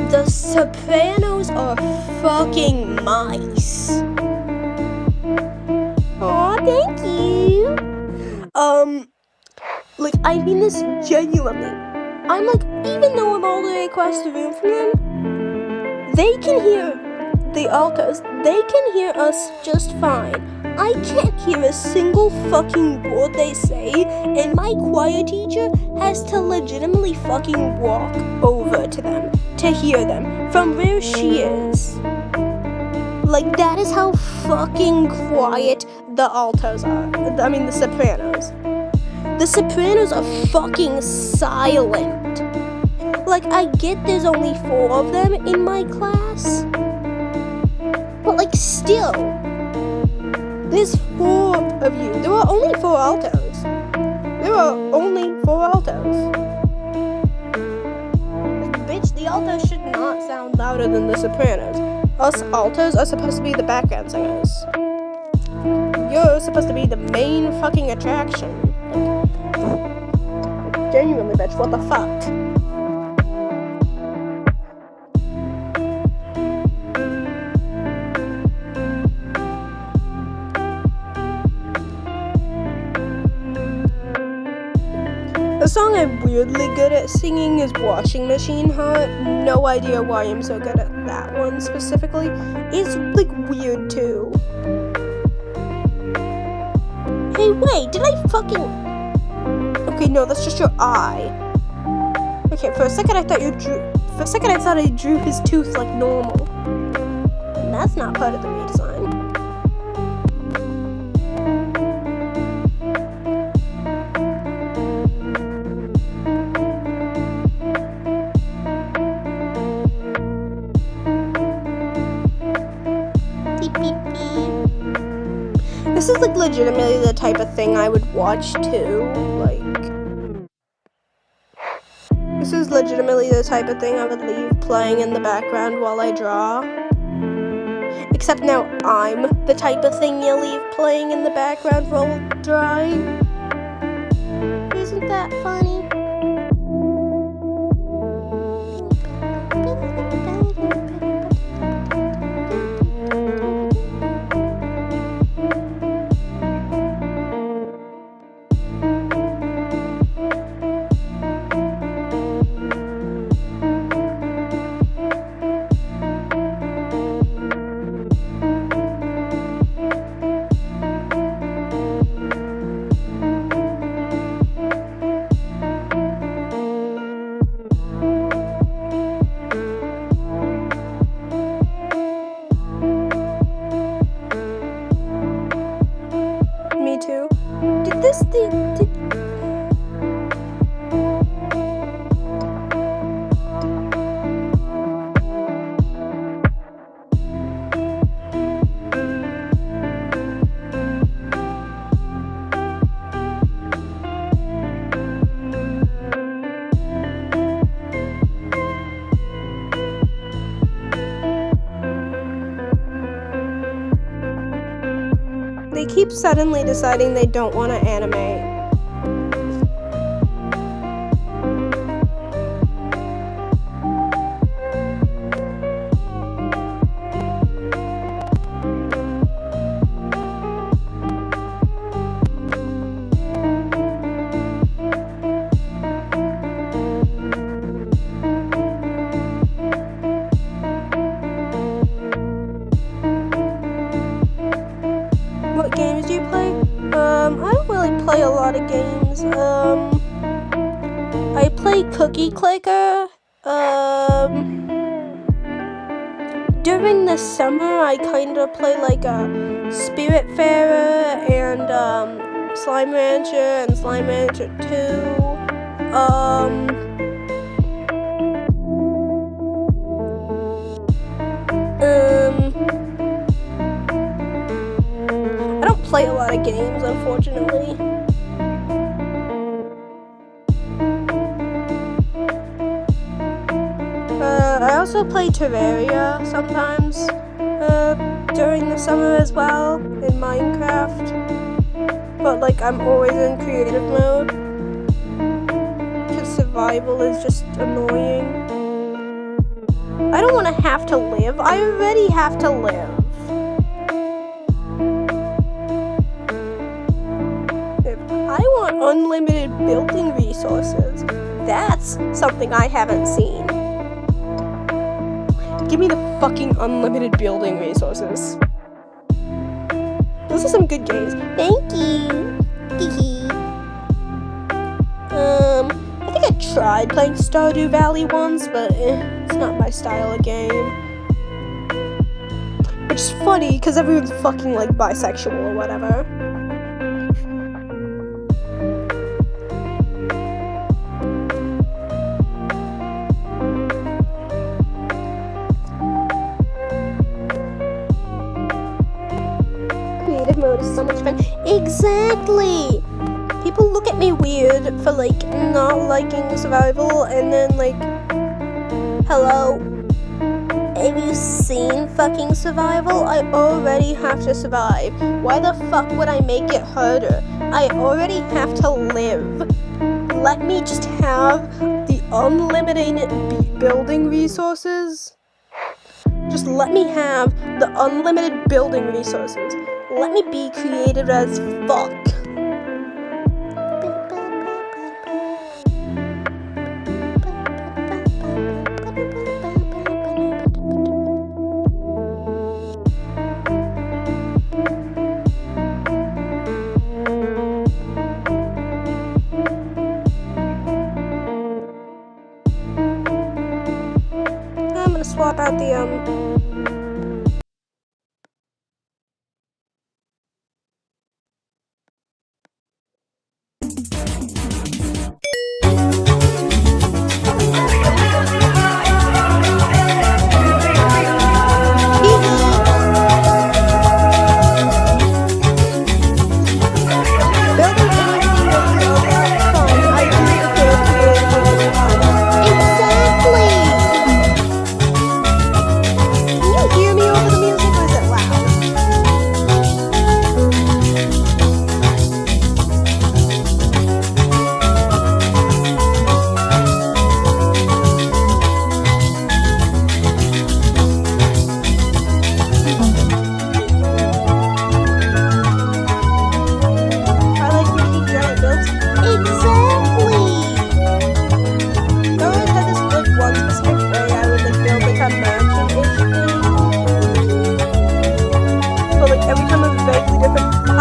The sopranos are fucking mice. Aw, thank you! Like, I mean this genuinely. I'm like, even though I'm all the way across the room from them, they can hear the altos. They can hear us just fine. I can't hear a single fucking word they say, and my choir teacher has to legitimately fucking walk over to them to hear them from where she is. Like, that is how fucking quiet the altos are. I mean, the sopranos. The sopranos are fucking silent. Like, I get there's only 4 of them in my class, but like, still, there's 4 of you. There are only 4 altos. There are only 4 altos. Like, bitch, the altos should not sound louder than the sopranos. Us altos are supposed to be the background singers. You're supposed to be the main fucking attraction. Like, genuinely, bitch, what the fuck? A song I'm weirdly good at singing is Washing Machine Heart. No idea why I'm so good at that one specifically. It's like weird too. Hey, wait, did I fucking... Okay, no, that's just your eye. Okay, for a second I thought I drew his tooth like normal. And that's not part of the redesign. This is like legitimately the type of thing I would watch too. Like, this is legitimately the type of thing I would leave playing in the background while I draw. Except now I'm the type of thing you leave playing in the background while drawing. Isn't that funny? This thing they keep suddenly deciding they don't want to animate. What games do you play? I don't really play a lot of games. I play Cookie Clicker. During the summer, I kind of play like Spiritfarer and Slime Rancher and Slime Rancher 2. I don't play a lot of games, unfortunately. I also play Terraria sometimes during the summer as well in Minecraft, but like I'm always in creative mode because survival is just annoying. I don't want to have to live. I already have to live. I want unlimited building resources. That's something I haven't seen. Give me the fucking unlimited building resources. Those are some good games. Thank you. I think I tried playing Stardew Valley once, but it's not my style of game. Which is funny, because everyone's fucking like bisexual or whatever. Mode is so much fun. Exactly! People look at me weird for like not liking survival, and then like, hello, have you seen fucking survival? I already have to survive. Why the fuck would I make it harder? I already have to live. Let me just have the unlimited building resources. Just let me have the unlimited building resources. Let me be creative as fuck. I'm gonna swap out the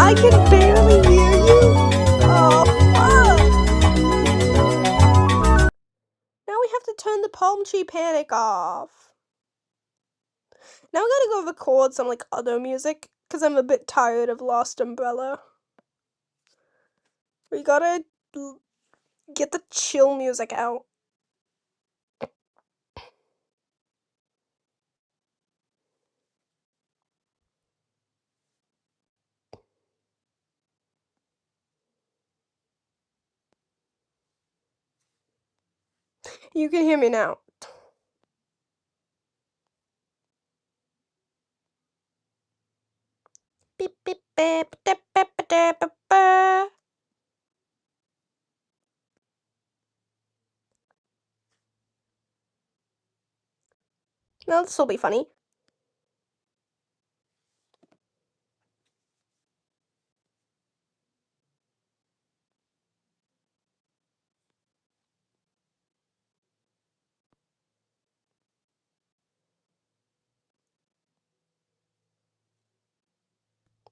I can barely hear you. Oh, fuck. Now we have to turn the Palm Tree Panic off. Now I gotta go record some like other music because I'm a bit tired of Lost Umbrella. We gotta get the chill music out. You can hear me now. Beep, beep, beep, beep, beep, beep, beep, beep. Now this will be funny.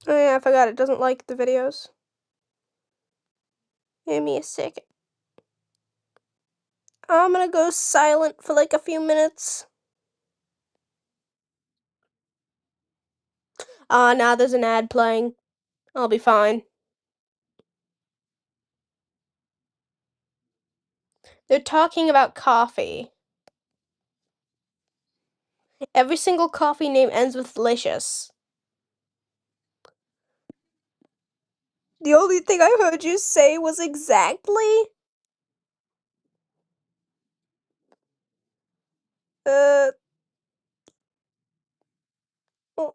Oh yeah, I forgot it doesn't like the videos. Give me a second. I'm gonna go silent for like a few minutes. Now there's an ad playing. I'll be fine. They're talking about coffee. Every single coffee name ends with delicious. The only thing I heard you say was exactly. Uh. Oh.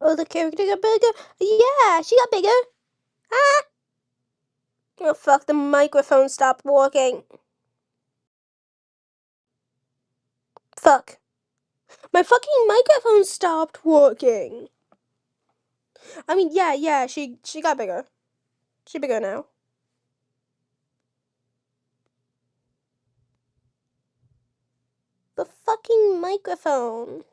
Oh, the character got bigger? Yeah, she got bigger. Ah! Oh, fuck, the microphone stopped working. Fuck. My fucking microphone stopped working. I mean, yeah, she got bigger. She's bigger now. The fucking microphone.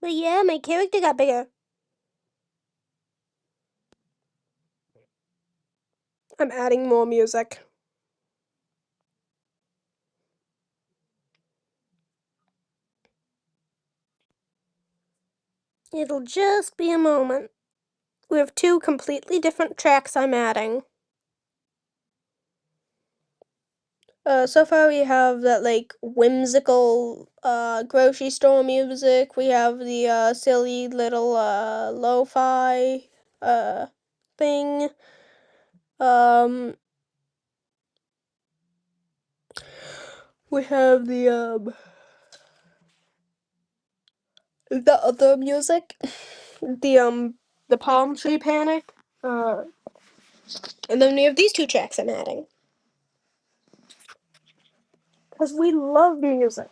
But yeah, my character got bigger. I'm adding more music. It'll just be a moment. We have two completely different tracks I'm adding. So far we have that, like, whimsical, grocery store music. We have the, silly little, lo-fi, thing. We have the other music. The palm tree panic. And then we have these two tracks I'm adding. Because we love music.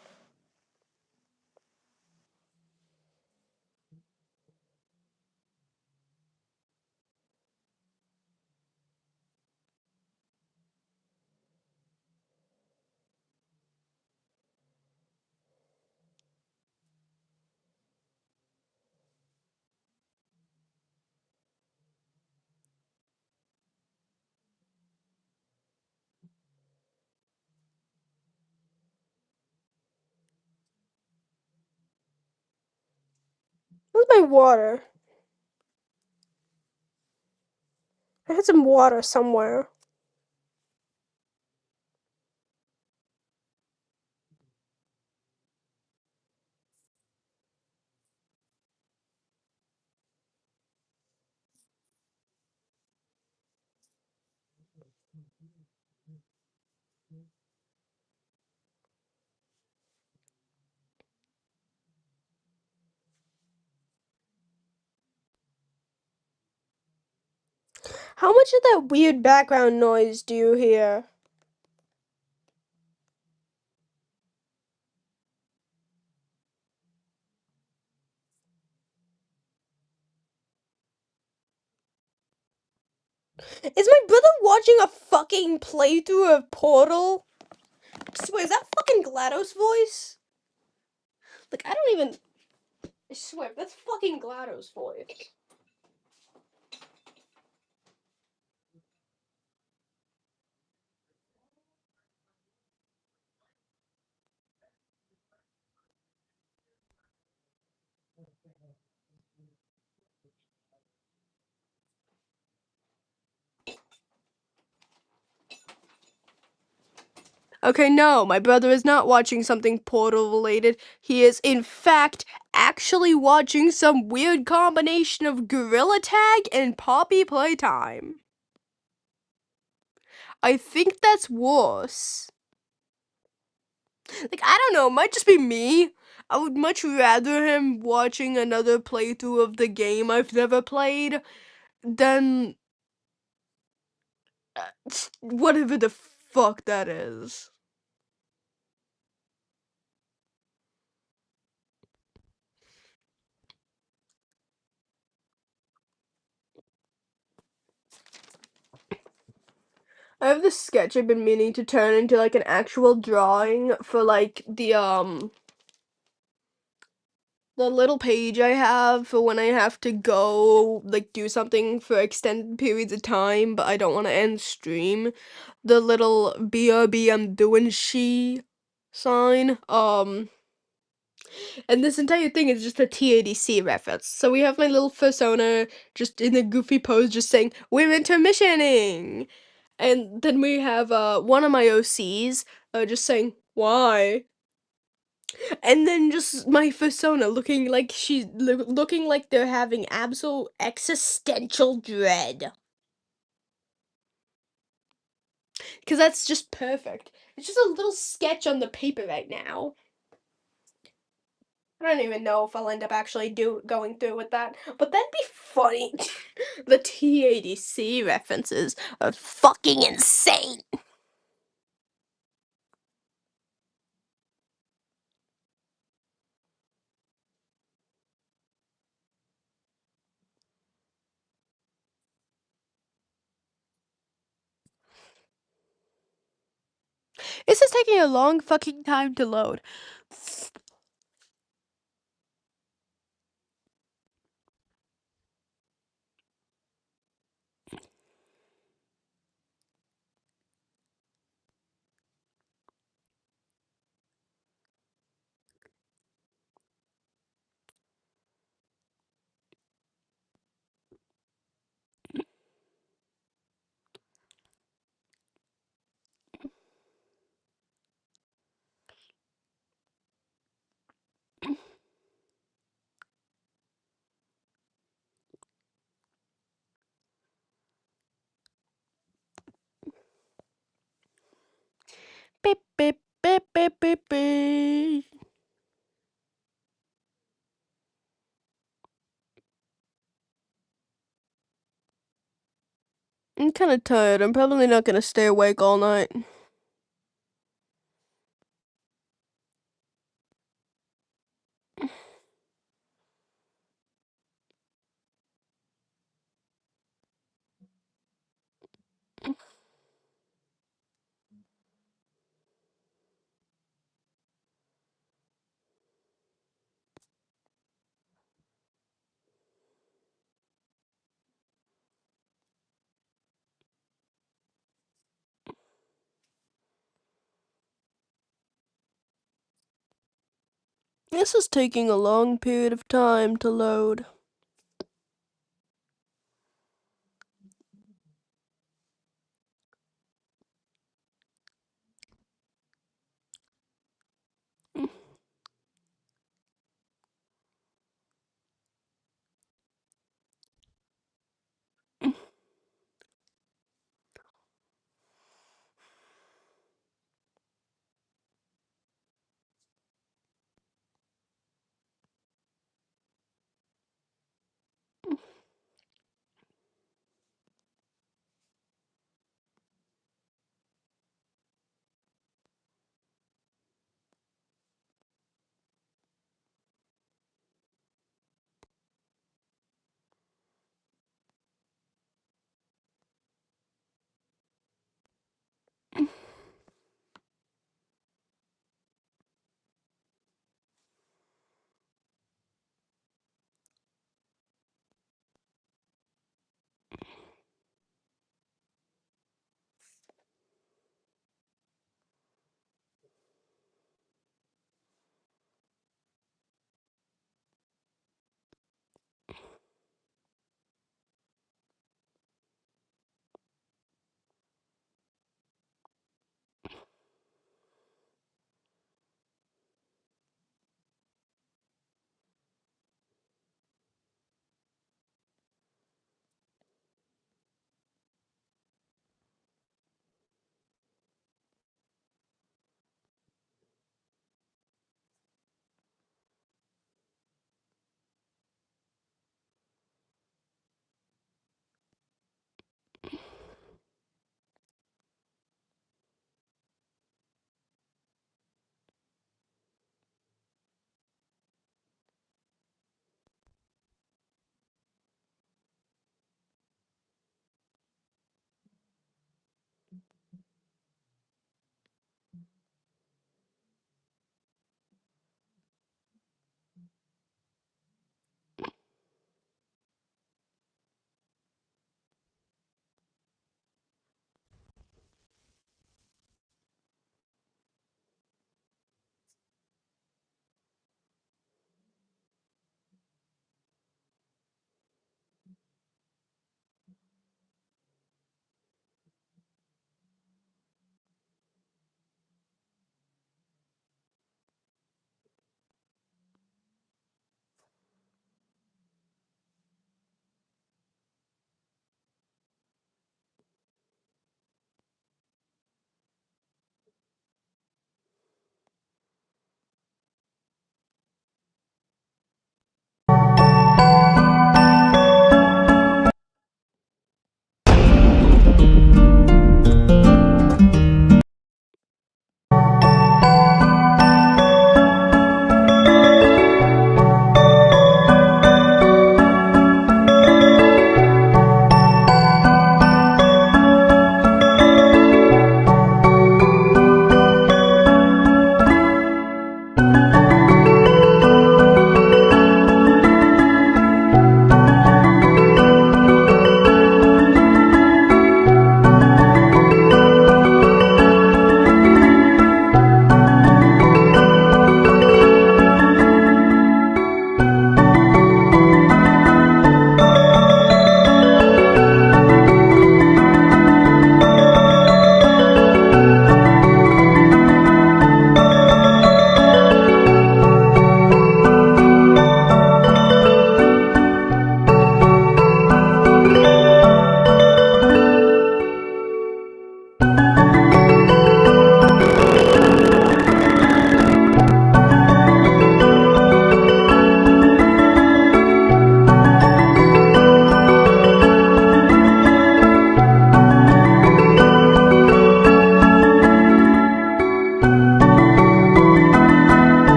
Where's my water? I had some water somewhere. How much of that weird background noise do you hear? Is my brother watching a fucking playthrough of Portal? I swear, is that fucking GLaDOS voice? Like, I don't even. I swear, that's fucking GLaDOS voice. Okay, no, my brother is not watching something Portal related. He is, in fact, actually watching some weird combination of Gorilla Tag and Poppy Playtime. I think that's worse. Like, I don't know, it might just be me. I would much rather him watching another playthrough of the game I've never played than whatever the fuck that is. I have this sketch I've been meaning to turn into like an actual drawing for like the little page I have for when I have to go like do something for extended periods of time, but I don't want to end stream. The little BRB I'm doing she sign. And this entire thing is just a TADC reference. So we have my little persona just in a goofy pose just saying, "We're intermissioning!" And then we have one of my OCs just saying, "Why?" And then just my persona looking like looking like they're having absolute existential dread. Cause that's just perfect. It's just a little sketch on the paper right now. I don't even know if I'll end up actually going through with that, but that'd be funny. The TADC references are fucking insane. This is taking a long fucking time to load. Beep beep beep beep beep beep. I'm kind of tired. I'm probably not gonna stay awake all night. This is taking a long period of time to load.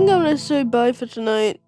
I'm gonna say bye for tonight.